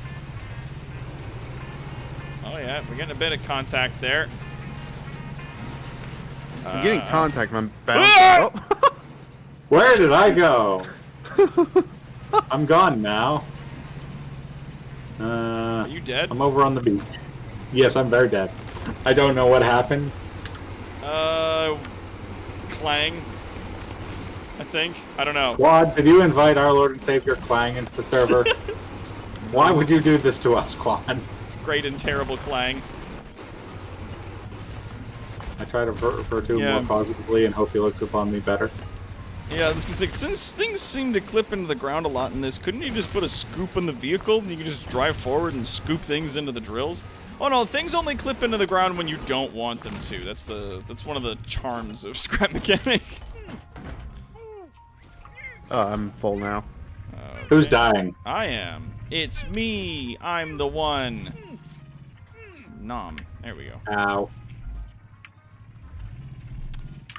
Oh, yeah. We're getting a bit of contact there. I'm getting contact. I'm Ah! bouncing. Oh. Where did I go? I'm gone now. Are you dead? I'm over on the beach. Yes, I'm very dead. I don't know what happened. Clang. I think. I don't know. Quad, did you invite our Lord and Savior Clang into the server? Why would you do this to us, Quad? Great and terrible Clang. I try to refer to him Yeah. more positively and hope he looks upon me better. Yeah, because like, since things seem to clip into the ground a lot in this, couldn't you just put a scoop in the vehicle and you could just drive forward and scoop things into the drills? Oh no, things only clip into the ground when you don't want them to. That's one of the charms of Scrap Mechanic. I'm full now. Who's dying? I am. It's me. I'm the one. Nom. There we go. Ow.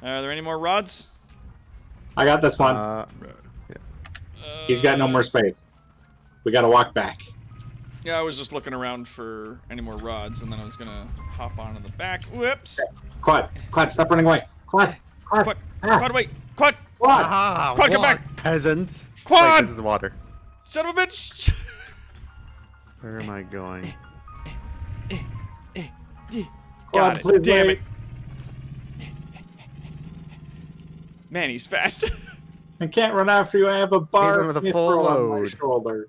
Are there any more rods? I got this one. He's got no more space. We gotta walk back. Yeah, I was just looking around for any more rods, and then I was gonna hop on in the back. Whoops. Quad, stop running away. Quad. Quad, Quad, wait. Quad, Quad. Ah, Quad, come walk, back. peasants. Quad! Wait, this is water. son of a bitch. Where am I going? Got please it. Damn wait. it. Man, he's fast. I can't run after you. I have a bar Even with a of full Mithril on my load. shoulder.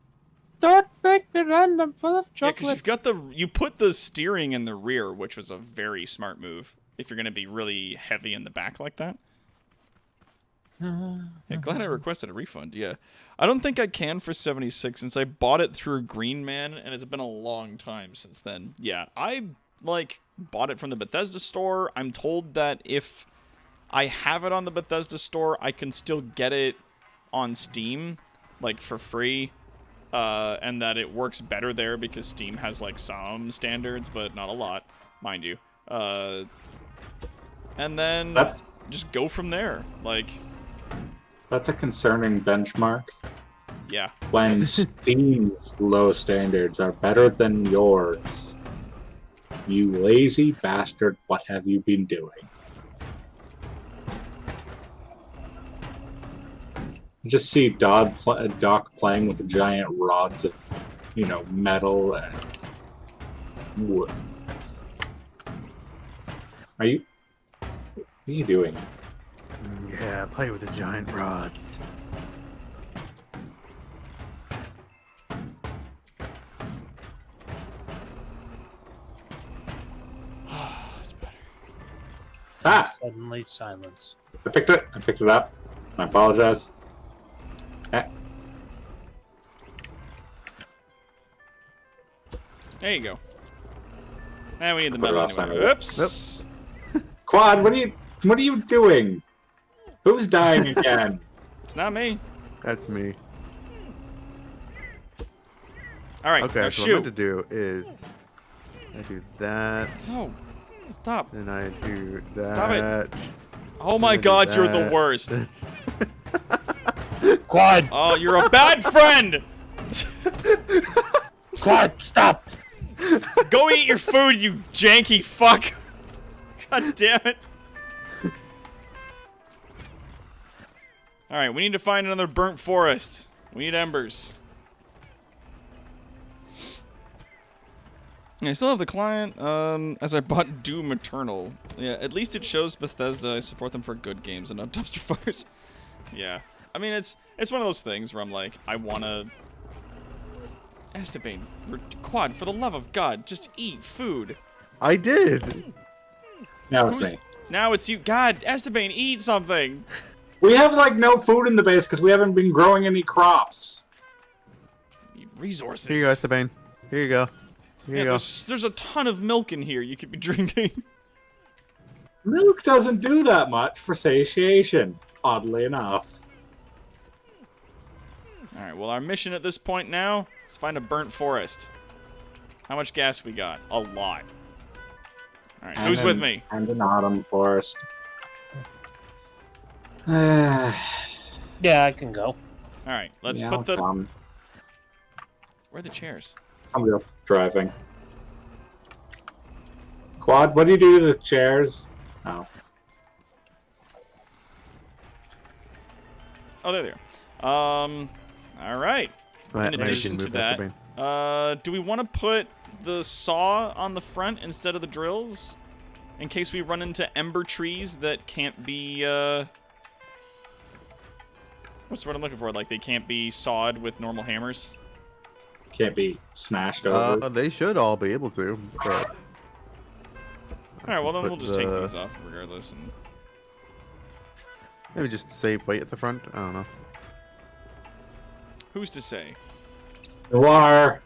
Don't make me run. I'm full of Yeah, because chocolate. you've got you put the steering in the rear, which was a very smart move. If you're gonna be really heavy in the back like that. Yeah, glad I requested a refund. Yeah, I don't think I can for 76 since I bought it through Green Man, and it's been a long time since then. Yeah, I bought it from the Bethesda store. I'm told that if I have it on the Bethesda store, I can still get it on Steam, for free. And that it works better there because Steam has some standards, but not a lot, mind you. And then just go from there. That's a concerning benchmark. Yeah. When Steam's low standards are better than yours, you lazy bastard, what have you been doing? I just see Doc playing with giant rods of, metal and wood. What are you doing? Yeah, play with the giant rods. Ah! Suddenly silence. I picked it. I picked it up. I apologize. Eh. There you go. And we need the Put it metal off anyway. center. Oops. Quad, what are you doing? Who's dying again? It's not me. That's me. All right. Okay, now so what I'm shoot. meant to do is I do that, No. Stop. then I do that. Stop it. Oh my I do God, you're the that. worst. Quad! Oh, you're a bad friend. Quad, stop! Go eat your food, you janky fuck. God damn it. All right, we need to find another burnt forest. We need embers. I still have the client, as I bought Doom Eternal. Yeah, at least it shows Bethesda I support them for good games and not dumpster fires. Yeah. I mean, it's one of those things where I'm like, I wanna... Esteban, Quad, for the love of God, just eat food. I did. Now it's me. Now it's you. God, Esteban, eat something. We have like no food in the base because we haven't been growing any crops. Need resources. Here you go, Esteban. Here you go. Here you go. There's a ton of milk in here you could be drinking. Milk doesn't do that much for satiation, oddly enough. Alright, well, our mission at this point now is find a burnt forest. How much gas we got? A lot. Alright, who's with me? And an autumn forest. Yeah, I can go. Alright, let's Yeah, put the... come. Where are the chairs? Somebody else driving. Quad, what do you do to the chairs? Oh. Oh, there they are. Alright. In addition to that, Esteban. do we want to put the saw on the front instead of the drills? In case we run into ember trees that can't be, what's the word I'm looking for? Like, they can't be sawed with normal hammers? Can't be smashed over. They should all be able to. But Alright, well then Put we'll just take the- these off regardless. And... maybe just save weight at the front. I don't know. Who's to say? Noir.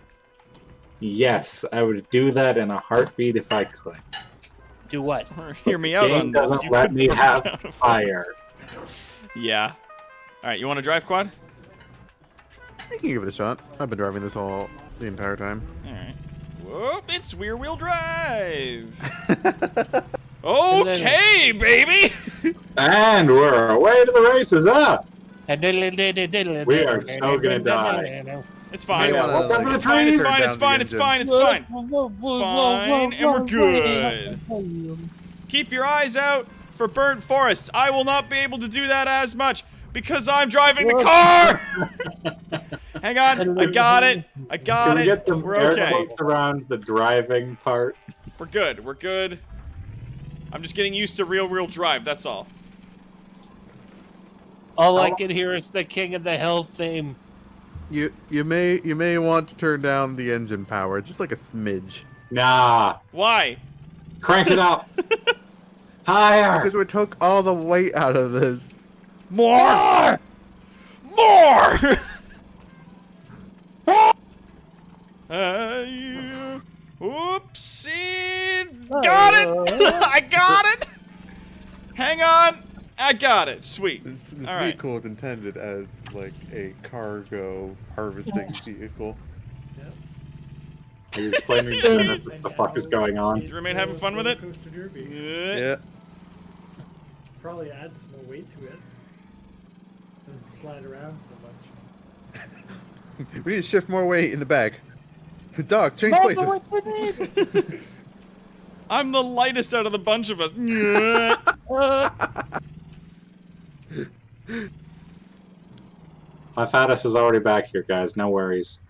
Yes, I would do that in a heartbeat if I could. Do what? Hear me out Game on this. doesn't You let could me burn have down a fire. Yeah. Alright, you want to drive, Quad? I can give it a shot. I've been driving this all the entire time. Alright. Whoop, it's rear wheel drive. Okay, baby! And we're away to the races, huh? We are so gonna die. It's fine. May wanna, Welcome to the It's fine, it's trees. fine, it's Turn down fine, the it's engine. fine, it's fine. Fine, and we're good. Keep your eyes out for burnt forests. I will not be able to do that as much because I'm driving the car! Hang on, I got it. I got Can we it. get some We're air okay. quotes around the driving part? We're good. We're good. I'm just getting used to real drive, that's all. All I can hear is the King of the Hill theme. You may want to turn down the engine power, just like a smidge, Nah. Why? Crank it up. Higher. because we took all the weight out of this. More! More! Oopsie! Got it! I got it! Hang on! I got it. Sweet. This All right. vehicle is intended as like a cargo harvesting vehicle. Are you explaining to them what the fuck is going on? You remain having fun with it? Coaster Derby. Good. Yeah. Probably add some more weight to it. Doesn't slide around so much. We need to shift more weight in the back. Doc, change places. I'm the lightest out of the bunch of us. Yeah. My fattest is already back here, guys. No worries.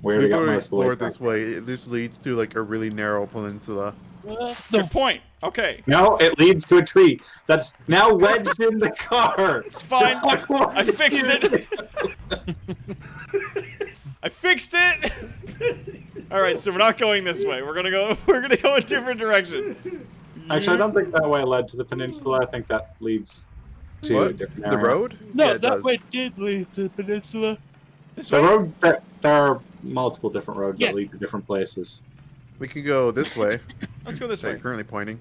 We already We've got already most of the way explored this back. way. This leads to like a really narrow peninsula. Good point. Okay. No, it leads to a tree that's now wedged in the car. It's fine. I fixed it. I fixed it. All right, so we're not going this way. We're gonna go a different direction. Actually, I don't think that way led to the peninsula. I think that leads to a What? different The area. road? No, Yeah, it that does. way did lead to the peninsula. This The way? road, there are multiple different roads Yeah. that lead to different places. We could go this way. Let's go this that way. you're currently pointing.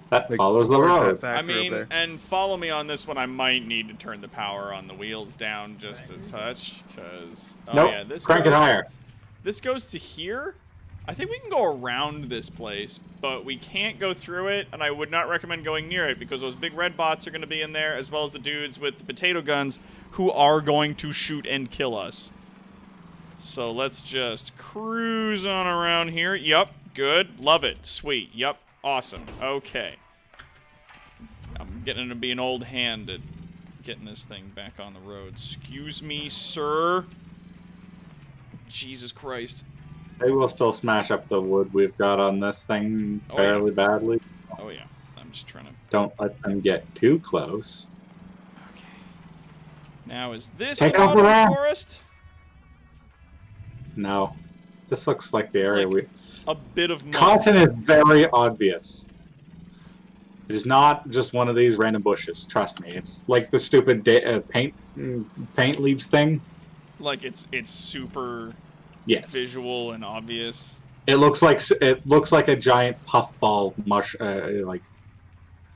That Like, follows the towards that road. factory I mean, over there. and follow me on this one. I might need to turn the power on the wheels down just a touch, because Nope, yeah, this crank it goes- higher. This goes to here. I think we can go around this place, but we can't go through it, and I would not recommend going near it because those big red bots are going to be in there, as well as the dudes with the potato guns who are going to shoot and kill us. So let's just cruise on around here. Yup, good. Love it. Sweet. Yup, awesome. Okay. I'm getting to be an old hand at getting this thing back on the road. Excuse me, sir. Jesus Christ. They will still smash up the wood we've got on this thing Oh, fairly badly. Oh, yeah. I'm just trying to... Don't let them get too close. Okay. Now, is this Take a lot off of the around. forest? No. This looks like the It's area like a bit of mud. Cotton is very obvious. It is not just one of these random bushes. Trust me. It's like the stupid paint leaves thing. Like, it's super Yes. visual and obvious. It looks like a giant puffball like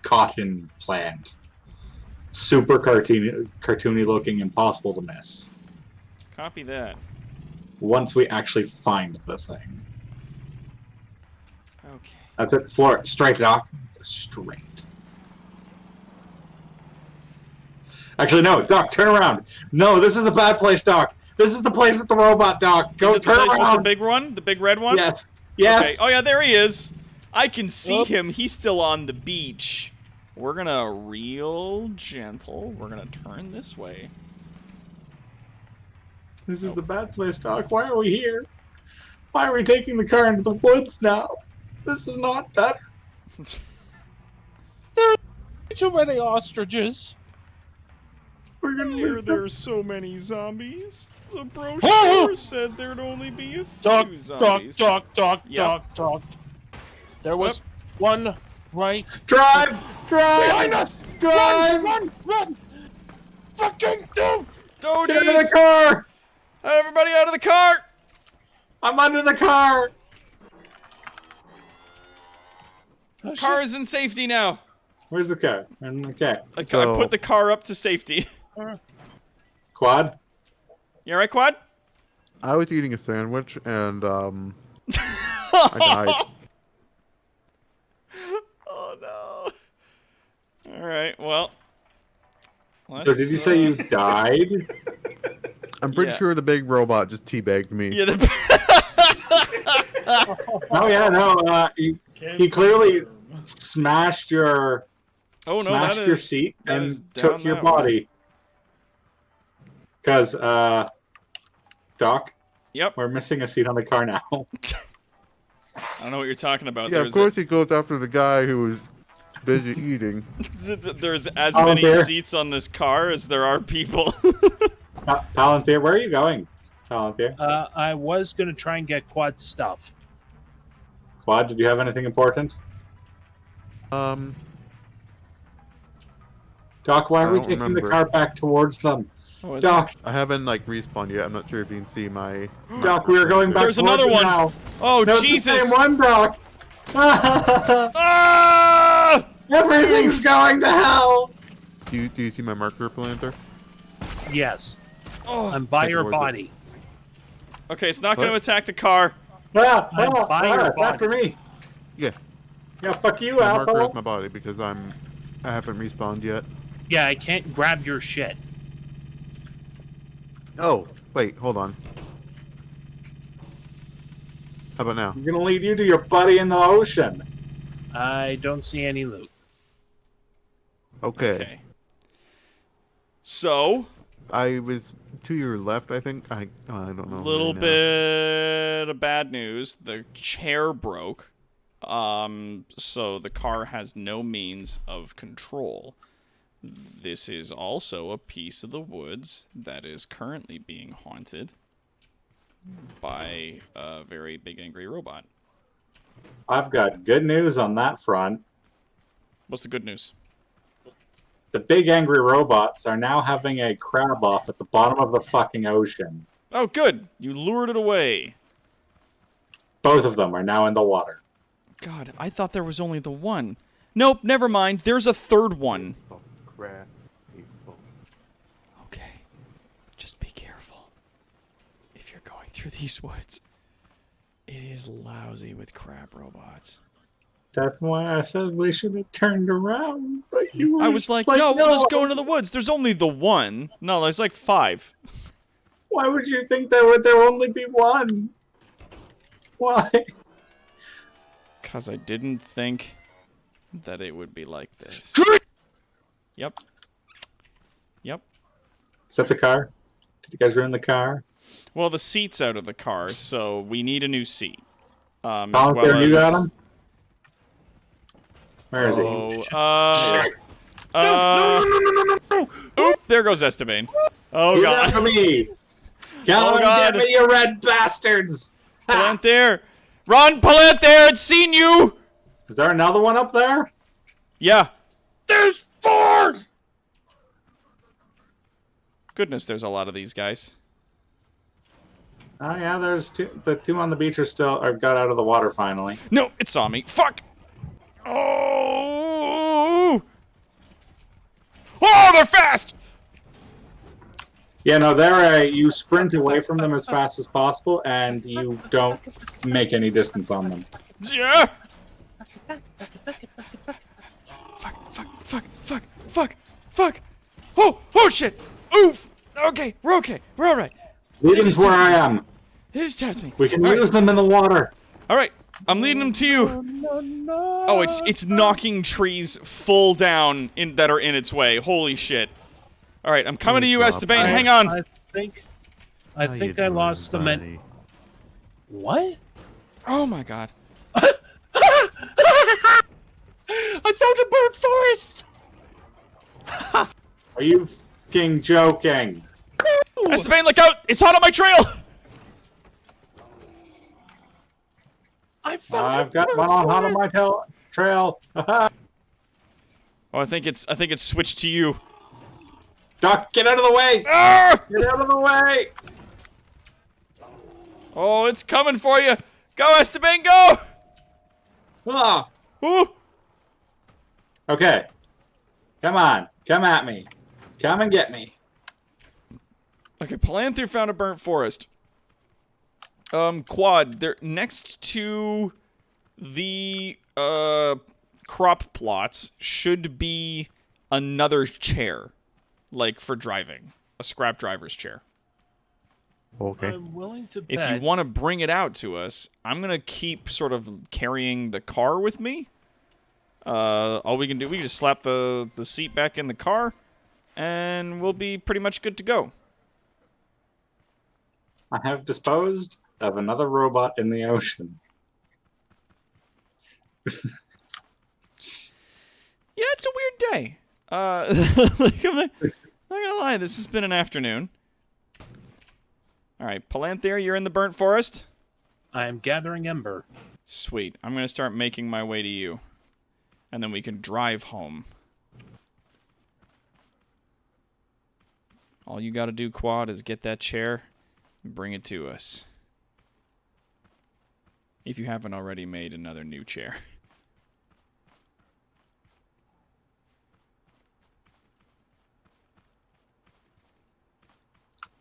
cotton plant. Super cartoony looking, impossible to miss. Copy that. Once we actually find the thing. Okay. That's it. Floor it. Straight, Doc. Straight. Actually, no. Doc, turn around. No, this is a bad place, Doc. This is the place with the robot, Doc. Go Is it the turn place with around. the big one? The big red one? Yes. Yes. Okay. Oh, yeah, there he is. I can see Whoop. him. He's still on the beach. We're gonna real gentle. We're gonna turn this way. This is the bad place, Doc. Why are we here? Why are we taking the car into the woods now? This is not better. Too many ostriches. We're gonna Here, lose them. there's so many zombies. The Oh! brochure said there'd only be a few Doc, zombies. Doc. Yep. There was one right Drive! Drive! behind us. Drive! Run! Fucking do! Dojies! Get into the car! Everybody out of the car! I'm under the car! Car is in safety now. Where's the car? Okay. I So- put the car up to safety. Quad? You alright, Quad? I was eating a sandwich and I died. Oh no. Alright, well. So did you say you died? I'm pretty Yeah. sure the big robot just teabagged me. Yeah, Oh yeah, no. He clearly smashed your Oh no, smashed that your is... seat that and is took down your that way. body. Because Doc, Yep. we're missing a seat on the car now. I don't know what you're talking about. Yeah, of There's course he goes after the guy who was busy eating. there's as Oh, many dear. seats on this car as there are people. Palantir, where are you going? Palantir. I was gonna try and get Quad stuff. Quad, did you have anything important? Doc, why I are we don't taking the remember. car back towards them? Oh, is Doc, I haven't like respawned yet. I'm not sure if you can see my. Doc, we are going back There's towards another them one. now. Oh, No, it's the Jesus! same one, Doc. Ah! Everything's going to hell. Do you see my marker, Palantir? Yes, Oh. I'm by Head your towards it. body. Okay, it's not going to What? attack the car. I'm by your body. After me. Yeah. Yeah, fuck you, My marker is asshole. my body because I haven't respawned yet. Yeah, I can't grab your shit. Oh, wait, hold on. How about now? I'm gonna lead you to your buddy in the ocean. I don't see any loot. Okay. So, I was to your left, I think. I don't know. little really now. bit of bad news. The chair broke. So the car has no means of control. This is also a piece of the woods that is currently being haunted by a very big angry robot. I've got good news on that front. What's the good news? The big angry robots are now having a crab off at the bottom of the fucking ocean. Oh, good. You lured it away. Both of them are now in the water. God, I thought there was only the one. Nope, never mind. There's a third one. Oh, crap. People. Okay. Just be careful. If you're going through these woods, it is lousy with crab robots. That's why I said we should have turned around, but you were I was like, no, we'll just go into the woods. There's only the one. No, there's like 5. Why would you think there would only be one? Why? Because I didn't think that it would be like this. Yep. Yep. Is that the car? Did you guys ruin the car? Well, the seat's out of the car, so we need a new seat. As Volunteer, well you as... got him? Where is he? No. Oop, there goes Esteban. Oh, He's God. after me! Come and God. get me, you red bastards! Palantir! Run, Palantir! It's seen you! Is there another one up there? Yeah. There's 4! Goodness, there's a lot of these guys. Oh yeah, there's 2. The 2 on the beach are got out of the water finally. No, it saw me. Fuck! Oh! Oh, they're fast! Yeah, no, they're you sprint away from them as fast as possible, and you don't make any distance on them. Yeah! Fuck. Oh, shit! Oof! Okay, we're okay. We're alright. Lead them to where I am. They just tapped me. We can All right. lose them in the water. Alright, I'm leading them to you. Oh, it's knocking trees full down that are in its way. Holy shit. Alright, I'm coming to you, Esteban. Hang on. I think How you I lost the doing, men. buddy? What? Oh my god. I found a bird forest. Are you fucking joking? Esteban, look out! It's hot on my trail! I found I've a got bird one on hot on forest. my trail. Oh, I think it's switched to you. Duck, get out of the way! Ah! Get out of the way! Oh, it's coming for you. Go, Esteban, go! Ah. Ooh. Okay. Come on. Come at me. Come and get me. Okay, Palantir found a burnt forest. Quad, they're next to the crop plots should be another chair, like for driving, a scrap driver's chair. Okay. I'm willing to bet. If you want to bring it out to us, I'm gonna keep sort of carrying the car with me. All we can do, we can just slap the seat back in the car, and we'll be pretty much good to go. I have disposed of another robot in the ocean. Yeah, it's a weird day. Like, I'm not gonna lie, this has been an afternoon. Alright, Palantir, you're in the burnt forest? I am gathering ember. Sweet. I'm gonna start making my way to you. And then we can drive home. All you gotta do, Quad, is get that chair and bring it to us. If you haven't already made another new chair.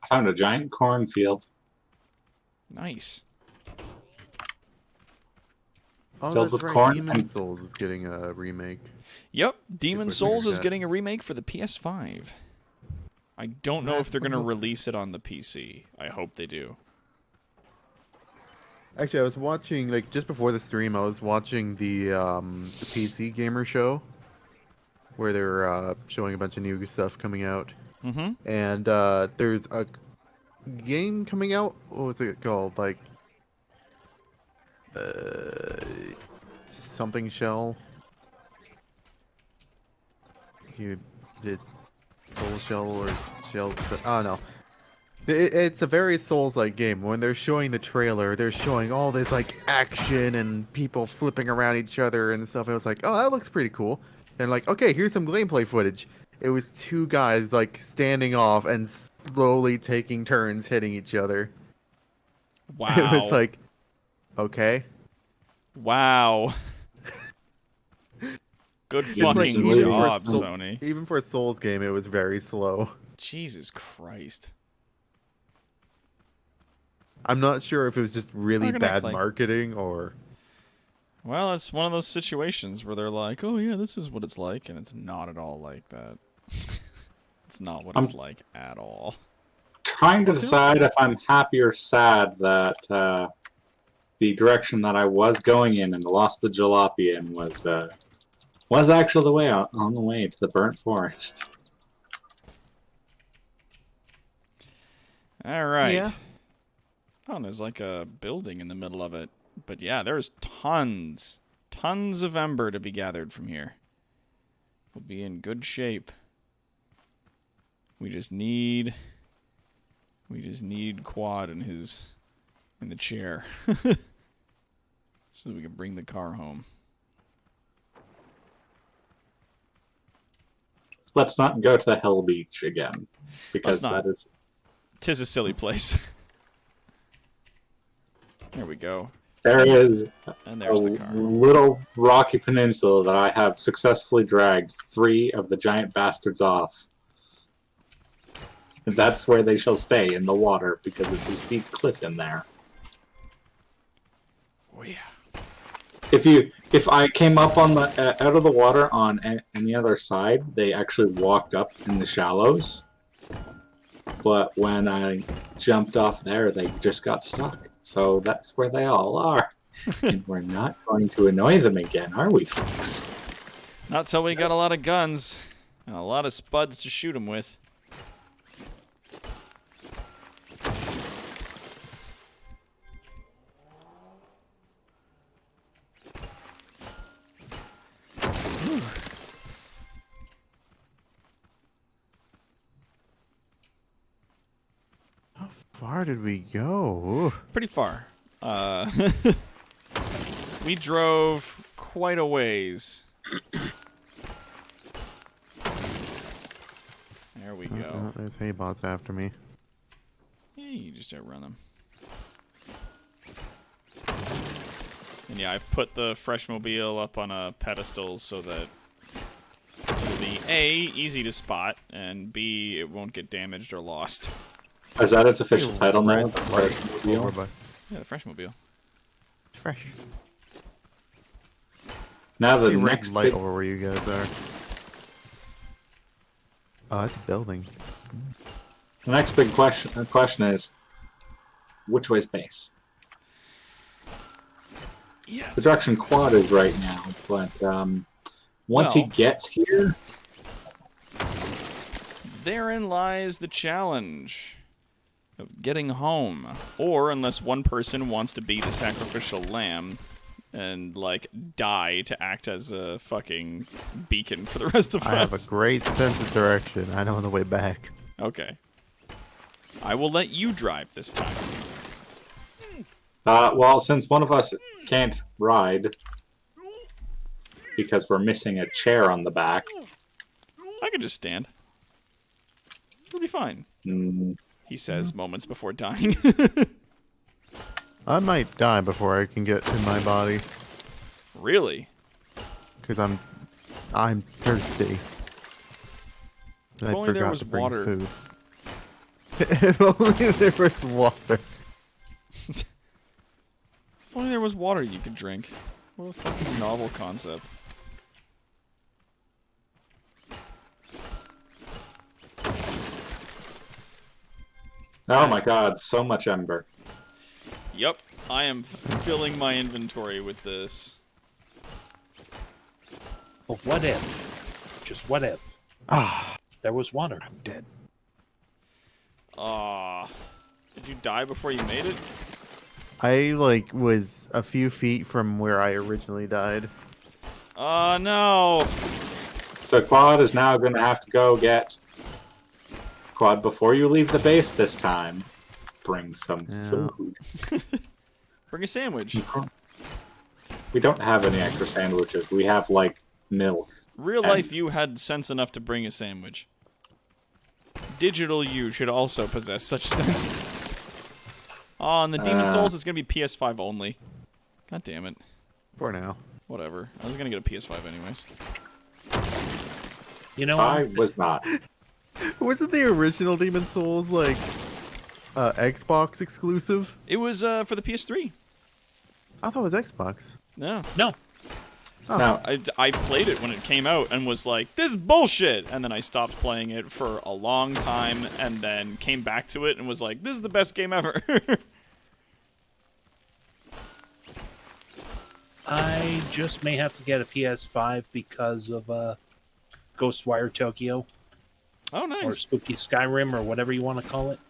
I found a giant cornfield. Nice. Oh, Filled that's with right. corn Demon and- Souls is getting a remake. Yep, Demon we're Souls doing is that. getting a remake for the PS5. I don't know if they're going to release it on the PC. I hope they do. Actually, I was watching, like, just before the stream, I was watching the PC Gamer Show, where they're showing a bunch of new stuff coming out. Mm-hmm. And there's a game coming out. What was it called? Like, something Shell. You did Soul Shell or Shell? Oh no. It's a very Souls-like game. When they're showing the trailer, they're showing all this like action and people flipping around each other and stuff. It was like, oh, that looks pretty cool. And like, okay, here's some gameplay footage. It was two guys like standing off and slowly taking turns hitting each other. Wow. It was like, okay. Wow. Good It's like fucking even job, for Soul- Sony. Even for a Souls game, it was very slow. Jesus Christ. I'm not sure if it was just really Look at that bad clay. marketing or. Well, it's one of those situations where they're like, oh yeah, this is what it's like, and it's not at all like that. It's not what it's like at all. Trying to decide if I'm happy or sad that the direction that I was going in and lost the jalopy in was actually the way out, on the way to the burnt forest. All right. Yeah. Oh, and there's like a building in the middle of it. But yeah, there's tons of ember to be gathered from here. We'll be in good shape. We just need Quad in the chair. So that we can bring the car home. Let's not go to the Hell Beach again, because Let's not. that is 'Tis a silly place. There we go. there is And a there's the car. little rocky peninsula that I have successfully dragged 3 of the giant bastards off. And that's where they shall stay, in the water, because it's a steep cliff in there. Oh yeah. If I came up on the out of the water on any other side, they actually walked up in the shallows. But when I jumped off there, they just got stuck. So that's where they all are. And we're not going to annoy them again, are we, folks? Not till we got a lot of guns and a lot of spuds to shoot them with. How far did we go? Pretty far. We drove quite a ways. There we go. Oh, there's haybots after me. Yeah, you just outrun them. And yeah, I've put the Freshmobile up on a pedestal so that it'll be A, easy to spot, and B, it won't get damaged or lost. Is that its official Hey, title now? red light over by- Yeah, the Freshmobile. Fresh. Now the See red next light big, over where you guys are. Oh, that's a building. the next big question is, which way's base? Yeah. The direction Quad is right now, but once he Well- gets here, Therein lies the challenge of getting home. Or unless one person wants to be the sacrificial lamb and, like, die to act as a fucking beacon for the rest of I have a us. great sense of direction. I know the way back. Okay. I will let you drive this time. well, since one of us can't ride because we're missing a chair on the back, I could just stand. It'll be fine, mm, he says moments before dying. I might die before I can get to my body Really? because I'm thirsty. And I only there forgot was to bring water. food. If only there was water. If only there was water you could drink. What a fucking novel concept. oh my god, so much ember. Yep, I am filling my inventory with this. But what if? Just what if? Ah, There was water. I'm dead. Did you die before you made it? I like was a few feet from where I originally died. No. So Quad is now going to have to go get Quad, before you leave the base this time, bring some Yeah. food. Bring a sandwich. We don't have any extra sandwiches. We have, like, milk. Real And- life, you had sense enough to bring a sandwich. Digital, you should also possess such sense. Oh, and the Demon Souls is going to be PS5 only. God damn it. For now. Whatever. I was going to get a PS5 anyways. You know, I was not. Wasn't the original Demon Souls like Xbox exclusive? It was for the PS3. I thought it was Xbox. No. no. Oh. No. I played it when it came out and was like, this is bullshit! And then I stopped playing it for a long time and then came back to it and was like, this is the best game ever. I just may have to get a PS5 because of Ghostwire Tokyo Oh, or nice. Spooky Skyrim or whatever you want to call it.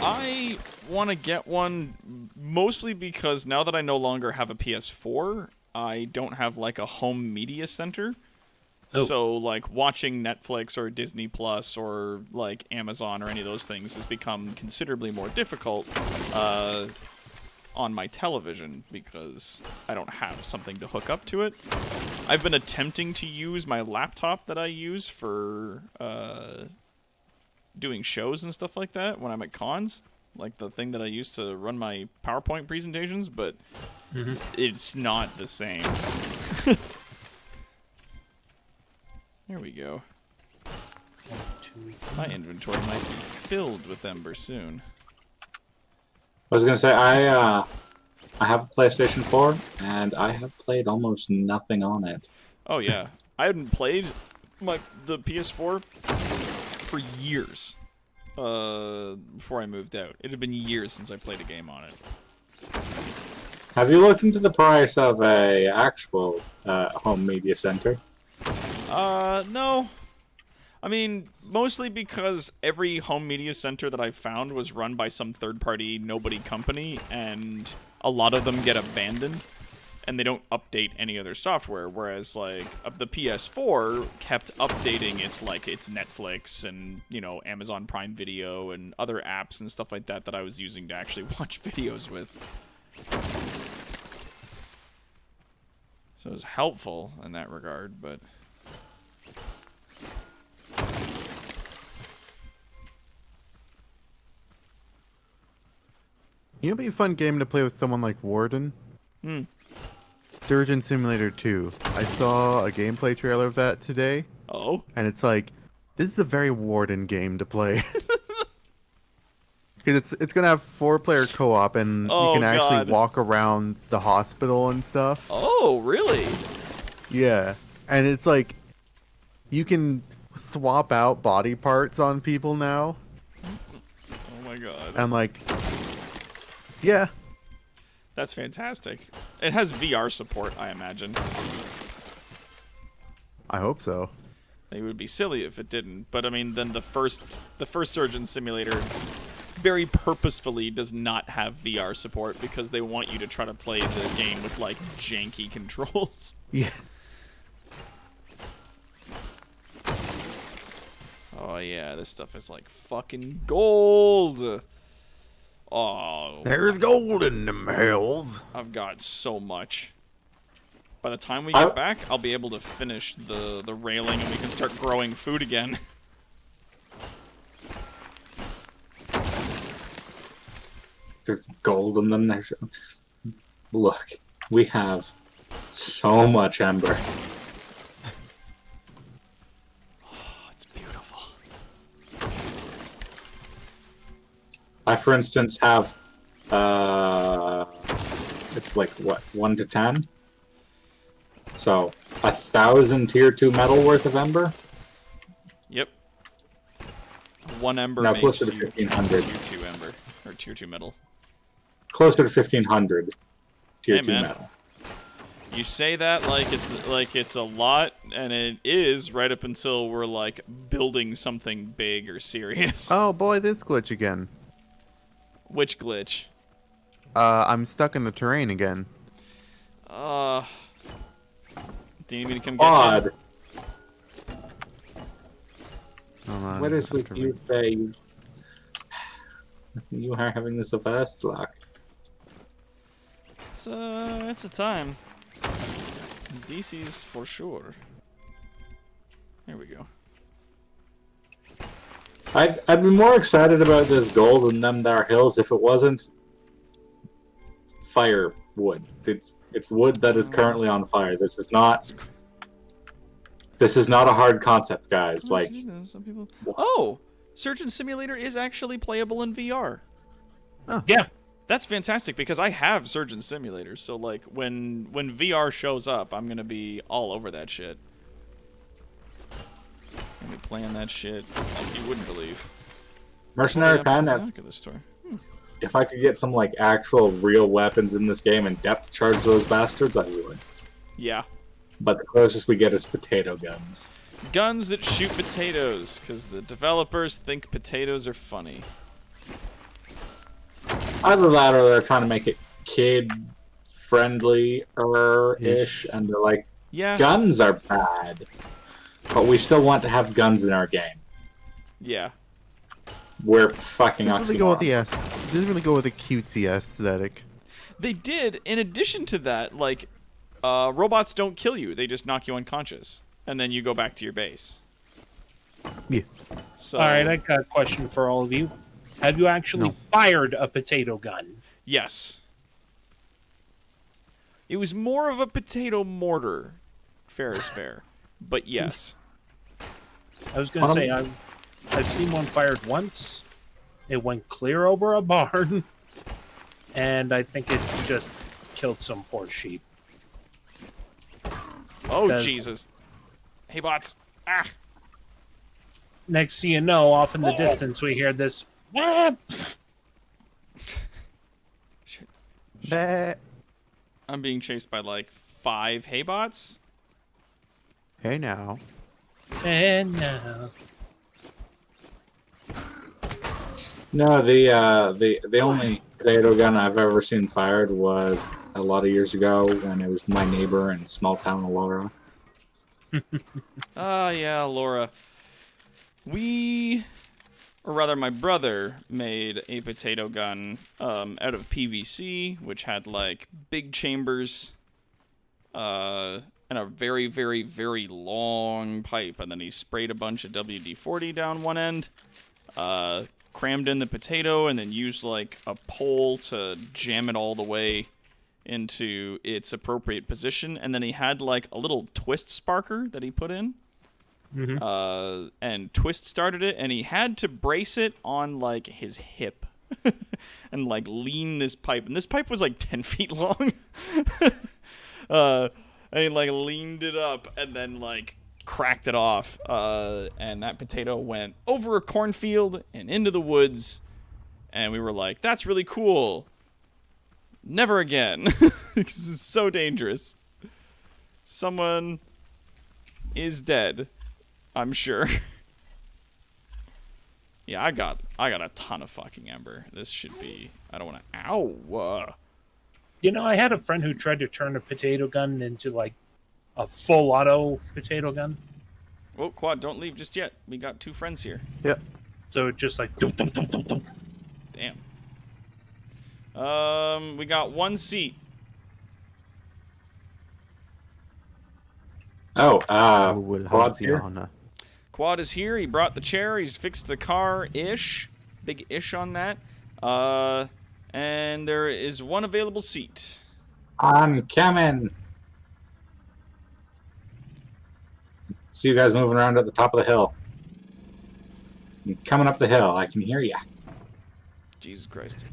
I want to get one mostly because now that I no longer have a PS4, I don't have like a home media center. Oh. So like watching Netflix or Disney Plus or like Amazon or any of those things has become considerably more difficult on my television because I don't have something to hook up to it. I've been attempting to use my laptop that I use for doing shows and stuff like that when I'm at cons, like the thing that I use to run my PowerPoint presentations, but it's not the same. There we go. 1, 2, My inventory might be filled with Ember soon. I was gonna say, I have a PlayStation 4, and I have played almost nothing on it. Oh yeah, I hadn't played the PS4 for years before I moved out. It had been years since I played a game on it. Have you looked into the price of a actual home media center? No. I mean, mostly because every home media center that I found was run by some third-party nobody company, and a lot of them get abandoned, and they don't update any other software, whereas, like, the PS4 kept updating its Netflix and, you know, Amazon Prime Video and other apps and stuff like that that I was using to actually watch videos with. So it was helpful in that regard, but... You know, it'd be a fun game to play with someone like Warden. Hmm. Surgeon Simulator 2. I saw a gameplay trailer of that today, Oh? and it's like, this is a very Warden game to play. Because it's gonna have 4-player co-op, and Oh, you can actually God. walk around the hospital and stuff. Oh, really? Yeah, and it's like, you can swap out body parts on people now, Oh my god. and like, yeah. That's fantastic. It has VR support, I imagine. I hope so. It would be silly if it didn't. But I mean, then the first Surgeon Simulator very purposefully does not have VR support because they want you to try to play the game with like janky controls. Yeah. Oh yeah, this stuff is like fucking gold. Oh, There's gold in them hills. I've got so much. By the time we I- get back, I'll be able to finish the railing and we can start growing food again. There's gold in them. There's... Look, we have so much ember. Oh, it's beautiful. I, for instance, have it's like what, 1 to 10. So 1,000 tier 2 metal worth of ember. Yep. 1 ember Now makes closer to you 1,500. tier 2 ember or tier 2 metal. Closer to 1,500 tier Hey, 2 man. metal. You say that like it's a lot, and it is right up until we're like building something big or serious. Oh boy, this glitch again. Which glitch? I'm stuck in the terrain again. Do you need me to come get Odd. you? Hold on, What is with after you, me. Faye? You are having this a fast luck. It's a time. DC's for sure. There we go. I'd be more excited about this gold and them there hills if it wasn't firewood. It's wood that is currently on fire. This is not a hard concept, guys. Like, Some people. Oh, Surgeon Simulator is actually playable in VR. Yeah. That's fantastic because I have Surgeon Simulator. So like when VR shows up, I'm gonna be all over that shit. I'm gonna be playing that shit like you wouldn't believe. Mercenary kind Look of. at this story. If I could get some like actual real weapons in this game and depth charge those bastards, I would. Yeah. But the closest we get is potato guns. Guns that shoot potatoes, because the developers think potatoes are funny. Either that or they're trying to make it kid-friendly-ish, and they're like, Yeah. guns are bad. But we still want to have guns in our game. Yeah. We're fucking Doesn't really go with the oxymoron. doesn't really go with the cutesy aesthetic. They did, in addition to that, like, robots don't kill you. They just knock you unconscious. And then you go back to your base. Yeah. So, All right, I got a question for all of you. Have you actually No. fired a potato gun? yes. It was more of a potato mortar. Fair is fair. But yes. I was going to say, I've seen one fired once. It went clear over a barn. And I think it just killed some poor sheep. Oh, Does- Jesus. Hey, bots. Ah. Next thing you know, off in the distance, we hear this. "Ah!" Shit. Bah. I'm being chased by, like, 5 hay bots. Hey now. And now. No, the only potato gun I've ever seen fired was a lot of years ago when it was my neighbor in small town Aurora. Yeah, Laura. We, or rather my brother, made a potato gun out of PVC, which had, like, big chambers, and a very, very, very long pipe. And then he sprayed a bunch of WD-40 down one end, crammed in the potato, and then used, like, a pole to jam it all the way into its appropriate position. And then he had, like, a little twist sparker that he put in. And twist started it, and he had to brace it on, like, his hip and, like, lean this pipe. And this pipe was, like, 10 feet long. And he, like, leaned it up and then, like, cracked it off. And that potato went over a cornfield and into the woods. And we were like, that's really cool. Never again. This is so dangerous. Someone is dead. I'm sure. Yeah, I got a ton of fucking ember. This should be. I don't want to. Ow! You know, I had a friend who tried to turn a potato gun into, like, a full auto potato gun. Oh, Quad, don't leave just yet. We got 2 friends here. Yep. So it just, like, dum, dum, dum, dum, dum. Damn. We got 1 seat. Who Oh, will have Quad's the here. honor? Quad is here. He brought the chair. He's fixed the car-ish. Big ish on that. And there is 1 available seat. I'm coming. See you guys moving around at the top of the hill. I'm coming up the hill. I can hear you. Jesus Christ.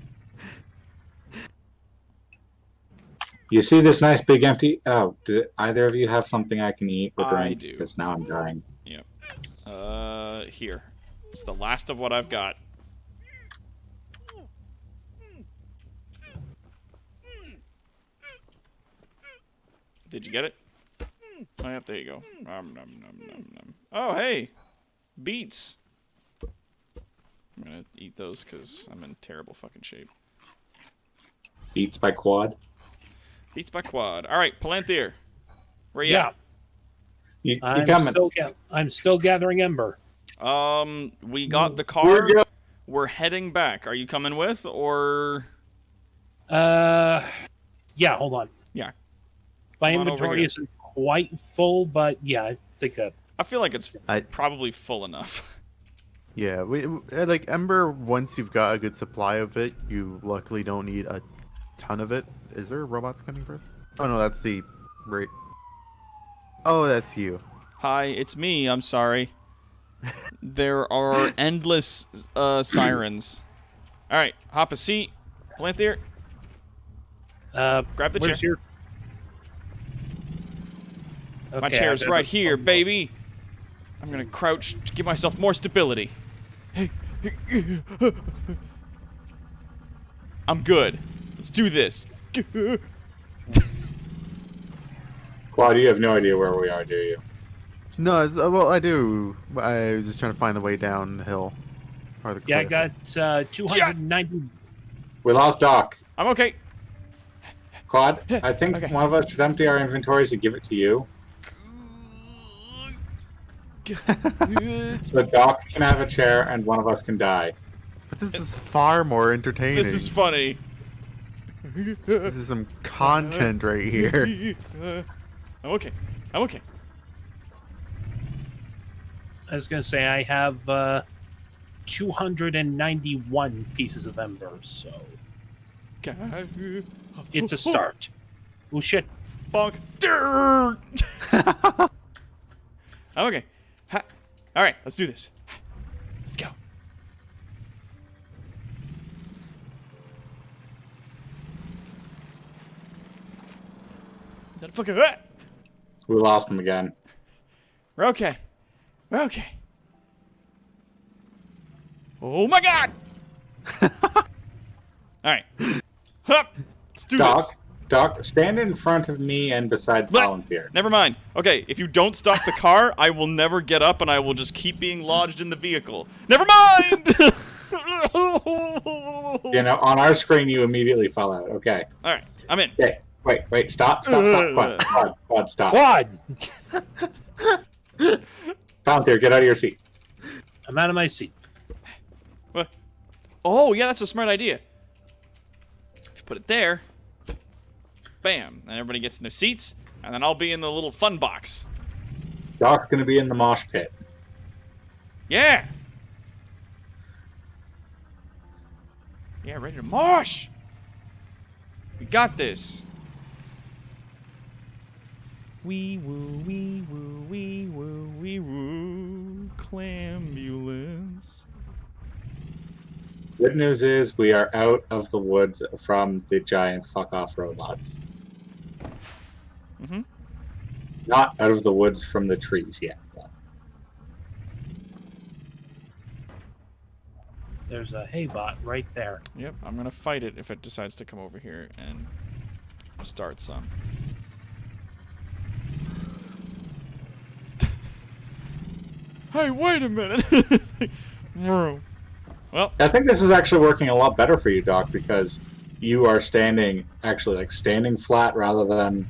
You see this nice big empty... Oh, did either of you have something I can eat or I drink? do. Because now I'm dying. Yep. Here. It's the last of what I've got. Did you get it? Oh, yep, there you go. Nom, nom, nom, nom, nom. Oh, hey! Beets! I'm gonna eat those because I'm in terrible fucking shape. Beats by Quad. Beets by Quad. Alright, Palantir. Where you Yeah, at? You I'm coming? still gathering ember. We got the We're car. we're heading back. Are you coming with, or? Yeah, hold on. Yeah. My Come on over inventory here. isn't quite full, but yeah, I think I feel like it's I- probably full enough. Yeah, like Ember. Once you've got a good supply of it, you luckily don't need a ton of it. Is there robots coming for us? Oh no, that's the right. Oh, that's you. Hi, it's me. I'm sorry. There are endless sirens. All right, hop a seat. Planthier, grab the where's chair. your... My Okay, chair's I- right here, baby. I'm gonna crouch to give myself more stability. I'm good. Let's do this. Quad, you have no idea where we are, do you? No, well, I do. I was just trying to find the way down the hill. Or the Yeah, I cliff. got 290. We lost Doc. I'm okay. Quad, I think Okay. one of us should empty our inventories and give it to you. So Doc can have a chair and one of us can die. But this is far more entertaining. This is funny. This is some content right here. I'm okay. I'm okay. I was going to say I have 291 pieces of ember, so it's a start. Oh shit! Bonk. Dirt. I'm okay. Ha. All right, let's do this. Let's go. Is that a fucking? We lost him again. We're okay. We're okay. Oh my god! All right. Hup. Let's do this. Doc, stand in front of me and beside What? Palantir. Never mind. Okay, if you don't stop the car, I will never get up and I will just keep being lodged in the vehicle. Never mind! You know, on our screen, you immediately fell out. Okay. Alright, I'm in. Okay. Wait. Stop. Quad, stop. Quad! Palantir, get out of your seat. I'm out of my seat. What? Oh, yeah, that's a smart idea. If you put it there, bam, and everybody gets in their seats, and then I'll be in the little fun box. Doc's gonna be in the mosh pit. Yeah! Yeah, ready to mosh! We got this. Wee woo, wee woo, wee woo, wee woo, clambulance. Good news is we are out of the woods from the giant fuck-off robots. Mm-hmm. Not out of the woods from the trees yet, though. There's a hay bot right there. Yep, I'm gonna fight it if it decides to come over here and start some. Hey, wait a minute! Vroom. Well, I think this is actually working a lot better for you, Doc, because you are standing, actually, like, standing flat rather than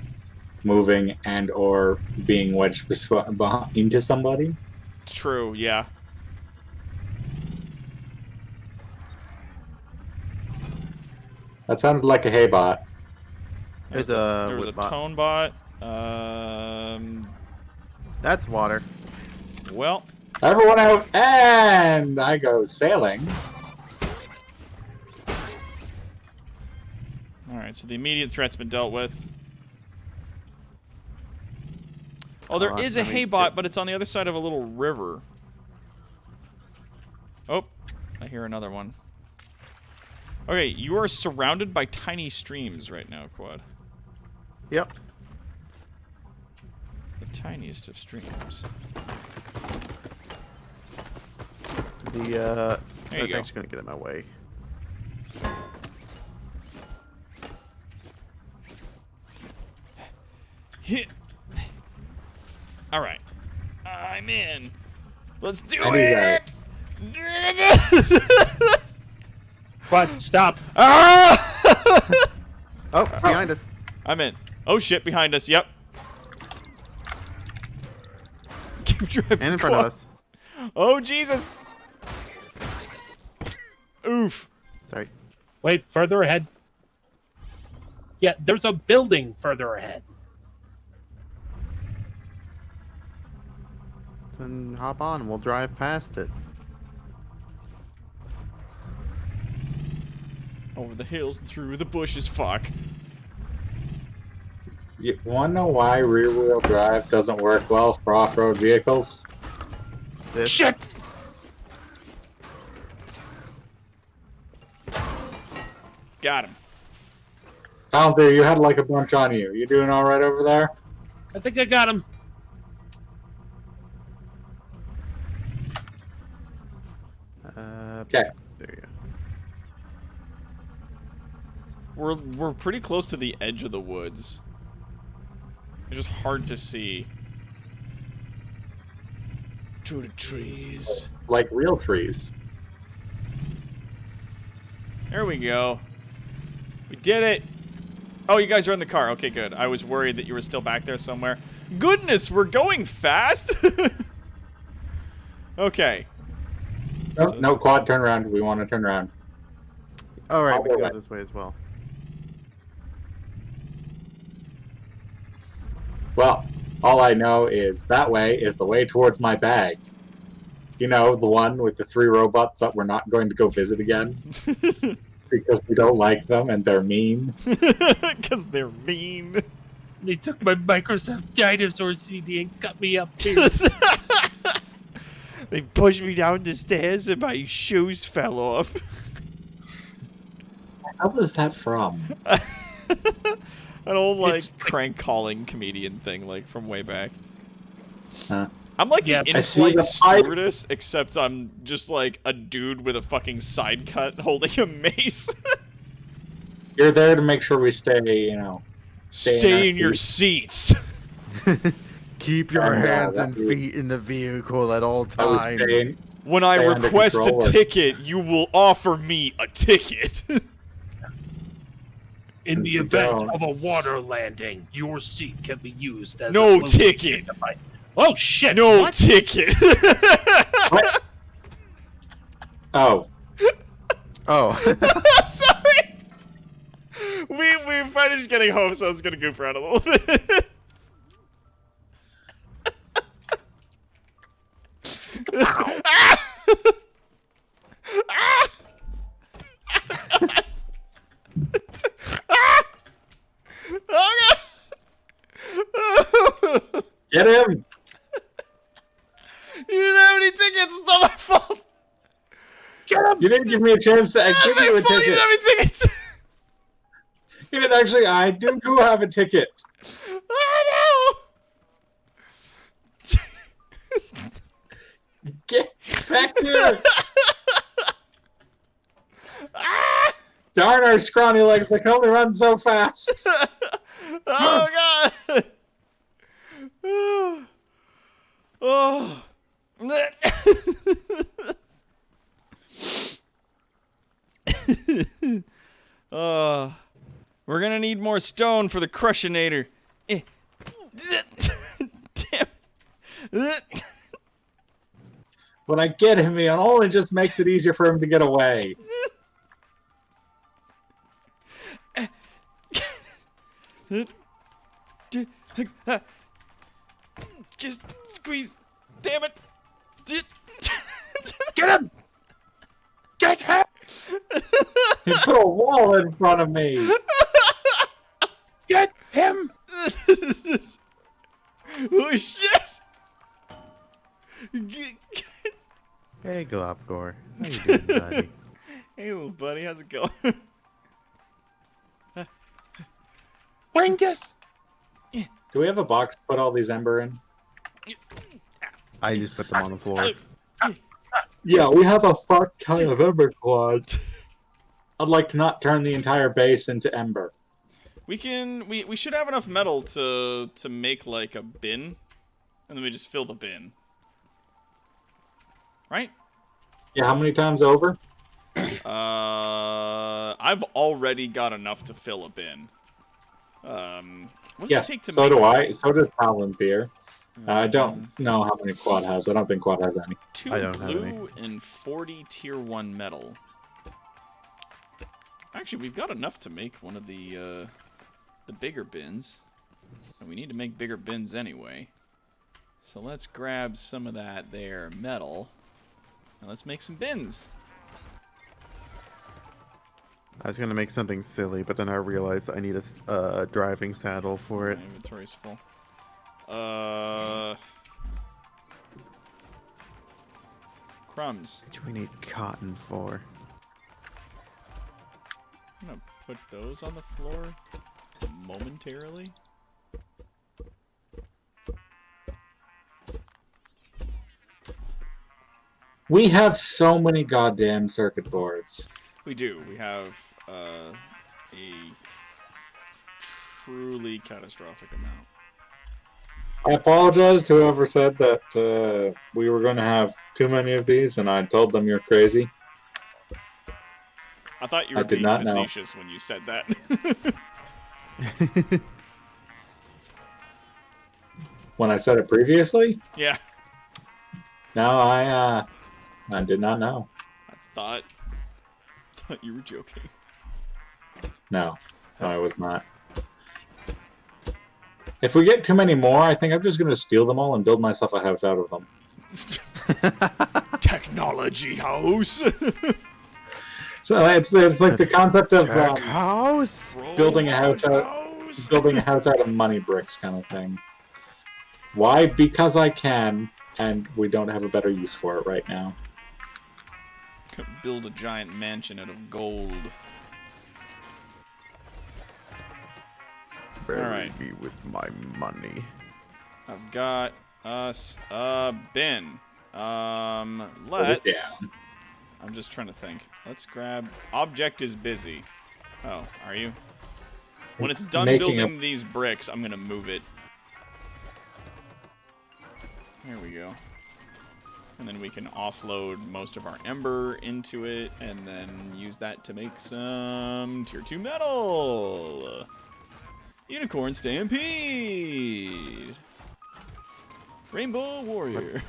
moving and or being wedged into somebody. true, yeah. That sounded like a hay bot. There's There was a wood bot. tone bot. That's water. Well, Everyone out, and I go sailing. alright, so the immediate threat's been dealt with. Oh, there is a let me hay get- bot, but it's on the other side of a little river. Oh, I hear another one. Okay, you are surrounded by tiny streams right now, Quad. Yep. The tiniest of streams. The There you that's go. actually gonna get in my way. Hit. All right, I'm in. Let's do I knew it. that. Quad, stop! Ah! Oh, behind us. I'm in. Oh shit, behind us. Yep. Keep driving. And in front of Quad. us. Oh Jesus. Oof. Sorry. Wait, further ahead. Yeah, there's a building further ahead. Then hop on and we'll drive past it. Over the hills, through the bushes. Fuck. You want to know why rear-wheel drive doesn't work well for off-road vehicles? This. Shit! Got him. Palantir, you had like a bunch on you. You doing all right over there? I think I got him. Okay. There you go. We're pretty close to the edge of the woods. It's just hard to see. Through the trees. Like real trees. There we go. We did it. Oh, you guys are in the car. Okay, good. I was worried that you were still back there somewhere. Goodness, we're going fast. Okay. No, quad, turn around. We want to turn around. All right, we All can go right. this way as well. Well, all I know is that way is the way towards my bag. You know, the one with the 3 robots that we're not going to go visit again because we don't like them and they're mean. Because they're mean. They took my Microsoft Dinosaur CD and cut me up too. They pushed me down the stairs and my shoes fell off. How was that from? An old, like, It's like- crank calling comedian thing, like, from way back. Huh. I'm like Yeah, the I see in-flight the pipe. stewardess, except I'm just, like, a dude with a fucking side cut holding a mace. You're there to make sure we stay, you know. Stay in our your seats. seats. Keep your Oh, no, hands that and was- feet in the vehicle at all I was times. saying, When I Stay under request a control or- ticket, you will offer me a ticket. In the You event don't. of a water landing, your seat can be used as No a floating ticket. device. Oh shit! No what? ticket. What? Oh, Oh. I'm sorry. We finished getting home, so I was gonna goof around a little bit. Ah! Ah! Ah! Oh, God. get him! You didn't have any tickets. It's not my fault. Get him! You didn't give me a chance to It's give not you my a fault. You ticket. didn't have any tickets. You didn't actually. I do have a ticket. Oh Get back here! Ah! Darn our scrawny legs! They can only run so fast. Oh God! Oh. We're gonna need more stone for the crushinator. Damn. When I get him, it only just makes it easier for him to get away. Just squeeze. Damn it. Get him! Get him! He put a wall in front of me. Get him! Oh shit! Hey, Glopgore. How you doing, buddy? Hey, little buddy, how's it going? Wingus! Do we have a box to put all these ember in? I just put them on the floor. Yeah, we have a fuck ton of ember quad. I'd like to not turn the entire base into ember. We should have enough metal to make like a bin, and then we just fill the bin. Right? Yeah, how many times over? I've already got enough to fill a bin. What's Yes, it take to so make do I. So does Palantir. I don't Mm-hmm. know how many quad has. I don't think quad has any. 2 I don't have glue and 40 tier 1 metal. Actually, we've got enough to make one of the bigger bins. And we need to make bigger bins anyway. So let's grab some of that there metal. And let's make some bins. I was gonna make something silly, but then I realized I need a driving saddle for it. My inventory's full. Crumbs. Which we need cotton for. I'm gonna put those on the floor momentarily. We have so many goddamn circuit boards. We do. We have a truly catastrophic amount. I apologize to whoever said that we were going to have too many of these, and I told them you're crazy. I thought you were I did being not know. facetious when you said that. When I said it previously? Yeah. No, I did not know. I thought you were joking. No, I was not. If we get too many more, I think I'm just going to steal them all and build myself a house out of them. Technology house. So it's like the concept of house. building a house out of money bricks kind of thing. Why? Because I can, and we don't have a better use for it right now. Build a giant mansion out of gold. Bury Alright. me with my money. I've got us a bin. Put it Let's. down. I'm just trying to think. Let's grab. Object is busy. Oh, are you? When it's done Making building these bricks, I'm gonna move it. There we go. And then we can offload most of our ember into it, and then use that to make some tier 2 metal. Unicorn Stampede. Rainbow Warrior.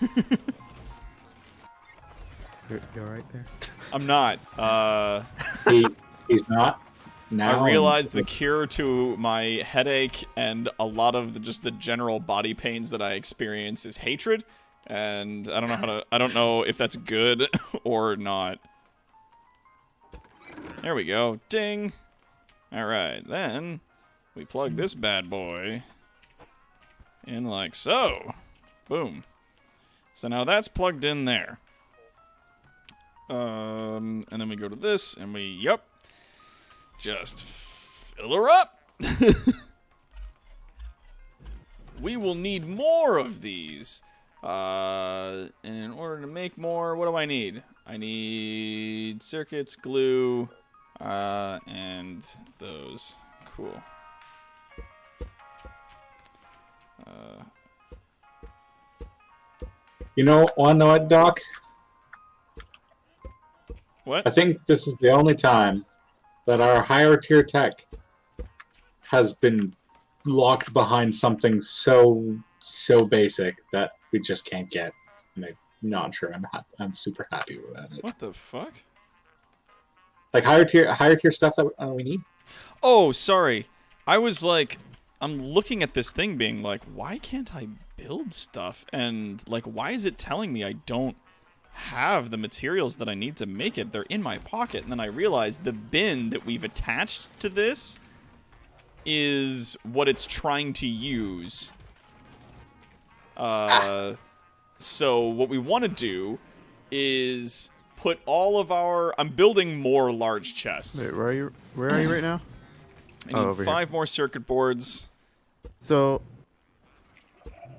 You alright there? I'm not. He's not. Now I realized the cure to my headache and a lot of just the general body pains that I experience is hatred, and I don't know I don't know if that's good or not. There we go. Ding. All right, then we plug this bad boy in like so. Boom. So now that's plugged in there. And then we go to this and we just fill her up. We will need more of these. And in order to make more, what do I need? I need circuits, glue, and those. Cool. You know, want to know what, Doc? What? I think this is the only time that our higher tier tech has been locked behind something so basic that we just can't get. And I'm not sure I'm super happy with that. What the fuck? Like higher tier stuff that we need. Oh, sorry. I was like, I'm looking at this thing being like, why can't I build stuff? And like, why is it telling me I don't have the materials that I need to make it? They're in my pocket. And then I realized the bin that we've attached to this is what it's trying to use. So what we want to do is put all of our... I'm building more large chests. Wait, where are you right now? I need 5 more circuit boards. So...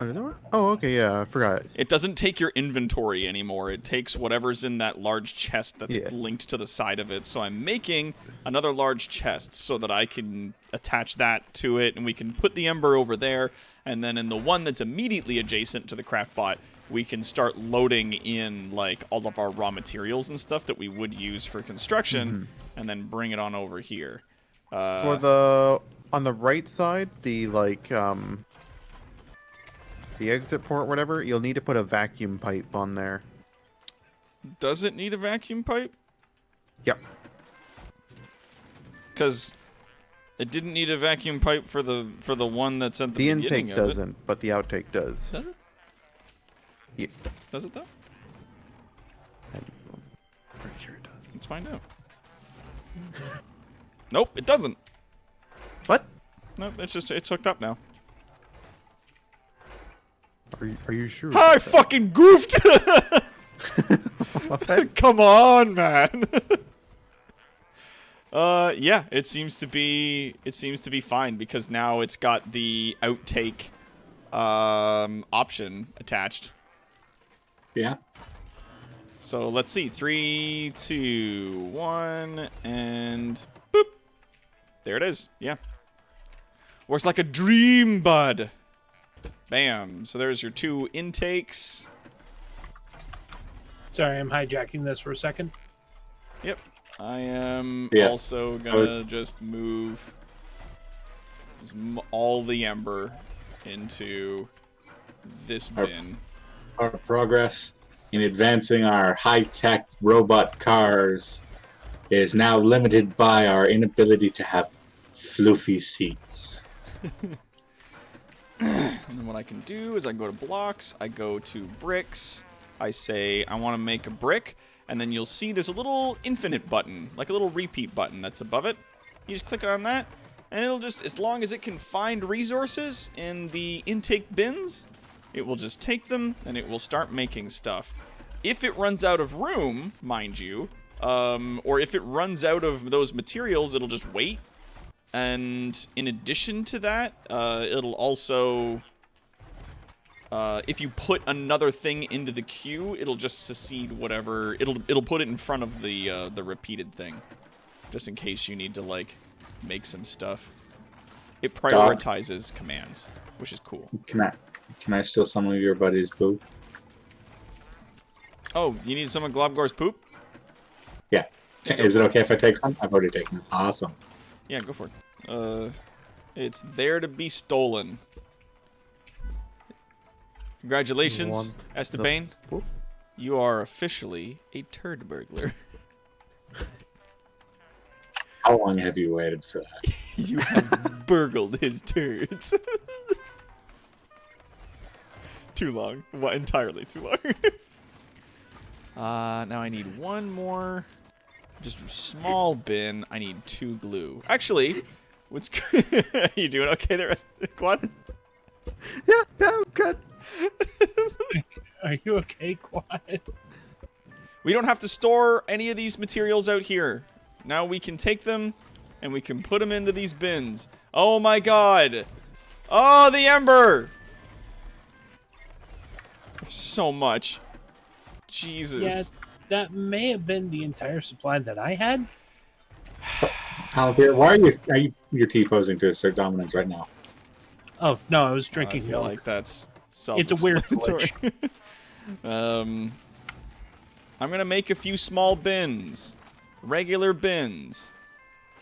Oh, okay, yeah, I forgot. It doesn't take your inventory anymore. It takes whatever's in that large chest that's linked to the side of it. So I'm making another large chest so that I can attach that to it, and we can put the ember over there, and then in the one that's immediately adjacent to the craft bot, we can start loading in like all of our raw materials and stuff that we would use for construction, and then bring it on over here. For the... on the right side, the, like, the exit port, whatever, you'll need to put a vacuum pipe on there. Does it need a vacuum pipe? Yep. Because it didn't need a vacuum pipe for the one that's at the beginning intake of it. doesn't, but the outtake does. Does it? Yeah. Does it though? I'm pretty sure it does. Let's find out. Nope, it doesn't. What? Nope, it's hooked up now. Are you sure? I about that? fucking goofed. What? Come on, man. Yeah, it seems to be fine because now it's got the outtake option attached. Yeah. So let's see. 3, 2, 1, and boop. There it is. Yeah. Works like a dream, bud. Bam. So there's your 2 intakes. Sorry, I'm hijacking this for a second. Yep. I am Yes. also gonna just move all the ember into this bin. Our progress in advancing our high-tech robot cars is now limited by our inability to have floofy seats. And then what I can do is I go to blocks, I go to bricks, I say I want to make a brick, and then you'll see there's a little infinite button, like a little repeat button that's above it. You just click on that, and it'll just, as long as it can find resources in the intake bins, it will just take them, and it will start making stuff. If it runs out of room, mind you, or if it runs out of those materials, it'll just wait. And in addition to that, it'll also, if you put another thing into the queue, it'll just secede whatever. It'll put it in front of the repeated thing, just in case you need to like make some stuff. It prioritizes commands, which is cool. Can I steal some of your buddy's poop? Oh, you need some of Globgor's poop? Yeah. Is it okay if I take some? I've already taken it. Awesome. Yeah, go for it. It's there to be stolen. Congratulations, Want Esteban. poop? You are officially a turd burglar. How long have you waited for that? You have burgled his turds. Too long. What? Entirely too long. Now I need one more. Just a small bin. I need 2 glue. Actually, what's are you doing okay there, Quad? Yeah, I'm good. Are you okay, Quad? We don't have to store any of these materials out here. Now we can take them and we can put them into these bins. Oh my god. Oh, the ember. So much. Jesus. Yeah, that may have been the entire supply that I had. Alvir, why are you you're T-posing to assert dominance right now? Oh, no, I was I drinking feel milk. like that's It's a weird self-explanatory. I'm gonna make a few small bins, regular bins,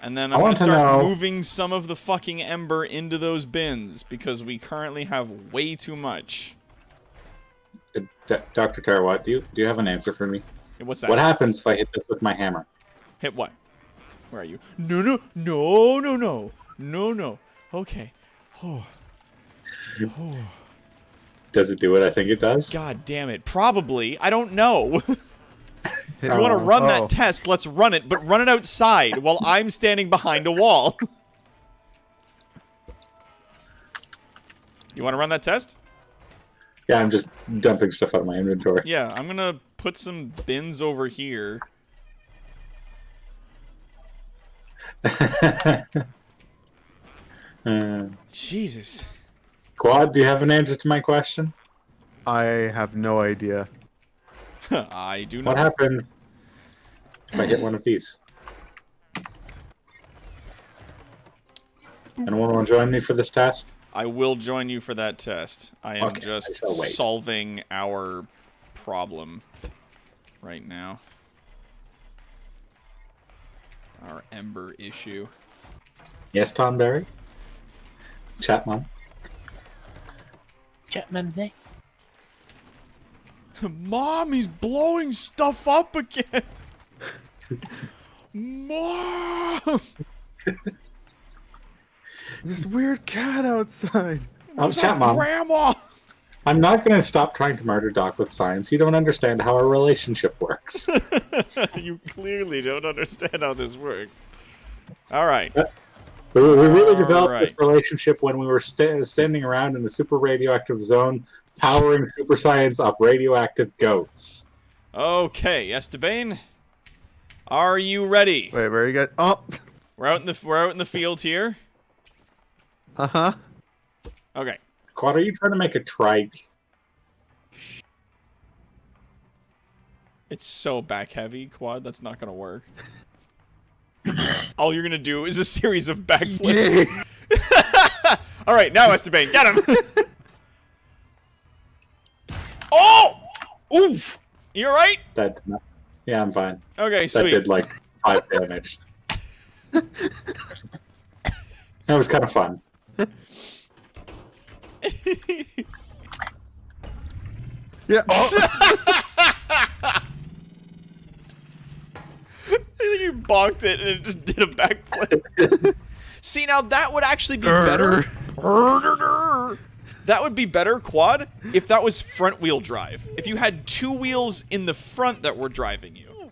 and then I'm gonna want to start know- moving some of the fucking ember into those bins because we currently have way too much. Dr. Tarawat, do you have an answer for me? What's that? What happens if I hit this with my hammer? Hit what? Where are you? No. Okay. Oh. Does it do what I think it does? God damn it. Probably. I don't know. If you want to run that test, let's run it, but run it outside while I'm standing behind a wall. You want to run that test? Yeah, I'm just dumping stuff out of my inventory. Yeah, I'm going to put some bins over here. Jesus. Quad, do you have an answer to my question? I have no idea. I do What not. happens if I hit one of these? Anyone want to join me for this test? I will join you for that test. I am Okay, just I shall wait. solving our problem right now. Our ember issue. Yes, Tom Berry? Chapman? Chat Memsey? Mom, he's blowing stuff up again. Mom! This weird cat outside. Cat Mom, Grandma! I'm not going to stop trying to murder Doc with science. You don't understand how our relationship works. You clearly don't understand how this works. All right. We really developed Alright. this relationship when we were standing around in the super radioactive zone, powering super science off radioactive goats. Okay, Esteban. Are you ready? Wait, where you got? Oh. We're out in the field here. Uh-huh. Okay. Quad, are you trying to make a trike? It's so back heavy, Quad. That's not gonna work. All you're gonna do is a series of backflips. Yeah. All right, now Esteban, get him. Oh! Oof! You all right? That, yeah, I'm fine. Okay, That sweet. did like 5 damage. That was kind of fun. Yeah. Oh. You bonked it and it just did a backflip. See, now that would actually be better. That would be better, Quad, if that was front wheel drive. If you had 2 wheels in the front that were driving you.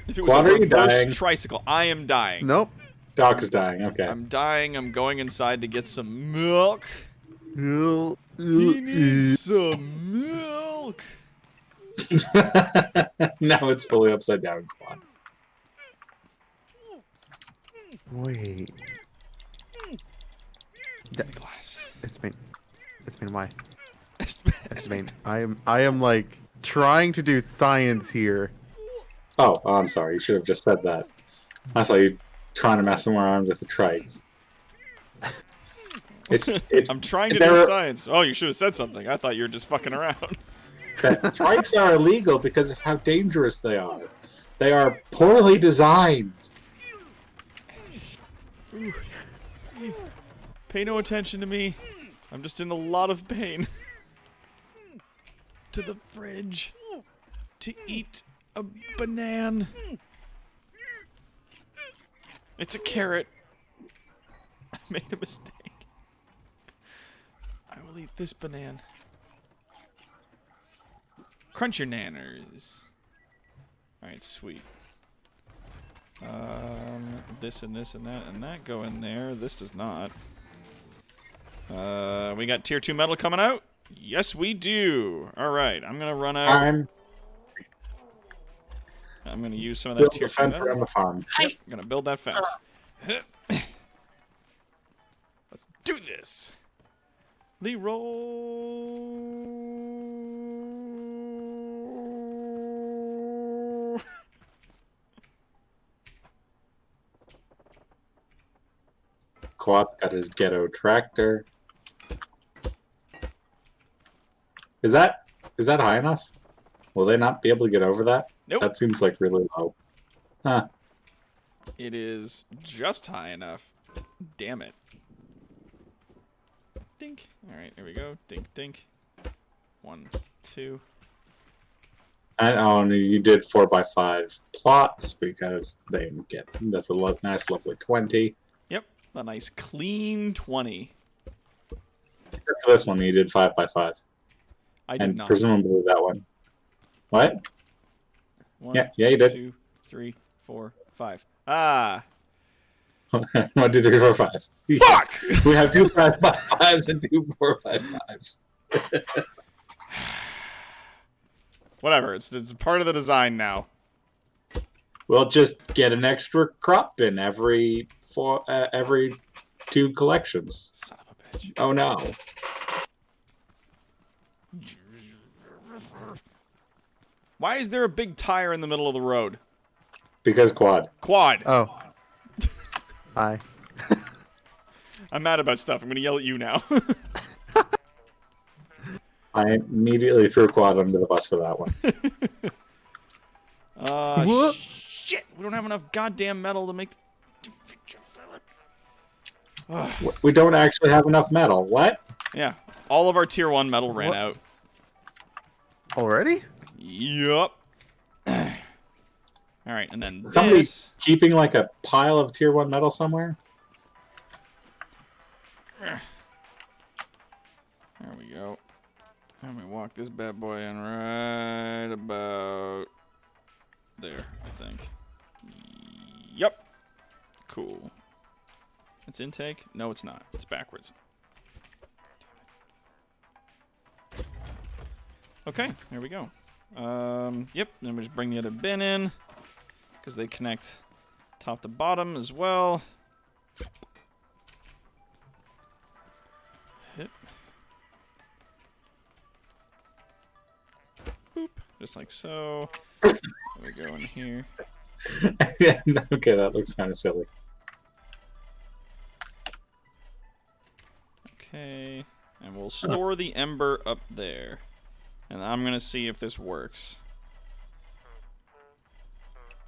If it was Quad, a are you reverse dying? tricycle. I am dying. Nope. Doc is dying. Okay. I'm dying. I'm going inside to get some milk. He He needs some milk. Now it's fully upside down, Quad. Wait. The glass. It's been why? I am like trying to do science here. Oh, I'm sorry. You should have just said that. I saw you trying to mess him around with the trike. It's I'm trying to there do are- science. Oh, you should have said something. I thought you were just fucking around. that trikes are illegal because of how dangerous they are. They are poorly designed. Pay no attention to me. I'm just in a lot of pain. To the fridge. To eat a banana. It's a carrot. I made a mistake. I will eat this banana. Crunch your nanners. Alright, sweet. This and this and that go in there. This does not. We got tier 2 metal coming out? Yes, we do. Alright, I'm gonna run out. I'm gonna use some of that Build tier a 2 fence metal. around the farm. Yep, I'm gonna build that fence. Let's do this. Leroy. Quad got his ghetto tractor. Is that high enough? Will they not be able to get over that? Nope. That seems like really low. Huh. It is just high enough. Damn it. Dink. Alright, here we go. Dink, dink. 1, 2. And you did 4x5 plots because they get that's a nice, lovely 20. Yep, a nice clean 20. Except for this one, you did 5x5, I did and not. presumably that one. What? 1, Yeah, you did. 2, 3, 4, 5. Ah! 1, 2, 3, 4, 5. Fuck! We have 2 5x5s and 2 4x5s. Whatever, it's part of the design now. We'll just get an extra crop bin every 2 collections. Son of a bitch. Oh no. Why is there a big tire in the middle of the road? Because Quad. Quad! Oh. Hi. I'm mad about stuff. I'm gonna yell at you now. I immediately threw Quad under the bus for that one. What? Shit! We don't have enough goddamn metal to make... We don't actually have enough metal. What? Yeah, all of our tier 1 metal ran What? out. Already? Yup. All right, and then Somebody this. keeping like a pile of tier 1 metal somewhere? There we go. And we walk this bad boy in right about there, I think. Yep. Cool. It's intake? No, it's not. It's backwards. Okay, there we go. Yep, then we just bring the other bin in, because they connect top to bottom as well. Hit. Boop, just like so. There we go in here. Yeah, okay, that looks kind of silly. Okay, and we'll store the ember up there. And I'm going to see if this works.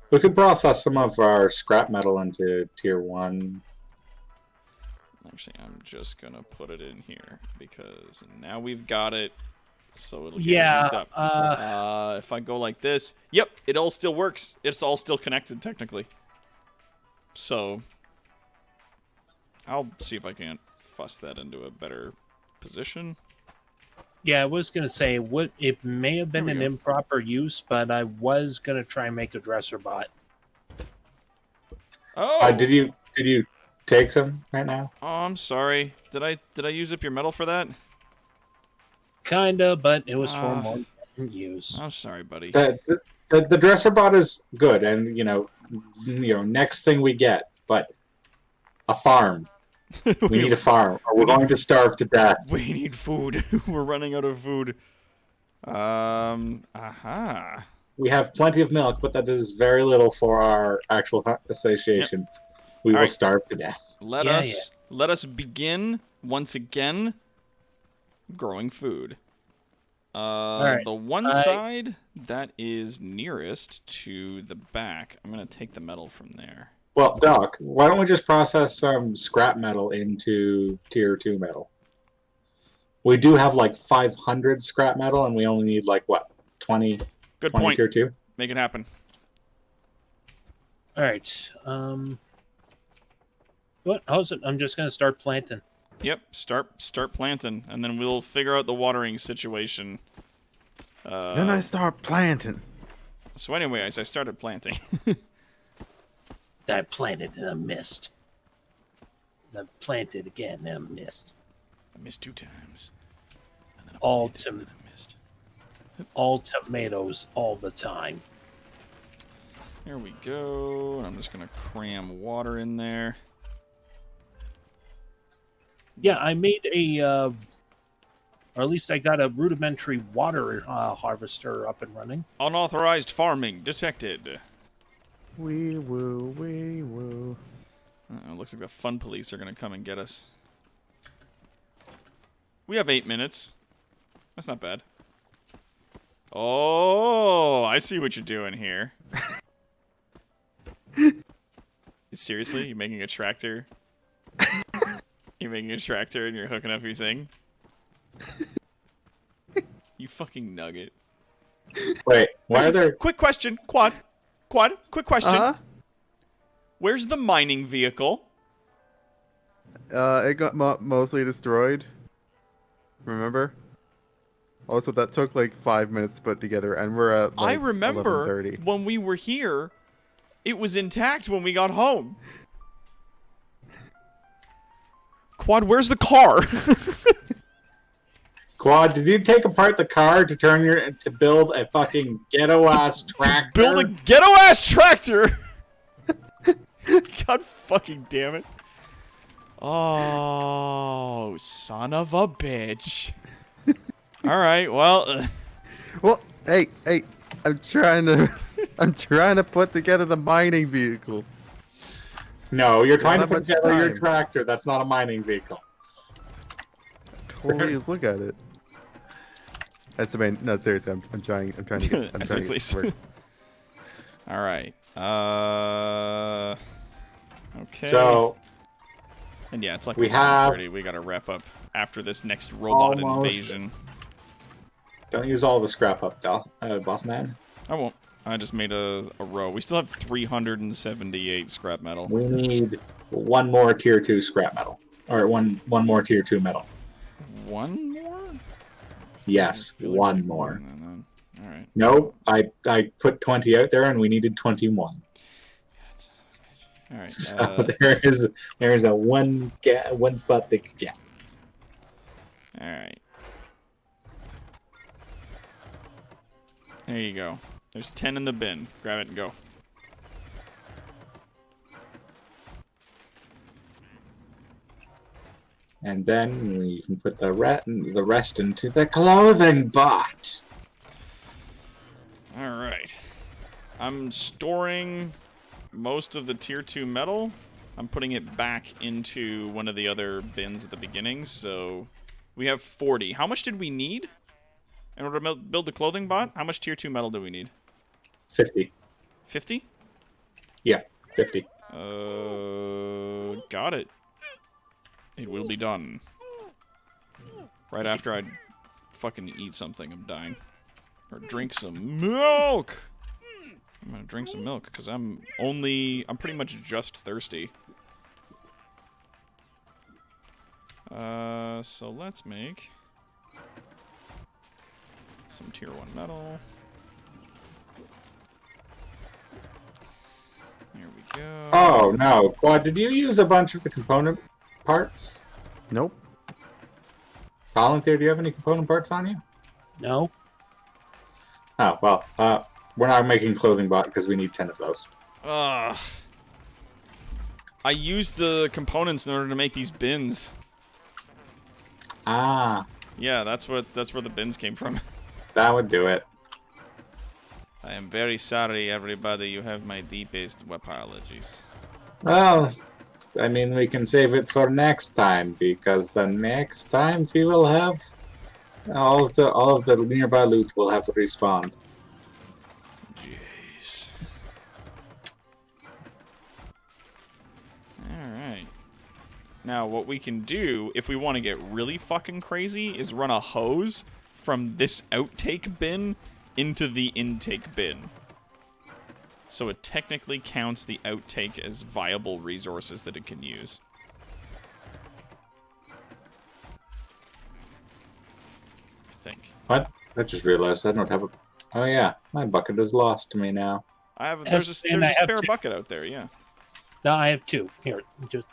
We could process some of our scrap metal into tier 1. Actually, I'm just going to put it in here because now we've got it. So it'll get used up. If I go like this, yep, it all still works. It's all still connected technically. So I'll see if I can't fuss that into a better position. Yeah, I was gonna say it may have been an improper use, but I was gonna try and make a dresser bot. Oh, Did you take some right now? Oh, I'm sorry. Did I use up your metal for that? Kinda, but it was for more use. I'm sorry, buddy. The dresser bot is good, and next thing we get, but a farm. We need a farm, or we're going to starve to death. We need food. We're running out of food. Aha. We have plenty of milk, but that is very little for our actual satiation. Yep. We will starve to death. Let us begin once again growing food. The one side that is nearest to the back, I'm gonna take the metal from there. Well, Doc, why don't we just process some scrap metal into tier 2 metal? We do have like 500 scrap metal, and we only need like, what, 20? Good 20 point. tier 2? Make it happen. All right. What? How's it? I'm just gonna start planting. Yep. Start planting, and then we'll figure out the watering situation. Then I start planting. So anyways, I started planting. I planted and I missed. I planted again and I missed. I missed 2 times. And then I All planted, and then I missed. All tomatoes all the time. There we go. And I'm just gonna cram water in there. Yeah, I made a, or at least I got a rudimentary water harvester up and running. Unauthorized farming detected. Wee woo, wee woo. Looks like the fun police are gonna come and get us. We have 8 minutes. That's not bad. Oh, I see what you're doing here. Seriously? You're making a tractor? You're making a tractor and you're hooking up your thing? You fucking nugget. Wait, why are there... Quick question, Quad, quick question. Where's the mining vehicle? It got mostly destroyed. Remember? Also, that took like 5 minutes to put together, and we're at like I remember 11:30. when we were here, it was intact when we got home. Quad, where's the car? Quad, did you take apart the car to build a fucking ghetto-ass tractor? Build a ghetto-ass tractor! God fucking damn it. Oh, son of a bitch. Alright, well... Well, hey, I'm trying to put together the mining vehicle. No, you're trying to Not put much together your time. tractor. That's not a mining vehicle. Totally is. Look at it. That's the main. No, seriously, I'm trying to get. I'm trying to get please. to work. All right. Okay. So and yeah, it's like we have 11:30. We gotta wrap up after this next robot almost- invasion. don't use all the scrap up, boss man. I won't. I just made a row. We still have 378 scrap metal. We need one more tier 2 scrap metal. Or one more tier 2 metal. One more? Yes, I feel like one we- more. All right. No, I put 20 out there and we needed 21. All right. So there is a one spot they could get. All right. There you go. There's 10 in the bin. Grab it and go. And then we can put the rest into the clothing bot. All right. I'm storing most of the tier 2 metal. I'm putting it back into one of the other bins at the beginning, so we have 40. How much did we need in order to build the clothing bot? How much tier 2 metal do we need? 50. 50? Yeah, 50. Got it. It will be done. Right after I fucking eat something, I'm dying. Or drink some milk! I'm gonna drink some milk, because I'm pretty much just thirsty. So let's make some tier 1 metal. Here we go. Oh, no. Quad, did you use a bunch of the component parts? Nope. Volunteer, do you have any component parts on you? No. Oh, well, we're not making clothing bot because we need 10 of those. I used the components in order to make these bins. Ah, Yeah, that's where the bins came from. that would do it. I am very sorry, everybody. You have my deepest apologies. Well, I mean, we can save it for next time, because the next time we will have all of the nearby loot will have respawned. Jeez. Alright. Now, what we can do, if we want to get really fucking crazy, is run a hose from this outtake bin into the intake bin. So it technically counts the outtake as viable resources that it can use. I think. What? I just realized I don't have a... Oh yeah, my bucket is lost to me now. There's a and I have spare two. bucket out there, yeah. No, I have 2. Here, just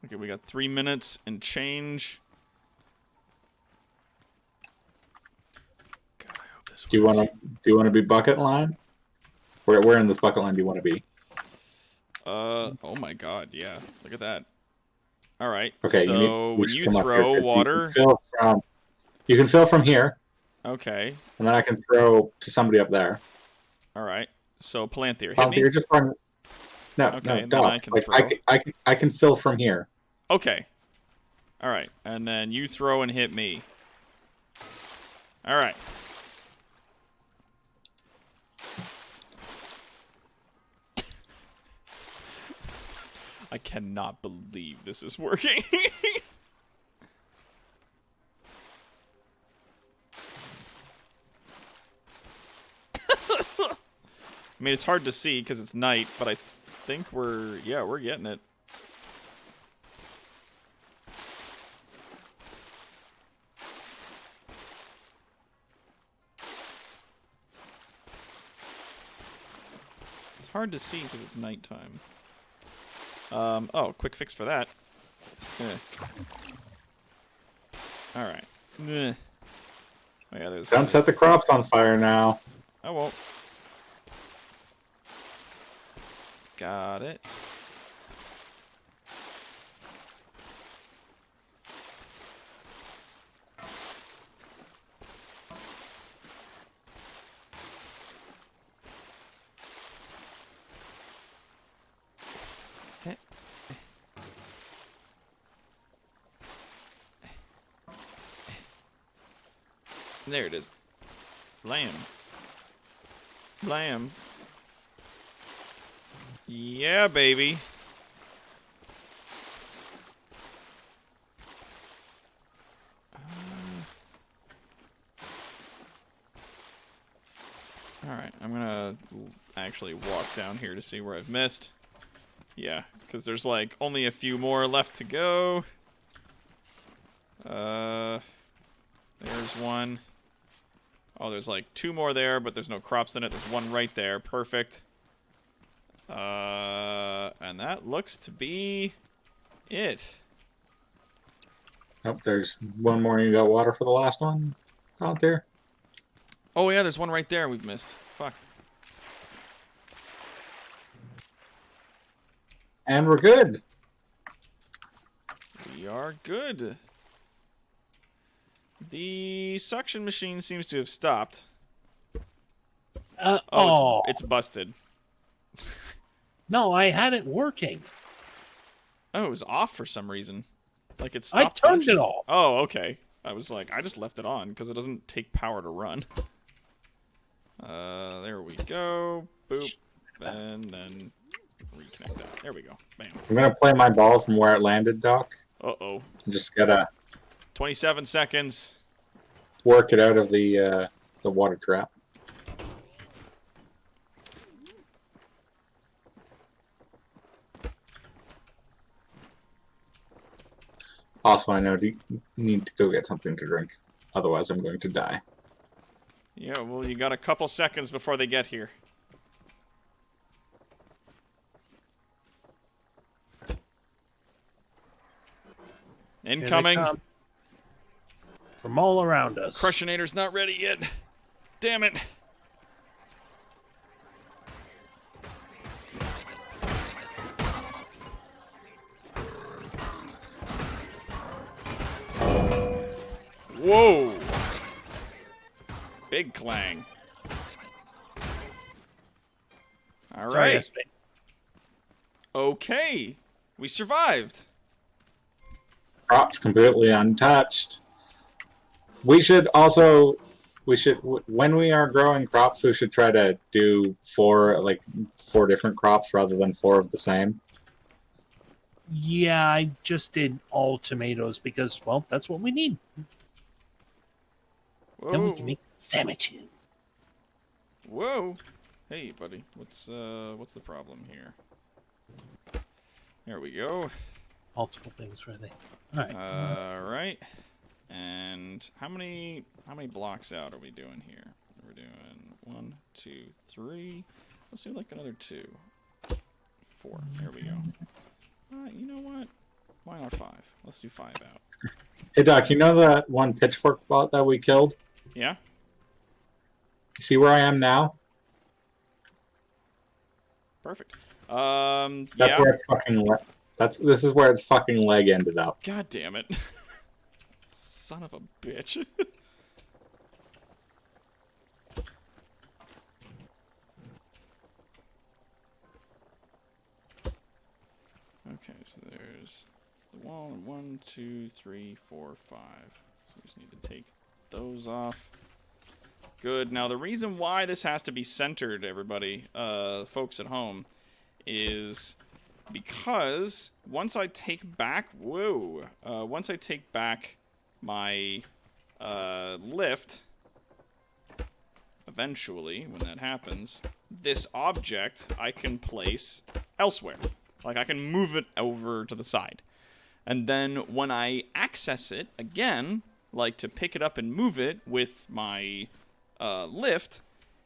Okay, we got 3 minutes and change. God, I hope this Do you want to be bucket line? Where in this bucket line do you want to be? Oh my god, yeah. Look at that. Alright, Okay, so when should you come up here, throw 'cause water... You can fill from here, Okay, and then I can throw to somebody up there. alright. So, Palantir, hit Oh, me. you're just throwing... No, Okay, no, then Doc. I can Like, throw. I can fill from here. Okay. Alright, and then you throw and hit me. Alright. I cannot believe this is working. I mean, it's hard to see because it's night, but I think we're getting it. It's hard to see because it's nighttime. Oh, quick fix for that. Alright. Oh, yeah, Don't set the crops on fire now. I won't. Got it. There it is. Blam. Blam. Yeah, baby. Alright, I'm gonna actually walk down here to see where I've missed. Yeah, because there's like only a few more left to go. There's one. Oh, there's like 2 more there, but there's no crops in it. There's one right there. Perfect. And that looks to be it. Oh, there's one more. You got water for the last one out there? Oh, yeah, there's one right there we've missed. Fuck. And we're good. We are good. The suction machine seems to have stopped. It's busted. No, I had it working. Oh, it was off for some reason. Like it I stopped. turned functioning. it off. Oh, okay. I was like, I just left it on because it doesn't take power to run. There we go. Boop. And then reconnect that. There we go. Bam. I'm gonna play my ball from where it landed, Doc. Uh-oh. Just gotta 27 seconds. work it out of the water trap. Also, I know you need to go get something to drink. Otherwise, I'm going to die. Yeah, well, you got a couple seconds before they get here. Incoming. Here they come. From all around us. Crushinator's not ready yet. Damn it. Whoa. Big clang. All Sorry, right. yes, mate. Okay. We survived. Crops completely untouched. We should also, when we are growing crops, we should try to do 4 different crops rather than 4 of the same. Yeah, I just did all tomatoes because, well, that's what we need. Whoa. Then we can make sandwiches. Whoa. Hey, buddy. What's the problem here? There we go. Multiple things, really. All right. All right. And how many blocks out are we doing here? We're doing 1, 2, 3. Let's do like another 2, 4. There we go. You know what? Why not 5? Let's do 5 out. Hey, Doc, you know that one pitchfork bot that we killed? Yeah. You see where I am now? Perfect. That's Yeah. where it fucking this is where its fucking leg ended up. God damn it. Son of a bitch. Okay, so there's the wall. 1, 2, 3, 4, 5. So we just need to take those off. Good. Now the reason why this has to be centered, everybody, folks at home, is because once I take back, once I take back my lift, eventually, when that happens, this object I can place elsewhere. Like, I can move it over to the side. And then when I access it again, like to pick it up and move it with my lift,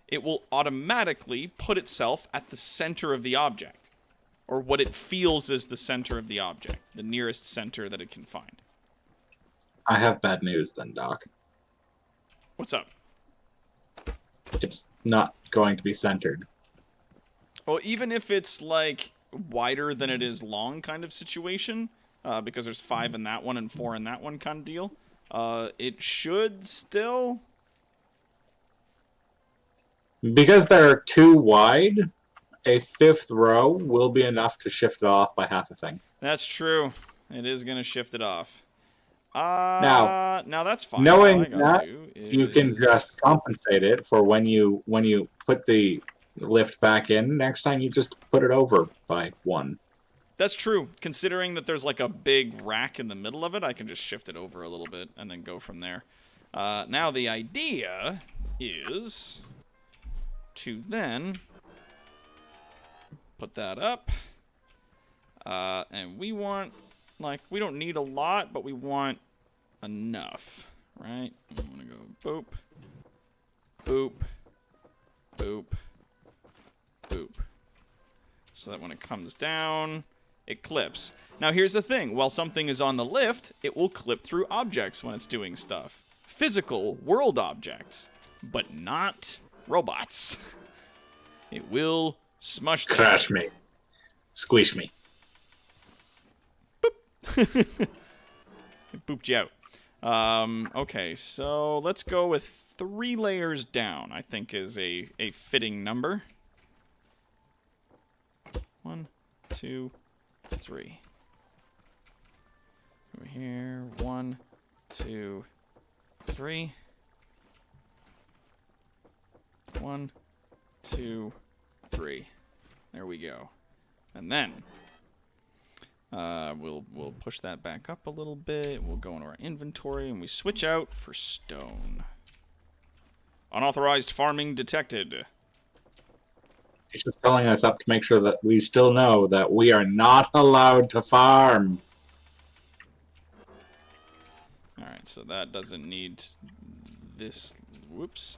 it will automatically put itself at the center of the object. Or what it feels is the center of the object. The nearest center that it can find. I have bad news then, Doc. What's up? It's not going to be centered. Well, even if it's, like, wider than it is long kind of situation, because there's 5 in that one and 4 in that one kind of deal, it should still... Because they're too wide, a 5th row will be enough to shift it off by half a thing. That's true. It is going to shift it off. Now that's fine. knowing All I gotta that, do you can is- just compensate it for when you put the lift back in. Next time, you just put it over by 1. That's true. Considering that there's like a big rack in the middle of it, I can just shift it over a little bit and then go from there. Now the idea is to then put that up. And we want, like, we don't need a lot, but we want enough, right? I'm going to go boop, boop, boop, boop. So that when it comes down, it clips. Now here's the thing. While something is on the lift, it will clip through objects when it's doing stuff. Physical world objects, but not robots. It will smush them. Crash me. Squish me. It booped you out. Okay, so let's go with 3 layers down, I think is a fitting number. 1, 2, 3. Over here, 1, 2, 3. 1, 2, 3. There we go. And then we'll push that back up a little bit. We'll go into our inventory and we switch out for stone. Unauthorized farming detected. He's just calling us up to make sure that we still know that we are not allowed to farm. Alright, so that doesn't need this. Whoops.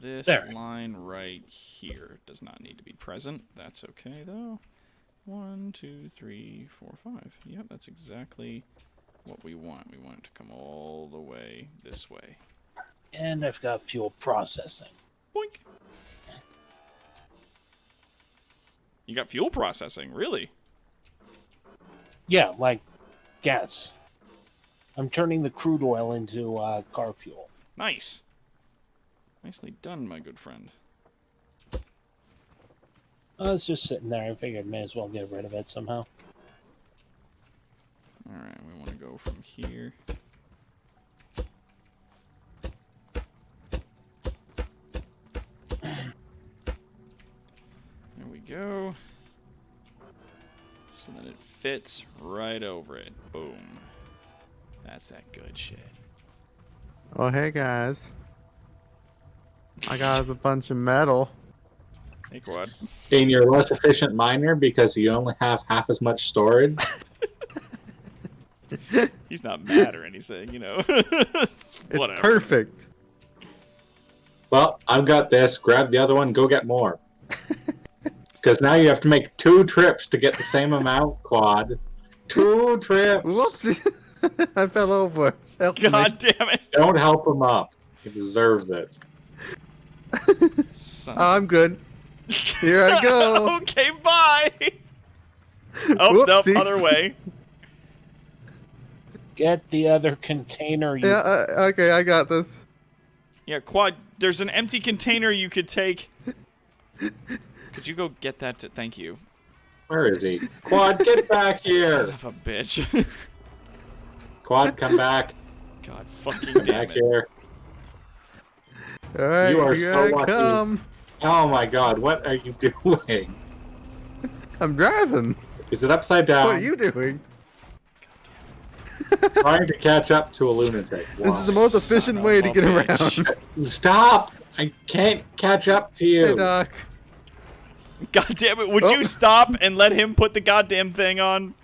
This There. line right here does not need to be present. That's okay, though. 1, 2, 3, 4, 5. Yep, that's exactly what we want. We want it to come all the way this way. And I've got fuel processing. Boink. You got fuel processing, really? Yeah, like gas. I'm turning the crude oil into car fuel. Nice. Nicely done, my good friend. I was just sitting there. I figured may as well get rid of it somehow. Alright, we want to go from here. There we go. So that it fits right over it. Boom. That's that good shit. Oh, hey guys. I got us a bunch of metal. Hey, Quad. And you're a less efficient miner because you only have half as much storage. He's not mad or anything, you know. It's Whatever. perfect. Well, I've got this. Grab the other one. Go get more. Because now you have to make 2 trips to get the same amount, Quad. 2 trips. Whoops. I fell over. Help me. God damn it. Don't help him up. He deserves it. Son Oh, I'm good. Here I go. Okay, bye. Oh, nope, Whoopsies. other way. Get the other container. You... Yeah, okay, I got this. Yeah, Quad, there's an empty container you could take. Could you go get that? Thank you. Where is he? Quad, get back here. Son of a bitch. Quad, come back. God fucking Come damn back it. here. Alright, You are here so I lucky. come. Oh my god, what are you doing? I'm driving. Is it upside down? What are you doing? Trying to catch up to a lunatic. This is the most Son efficient of way a to get bitch. around. Stop! I can't catch up to you. Hey, Doc. God damn it, would Oh. you stop and let him put the goddamn thing on?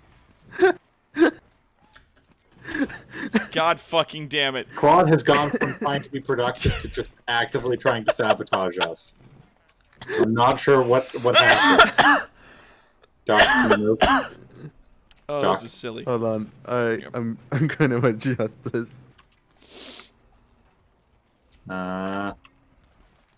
God fucking damn it. Quad has gone from trying to be productive to just actively trying to sabotage us. I'm not sure what happened. Doc, can you move? Oh, Doc. this is silly. Hold on. Yep. I'm gonna adjust this.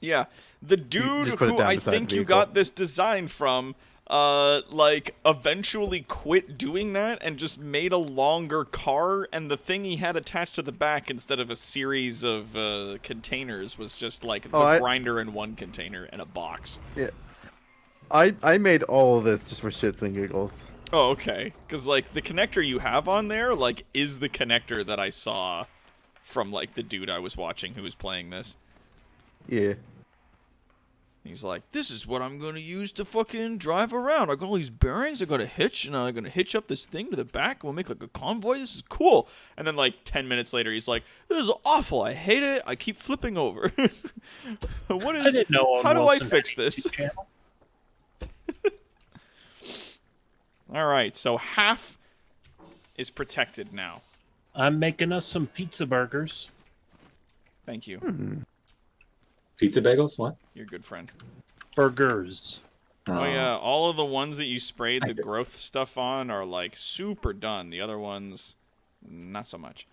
Yeah, the dude just put it who down I beside think the you vehicle. got this design from, like, eventually quit doing that and just made a longer car, and the thing he had attached to the back instead of a series of containers was just, like, the grinder in one container and a box. Yeah. I made all of this just for shits and giggles. Oh, okay. Because, like, the connector you have on there, like, is the connector that I saw from, like, the dude I was watching who was playing this. Yeah. He's like, this is what I'm going to use to fucking drive around. I got all these bearings, I got a hitch, and I'm going to hitch up this thing to the back, and we'll make like a convoy. This is cool. And then like 10 minutes later, he's like, this is awful. I hate it. I keep flipping over. What is, I didn't know how do I Wilson fix had a this? YouTube channel. All right, so half is protected now. I'm making us some pizza burgers. Thank you. Pizza bagels? What? You're a good friend. Burgers. Oh yeah, all of the ones that you sprayed the growth stuff on are like super done. The other ones, not so much.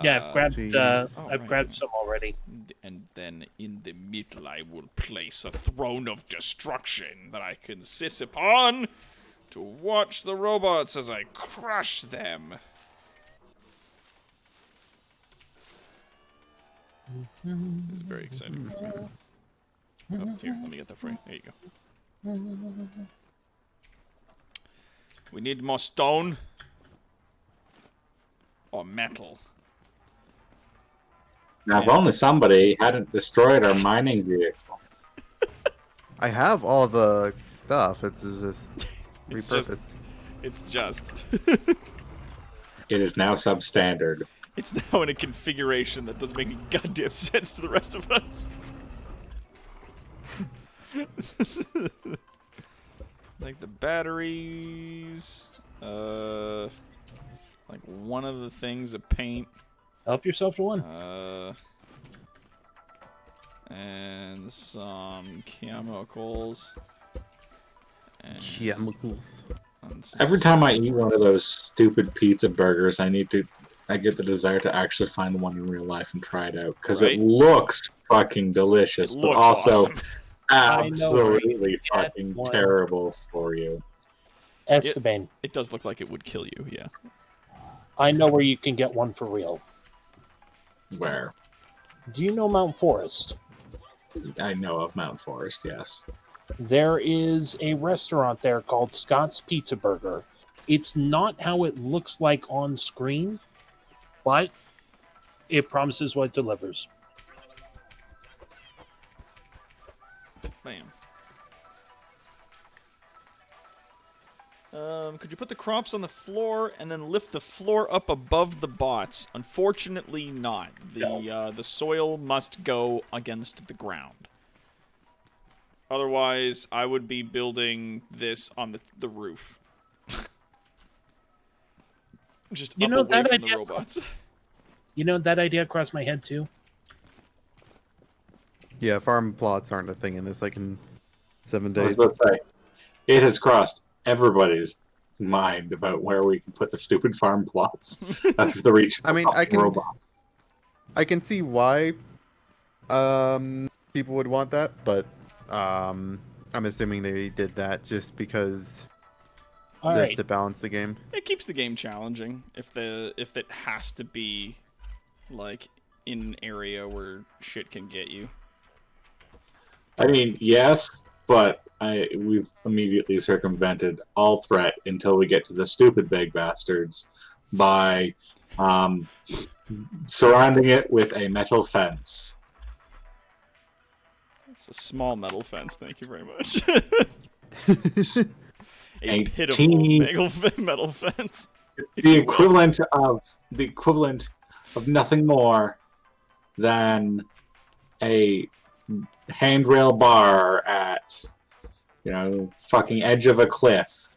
Yeah, I've grabbed. Jeez. Oh, right. Grabbed some already. And then in the middle I will place a throne of destruction that I can sit upon to watch the robots as I crush them. This is very exciting for me. Oh, here, let me get that for you. There you go. We need more stone. Or metal. Now, if only somebody hadn't destroyed our mining vehicle. I have all the stuff. It's just It's repurposed. It's just. It is now substandard. It's now in a configuration that doesn't make any goddamn sense to the rest of us. Like the batteries, like one of the things of paint, Help yourself to one. and some chemicals. And, Chemicals. and some Every time I eat one of those stupid pizza burgers, I get the desire to actually find one in real life and try it out because Right? it looks fucking delicious, It but looks also awesome. absolutely Get fucking one. terrible for you. Esteban, It does look like it would kill you, yeah. I know where you can get one for real. Where Do you know Mount Forest? I know of Mount Forest, yes. There is a restaurant there called Scott's Pizza Burger. It's not how it looks like on screen, but it promises what it delivers. Bam. Could you put the crops on the floor and then lift the floor up above the bots? Unfortunately, not. The soil must go against the ground. Otherwise, I would be building this on the roof. Just You up know, away that from the idea- robots. You know, that idea crossed my head too. Yeah, farm plots aren't a thing in this. Like in 7 I was days. about to say, it has crossed everybody's mind about where we can put the stupid farm plots out of the reach of I mean, I can- robots. I can see why people would want that, but I'm assuming they did that just because All just right. to balance the game. It keeps the game challenging if it has to be like in an area where shit can get you. I mean, yes, but we've immediately circumvented all threat until we get to the stupid big bastards by surrounding it with a metal fence. It's a small metal fence. Thank you very much. a A pitiful teeny- metal fence. The equivalent of nothing more than a handrail bar at, fucking edge of a cliff.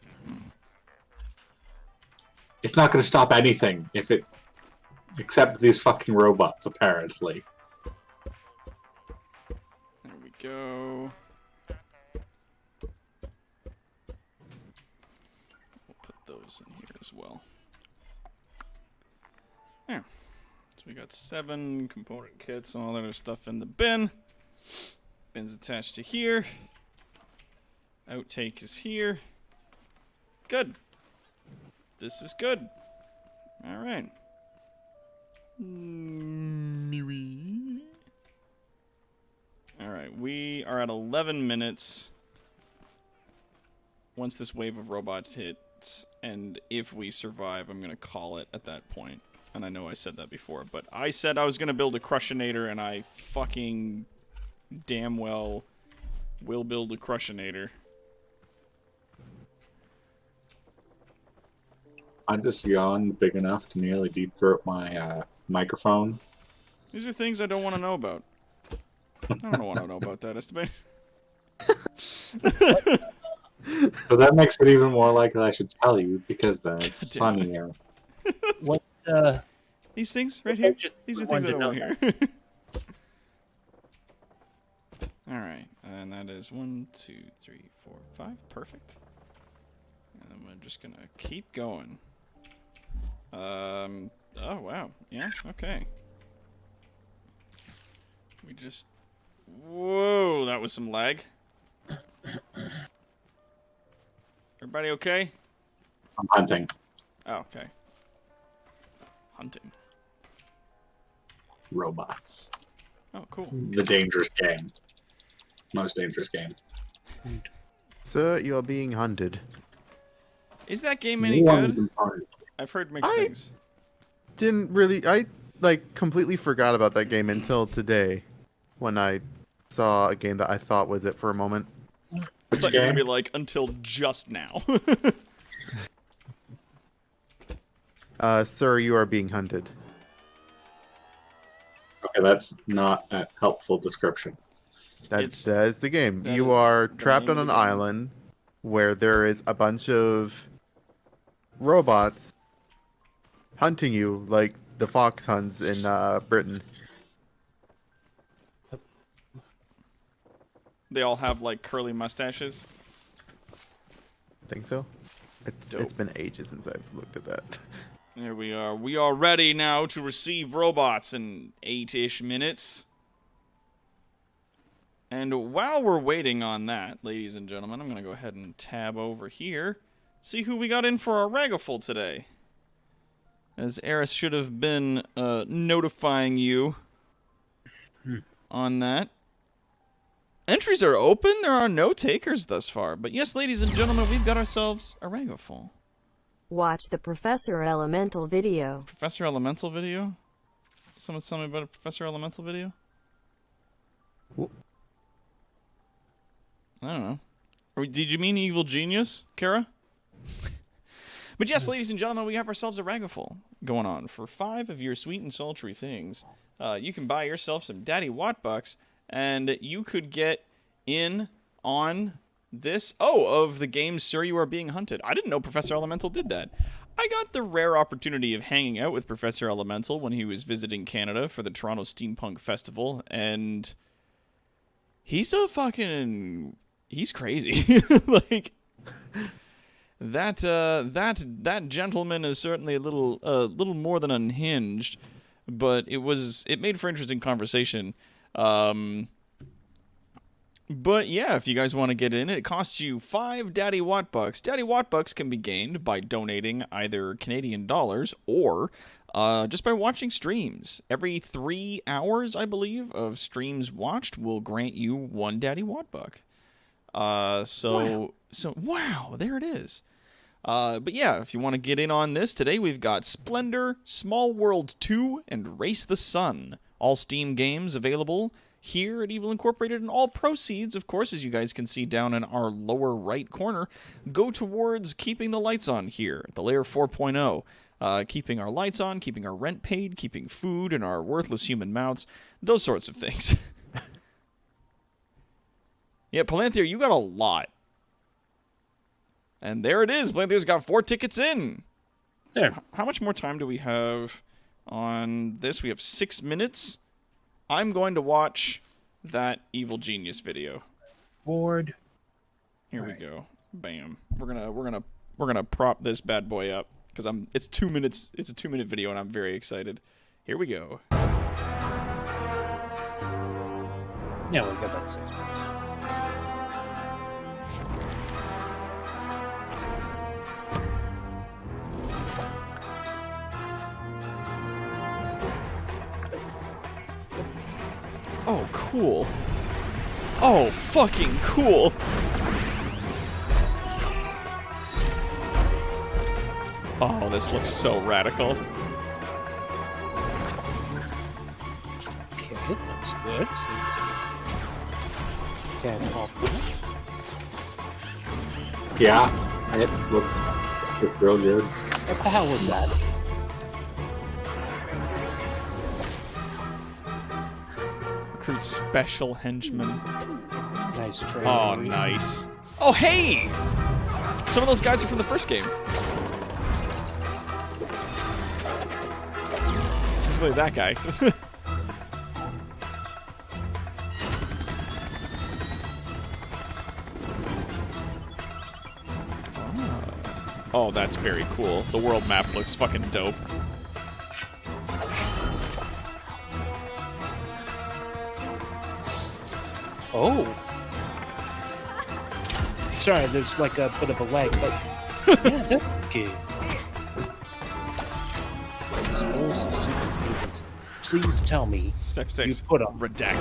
It's not going to stop anything except these fucking robots, apparently. There we go. We'll put those in here as well. There. So we got 7 component kits and all that other stuff in the bin. Bin's attached to here. Outtake is here. Good. This is good. All right. All right, we are at 11 minutes. Once this wave of robots hits, and if we survive, I'm going to call it at that point. And I know I said that before, but I said I was going to build a Crushinator, and I fucking damn well We'll build a Crushinator. I'm just yawned big enough to nearly deep throat my microphone. These are things I don't want to know about. I don't want to know about that, Esteban. So that makes it even more likely I should tell you, because then it's God damn funnier. What? These things right here? Just These are things I wanted don't to want to hear. Alright, and that is 1, 2, 3, 4, 5. Perfect. And then we're just gonna keep going. Oh, wow. Yeah, okay. We just... Whoa, that was some lag. Everybody okay? I'm hunting. Oh, okay. Hunting. Robots. Oh, cool. The dangerous game. Most dangerous game. Sir, you are being hunted. Is that game any One good? component. I've heard mixed things. Didn't really... I, like, completely forgot about that game until today. When I saw a game that I thought was it for a moment. I thought you were gonna game? be like, until just now. Sir, you are being hunted. Okay, that's not a helpful description. That It's- is the game. that You is are the trapped name on of an the game. island where there is a bunch of robots hunting you like the fox hunts in Britain. They all have like curly mustaches. Think so? Dope. It's been ages since I've looked at that. There we are. We are ready now to receive robots in 8-ish minutes. And while we're waiting on that, ladies and gentlemen, I'm going to go ahead and tab over here. See who we got in for our Ragaful today. As Eris should have been notifying you on that. Entries are open. There are no takers thus far. But yes, ladies and gentlemen, we've got ourselves a Ragaful. Watch the Professor Elemental video. Professor Elemental video? Someone tell me about a Professor Elemental video? Wh- I don't know. Did you mean Evil Genius, Kara? But yes, ladies and gentlemen, we have ourselves a Ragaful going on. For 5 of your sweet and sultry things, you can buy yourself some Daddy Wattbucks, and you could get in on this. Oh, of the game Sir, You Are Being Hunted. I didn't know Professor Elemental did that. I got the rare opportunity of hanging out with Professor Elemental when he was visiting Canada for the Toronto Steampunk Festival, and he's a fucking... he's crazy. Like... That gentleman is certainly a little more than unhinged, but it made for interesting conversation. But yeah, if you guys want to get in, it costs you 5 Daddy Wattbucks. Daddy Wattbucks can be gained by donating either Canadian dollars or just by watching streams. Every 3 hours, I believe, of streams watched will grant you 1 Daddy Wattbuck. So wow, there it is. But yeah, if you want to get in on this, today we've got Splendor, Small World 2, and Race the Sun. All Steam games available here at Evil Incorporated, and all proceeds, of course, as you guys can see down in our lower right corner, go towards keeping the lights on here, the Layer 4.0. Keeping our lights on, keeping our rent paid, keeping food in our worthless human mouths, those sorts of things. Yeah, Palanthir, you got a lot. And there it is. Palanthir's got 4 tickets in. There. How much more time do we have on this? We have 6 minutes. I'm going to watch that Evil Genius video. Board. Here we go. Bam. We're gonna prop this bad boy up because it's 2 minutes. It's a 2-minute video, and I'm very excited. Here we go. Yeah, we'll get about 6 minutes. Oh, cool. Oh, fucking cool. Oh, this looks so radical. Okay, looks good. can't help it. Yeah, it looked real good. What the hell was that? Recruit special henchman. Nice trade. Oh, nice. Oh, hey! Some of those guys are from the first game. Specifically that guy. Oh, that's very cool. The world map looks fucking dope. Oh. Sorry, there's like a bit of a lag, but yeah, that's okay. Scrolls of Supermutants. Please tell me Step 6, you put up. redacted.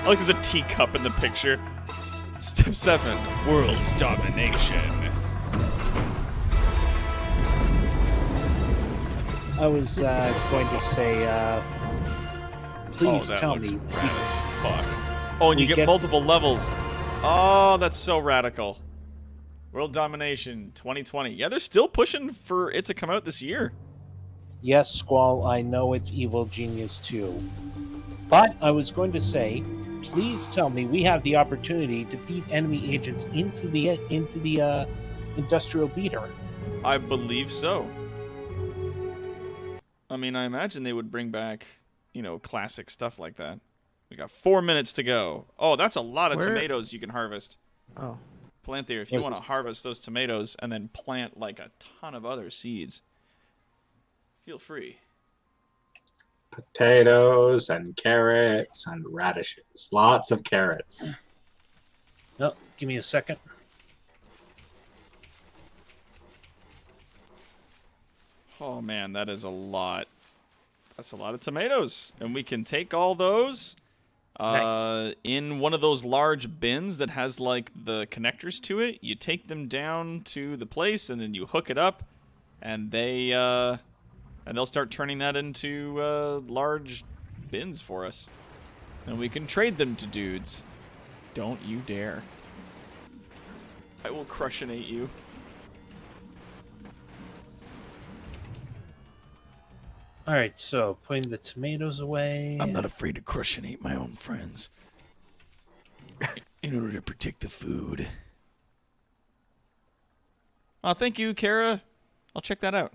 I like there's a teacup in the picture. Step 7, world domination. I was going to say, please that tell looks me. rad as fuck. Oh, and you We get multiple levels. Oh, that's so radical. World domination 2020. Yeah, they're still pushing for it to come out this year. Yes, Squall, I know it's Evil Genius 2. But I was going to say, please tell me we have the opportunity to feed enemy agents into the industrial beater. I believe so. I mean, I imagine they would bring back, classic stuff like that. We got 4 minutes to go. Oh, that's a lot of tomatoes you can harvest. Oh. Plant there if you want to harvest those tomatoes and then plant like a ton of other seeds. Feel free. Potatoes and carrots and radishes. Lots of carrots. No, give me a second. Oh man, that is a lot. That's a lot of tomatoes. And we can take all those Nice. in one of those large bins that has like the connectors to it. You take them down to the place and then you hook it up and they'll start turning that into large bins for us. And we can trade them to dudes. Don't you dare. I will crushionate you. All right, so putting the tomatoes away. I'm not afraid to crushionate my own friends. In order to protect the food. Oh, thank you, Kara. I'll check that out.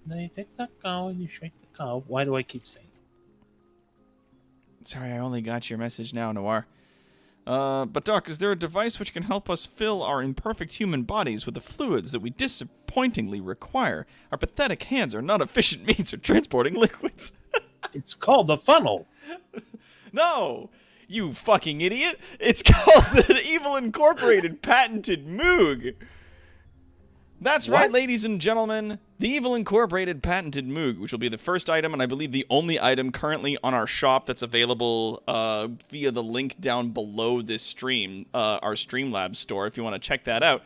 No, you take the cow and you shake the cow. Why do I keep saying? Sorry, I only got your message now, Noir. But Doc, is there a device which can help us fill our imperfect human bodies with the fluids that we disappointingly require? Our pathetic hands are not efficient means for transporting liquids. It's called the funnel. No, you fucking idiot. It's called the Evil Incorporated patented Moog. That's right, ladies and gentlemen. The Evil Incorporated patented Moog, which will be the first item and I believe the only item currently on our shop that's available via the link down below this stream, our Streamlabs store, if you want to check that out.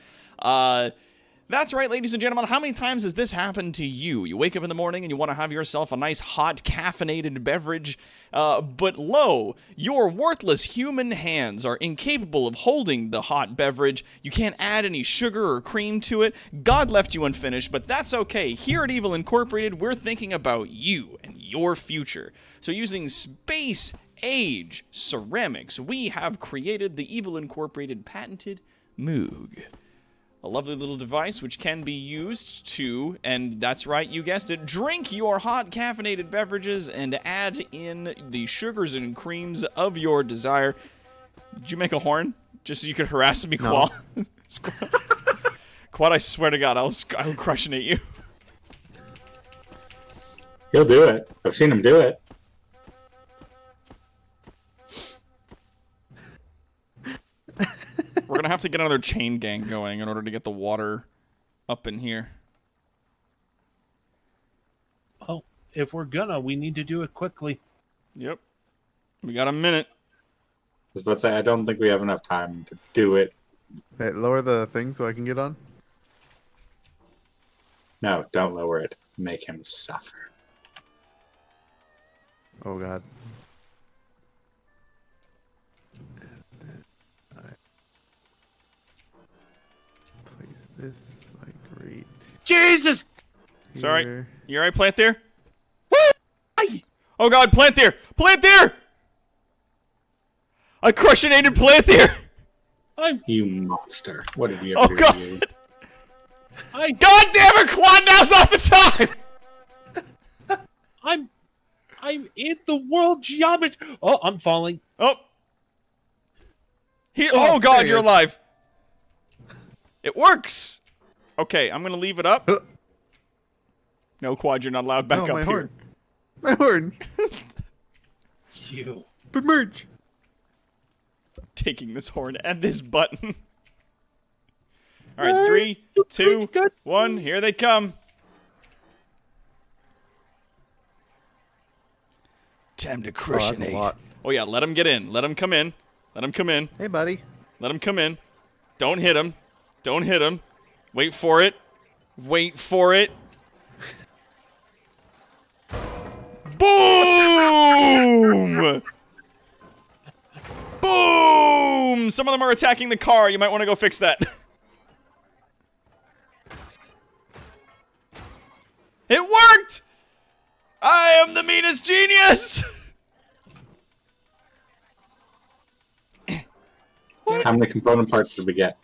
That's right, ladies and gentlemen. How many times has this happened to you? You wake up in the morning and you want to have yourself a nice hot caffeinated beverage, but lo, your worthless human hands are incapable of holding the hot beverage. You can't add any sugar or cream to it. God left you unfinished, but that's okay. Here at Evil Incorporated, we're thinking about you and your future. So using space age ceramics, we have created the Evil Incorporated patented Moog. A lovely little device which can be used to, and that's right, you guessed it, drink your hot caffeinated beverages and add in the sugars and creams of your desire. Did you make a horn? Just so you could harass me, Qual? No. Quad, I swear to God, I'll crushionate you. He'll do it. I've seen him do it. We're going to have to get another chain gang going in order to get the water up in here. Well, if we're gonna, we need to do it quickly. Yep. We got a minute. I was about to say, I don't think we have enough time to do it. Hey, lower the thing so I can get on. No, don't lower it. Make him suffer. Oh, God. this like right Jesus! Sorry. here. You alright, Plant there? Oh god, Plant there! Plant there! I crushinated Plant there! You monster. What did you Oh ever do? god! to you? God damn it, Quad, now's not the time! I'm in the world geometry. Oh, I'm falling. Oh. Oh god, there he you're is. alive. It works! Okay, I'm gonna leave it up. No, Quad, you're not allowed back Oh, up my here. horn. My horn. You. But merge. Taking this horn and this button. Alright, 3, 2, 1, here they come. Time to Oh, crush that's a lot. Oh yeah, let him get in. Let him come in. Let him come in. Hey, buddy. Let him come in. Don't hit him. Don't hit him. Wait for it. Wait for it. Boom! Boom! Some of them are attacking the car. You might want to go fix that. It worked! I am the meanest genius! How many component parts did we get?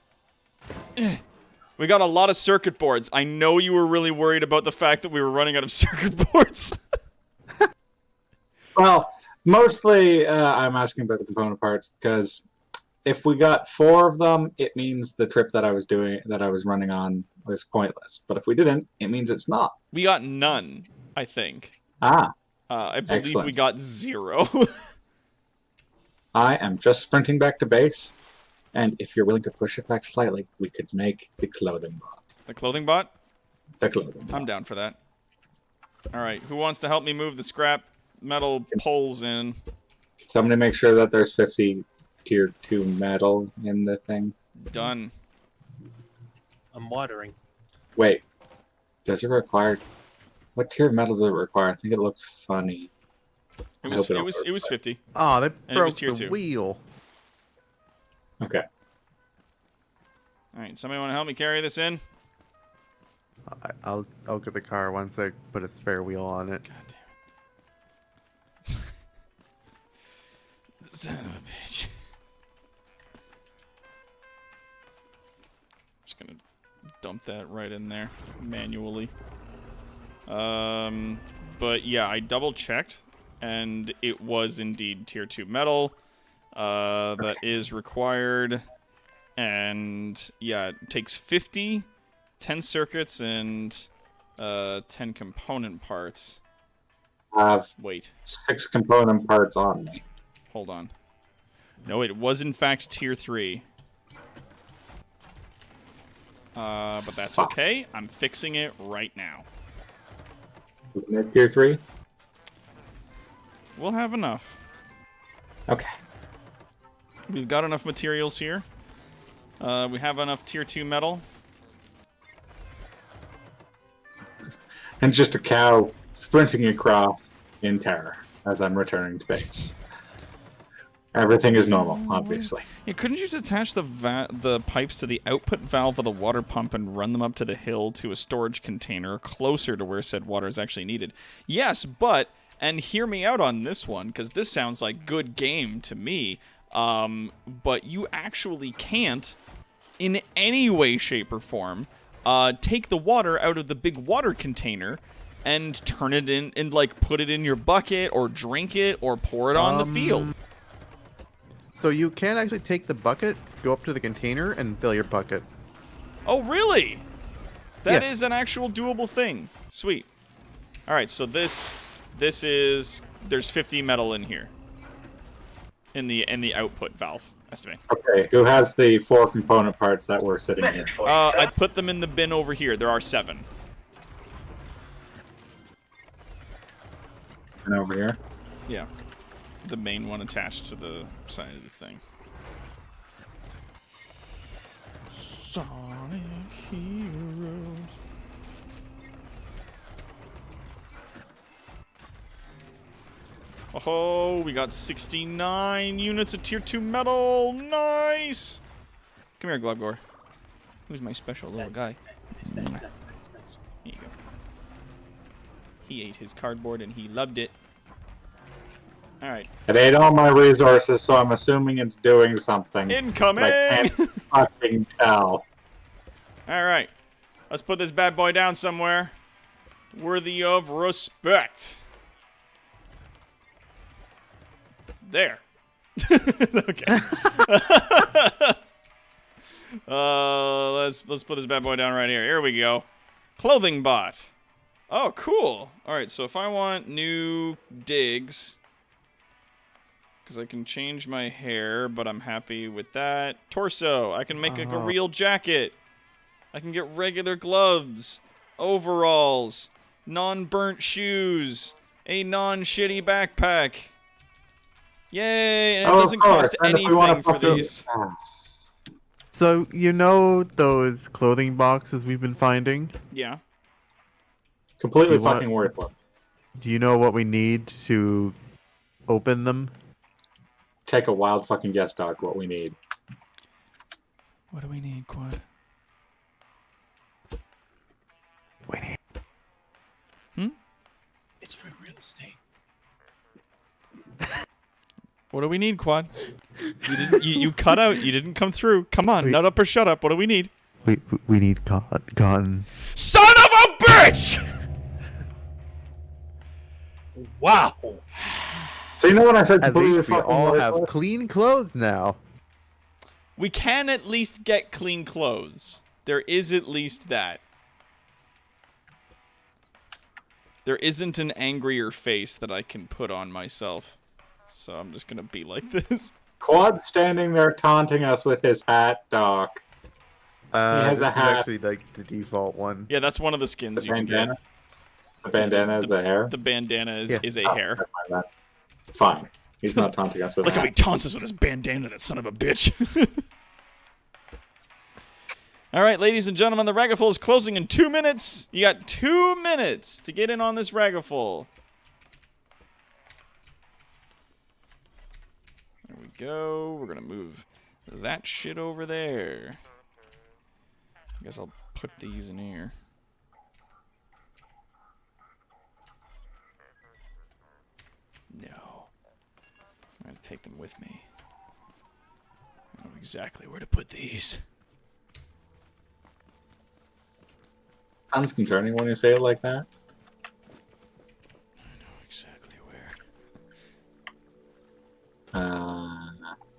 We got a lot of circuit boards. I know you were really worried about the fact that we were running out of circuit boards. Well, mostly I'm asking about the component parts because if we got 4 of them, it means the trip that I was running on was pointless. But if we didn't, it means it's not. We got none, I think. Ah, I believe Excellent. we got 0. I am just sprinting back to base. And if you're willing to push it back slightly, we could make the clothing bot. The clothing bot? The clothing bot. I'm down for that. Alright, who wants to help me move the scrap metal poles in? Somebody make sure that there's 50 tier 2 metal in the thing. Done. I'm watering. Wait, does it require... What tier of metal does it require? I think it looked funny. It I was, hope it was, don't it was 50. Oh, they it was broke tier the 2. wheel. Okay. Alright, somebody want to help me carry this in? I'll get the car once I put a spare wheel on it. God damn it. Son of a bitch. Just gonna dump that right in there manually. But yeah, I double checked and it was indeed tier 2 metal. That is required. And yeah, it takes 50, 10 circuits, and 10 component parts. I have Wait, 6 component parts on me. hold on. No, it was in fact tier 3. But that's okay. I'm fixing it right now. Tier 3? We'll have enough. Okay. We've got enough materials here. We have enough tier 2 metal. And just a cow sprinting across in terror as I'm returning to base. Everything is normal, obviously. Yeah, couldn't you attach the pipes to the output valve of the water pump and run them up to the hill to a storage container closer to where said water is actually needed? Yes, but, and hear me out on this one, because this sounds like good game to me, but you actually can't, in any way, shape, or form, take the water out of the big water container and turn it in, and, like, put it in your bucket, or drink it, or pour it on the field. So you can actually take the bucket, go up to the container, and fill your bucket. Oh, really? That Yeah. is an actual doable thing. Sweet. All right, so this is there's 50 metal in here. In the output valve estimate. Okay, who has the 4 component parts that were sitting here? I put them in the bin over here. There are 7. And over here? Yeah. The main one attached to the side of the thing. Sonic Heroes. Oh, we got 69 units of tier 2 metal. Nice. Come here, Globgore. Who's my special little Nice, guy? nice. Here you go. He ate his cardboard and he loved it. Alright. It ate all my resources, so I'm assuming it's doing something. Incoming! I can't fucking tell. Alright. Let's put this bad boy down somewhere. Worthy of respect. There. Okay. Let's put this bad boy down right here. Here we go. Clothing bot. Oh, cool. Alright, so if I want new digs, because I can change my hair, but I'm happy with that. Torso. I can make like a real jacket. I can get regular gloves, overalls, non-burnt shoes, a non-shitty backpack. Yay! And it doesn't cost anything for these. So, you know those clothing boxes we've been finding? Yeah. Completely Do you want- fucking worthless. Do you know what we need to open them? Take a wild fucking guess, Doc, what we need. What do we need, Quad? We need. It's for real estate. What do we need, Quad? You cut out. You didn't come through. Come on, nut up or shut up. What do we need? We need cotton. Son of a bitch! Wow. So you know what I said? At Completely least we fucking all have worthless? clean clothes now. We can at least get clean clothes. There is at least that. There isn't an angrier face that I can put on myself. So I'm just gonna be like this. Quad standing there taunting us with his hat, Doc. has This a is hat. actually like the default one. Yeah, that's one of the skins The you can bandana. get. The bandana is a hair. The bandana is a Oh, hair. never mind that. Fine. He's not taunting us with Look a how he hat. taunts us with his bandana, that son of a bitch. All right, ladies and gentlemen, the Ragaful is closing in 2 minutes. You got 2 minutes to get in on this Ragaful. There we go. We're going to move that shit over there. I guess I'll put these in here. No. I'm going to take them with me. I know exactly where to put these. Sounds concerning when you say it like that. I know exactly where.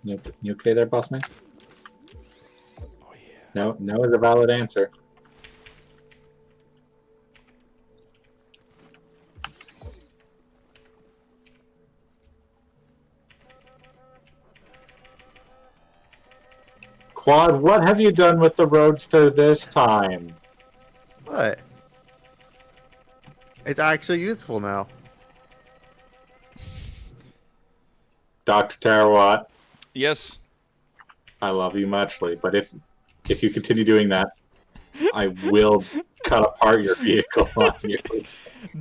You okay there, boss man? Oh, yeah. No is a valid answer. Quad, what have you done with the Roadster this time? What? It's actually useful now. Dr. Tarawat, Yes. I love you muchly, but if you continue doing that, I will cut apart your vehicle on you.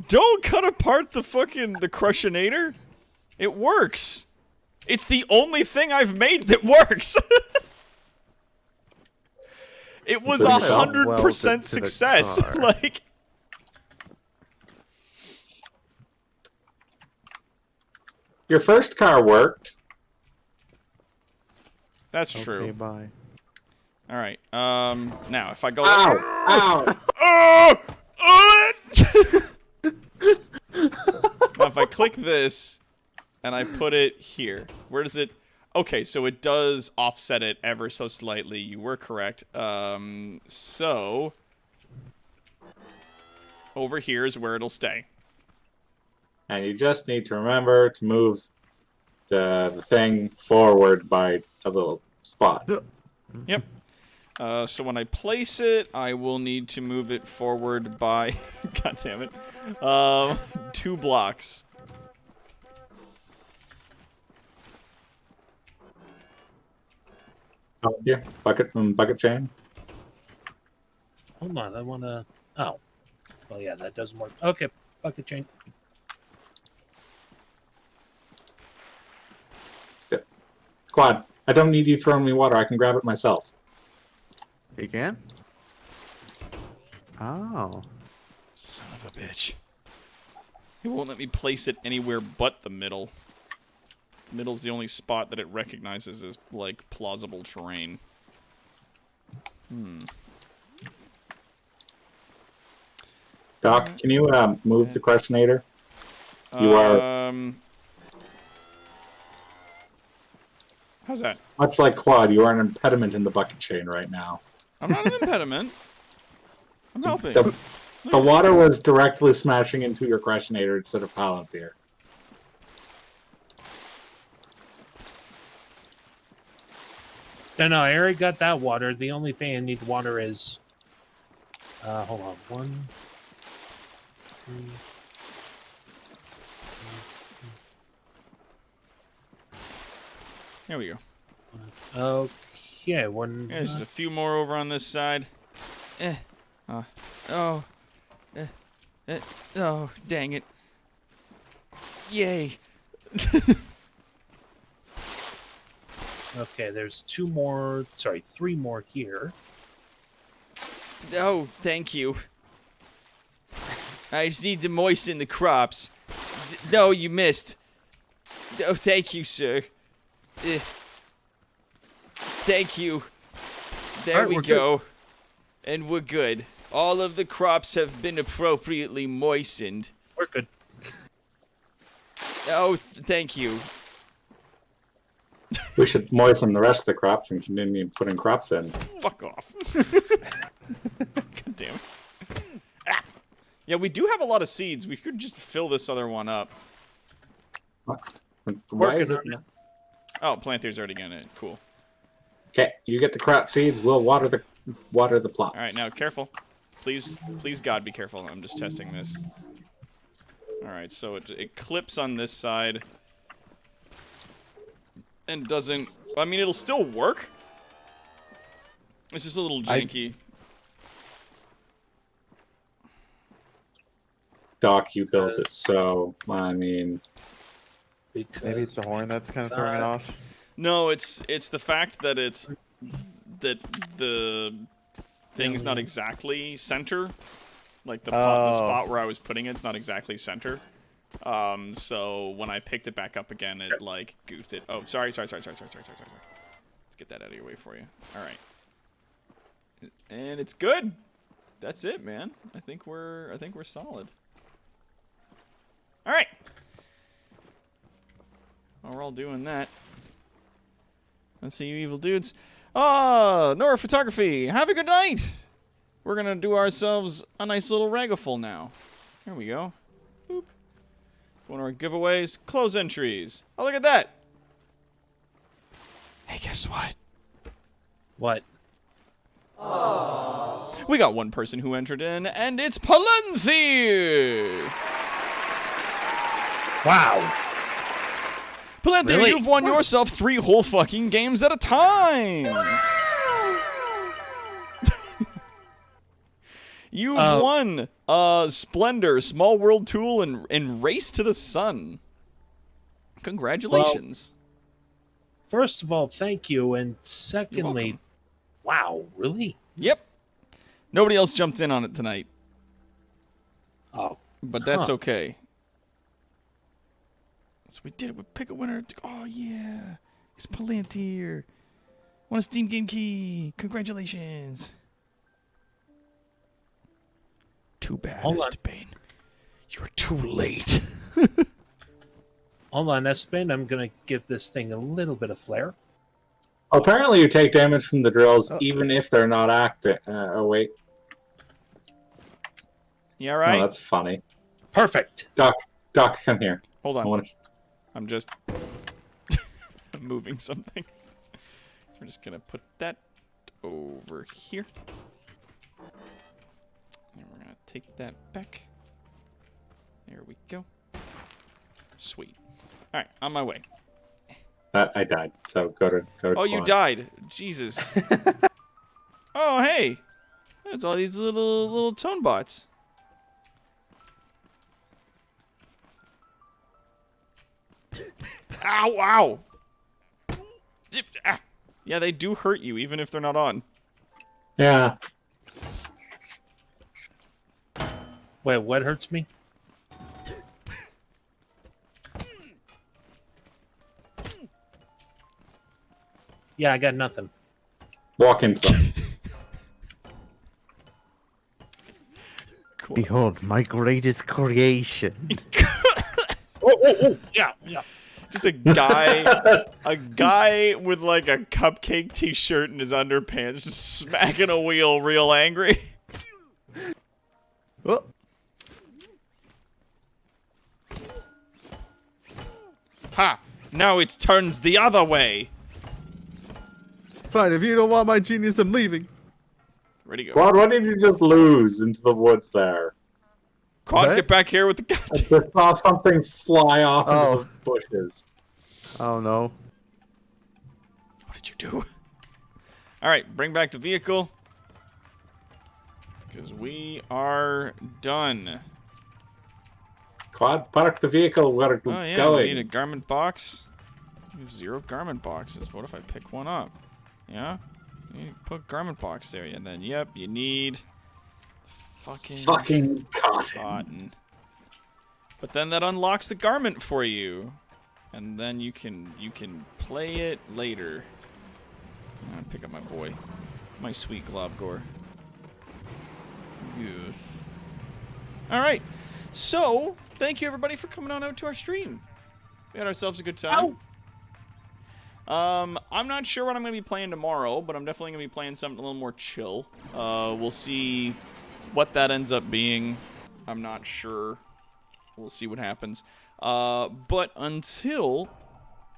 Don't cut apart the Crushinator. It works. It's the only thing I've made that works. It was Well, 100% welded to the success. car. Like, Your first car worked. that's Okay, true. bye. All right. Now if I go. Ow! Oh! Now, if I click this and I put it here, where does it? Okay, so it does offset it ever so slightly. You were correct. So over here is where it'll stay. And you just need to remember to move the thing forward by a little spot. Yep. So when I place it, I will need to move it forward by, God damn it, 2 blocks. Oh, yeah, bucket chain. Hold on, I want to... Oh. Well, yeah, that doesn't work. Okay, bucket chain. Quad, I don't need you throwing me water. I can grab it myself. You can? Oh. Son of a bitch. It won't let me place it anywhere but the middle. The middle's the only spot that it recognizes as, like, plausible terrain. Doc, can you move the questionator? You are How's that? much like Quad. You are an impediment in the bucket chain right now. I'm not an impediment. I'm helping. The water was directly smashing into your questionator instead of Palantir. No, I already got that water. The only thing I need water is... hold on. 1, 3... There we go. Okay, one... Yeah, just a few more over on this side. Oh, dang it. Yay. Okay, there's 3 more here. Oh, thank you. I just need to moisten the crops. No, you missed. Oh, thank you, sir. Thank you. There we go. And we're good. All of the crops have been appropriately moistened. We're good. Oh, thank you. We should moisten the rest of the crops and continue putting crops in. Fuck off. God damn. Ah. Yeah, we do have a lot of seeds. We could just fill this other one up. Why is it? Oh, Planter's already getting it. Cool. Okay, you get the crop seeds. We'll water the plots. All right, now careful. Please, God, be careful. I'm just testing this. All right, so it clips on this side and doesn't. I mean, it'll still work. It's just a little janky. Doc, you built it, so I mean, Maybe it's the horn that's kind of throwing it off. No, it's the fact that the thing's not exactly center. Like the spot where I was putting it's not exactly center. So when I picked it back up again, it like goofed it. Oh, sorry. Let's get that out of your way for you. All right. And it's good. That's it, man. I think we're solid. All right. While we're all doing that, let's see, you evil dudes. Nora Photography, have a good night. We're gonna do ourselves a nice little ragaful now. There we go. Boop. One of our giveaways. Close entries. Oh, look at that. Hey, guess what? What? We got one person who entered in, and it's Palanthir! Wow. Palanthir, Really? you've won yourself 3 whole fucking games at a time! You've won Splendor, Small World Tool, and Race to the Sun. Congratulations. Well, first of all, thank you, and secondly, wow, really? Yep. Nobody else jumped in on it tonight. Oh. But that's okay. So we did it. We pick a winner. Oh, yeah. It's Palantir. Won a Steam Game Key. Congratulations. Too bad, Esteban. You're too late. Hold on, Esteban. I'm going to give this thing a little bit of flair. apparently you take damage from the drills even if they're not active. Oh wait. Yeah, right. Oh, that's funny. Perfect. Doc, come here. Hold on. I wanna... I'm just moving something. We're just gonna put that over here. And we're gonna take that back. There we go. Sweet. All right, on my way. I died, so go to. Oh, you died. Jesus. Oh, hey. There's all these little tone bots. Ow, ow. Yeah, they do hurt you, even if they're not on. Yeah. Wait, what hurts me? Yeah, I got nothing. Walk in front. Cool. Behold, my greatest creation. Oh, yeah. Just a guy with like a cupcake t-shirt and his underpants, just smacking a wheel real angry. Oh, Ha! Now it turns the other way. fine, if you don't want my genius, I'm leaving. Ready to go. Quad, why did you just lose into the woods there? Quad, What? get back here with the I goddamn... just saw something fly off Oh. into the bushes. Oh no. What did you do? Alright, bring back the vehicle. Because we are done. Quad, park the vehicle. We're Oh yeah, going. we need a garment box. We have 0 garment boxes. What if I pick one up? Yeah? You put garment box there, and then, yep, you need... Fucking cotton. cotton. But then that unlocks the garment for you. And then you can play it later. Pick up my boy. My sweet Globgore. Yes. Alright. So, thank you everybody for coming on out to our stream. We had ourselves a good time. I'm not sure what I'm going to be playing tomorrow, but I'm definitely going to be playing something a little more chill. We'll see what that ends up being. I'm not sure. We'll see what happens. But until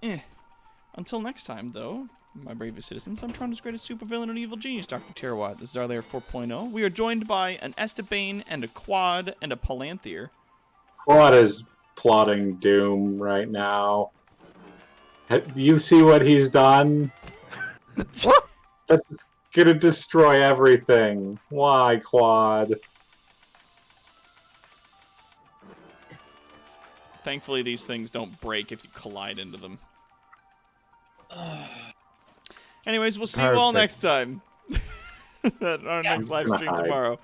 next time, though, my bravest citizens, I'm Toronto's greatest supervillain and evil genius, Dr. Terrawat. This is our Lair 4.0. We are joined by an Estabane and a Quad and a Palantir. Quad is plotting doom right now. You see what he's done? That's gonna destroy everything. Why, Quad? Thankfully, these things don't break if you collide into them. Anyways, we'll see you all Perfect. next time. At our next live stream Bye. tomorrow.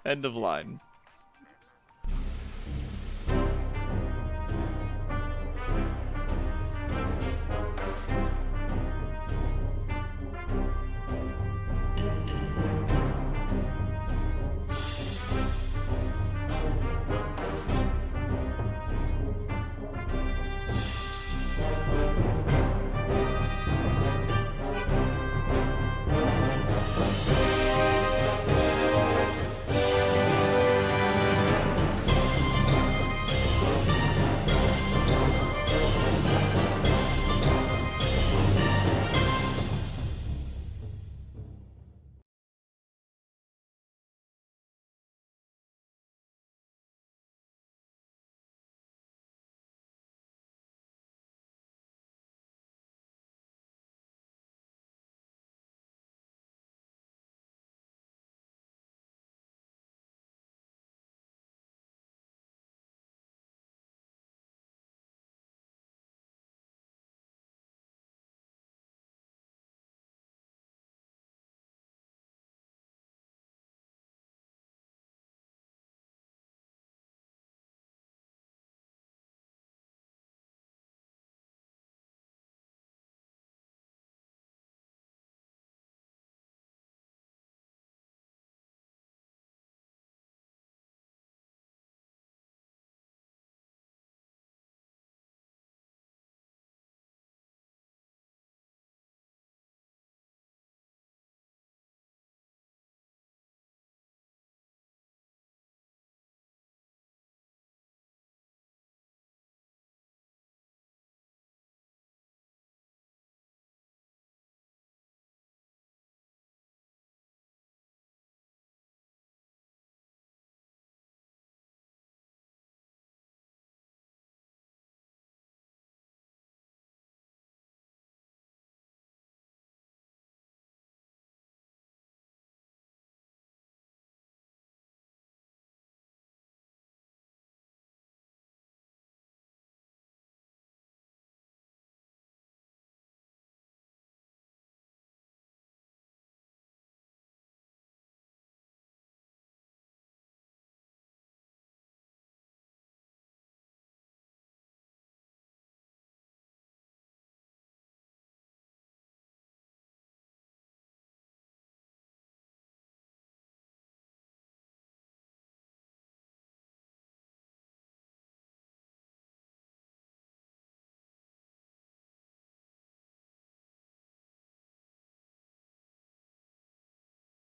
End of line.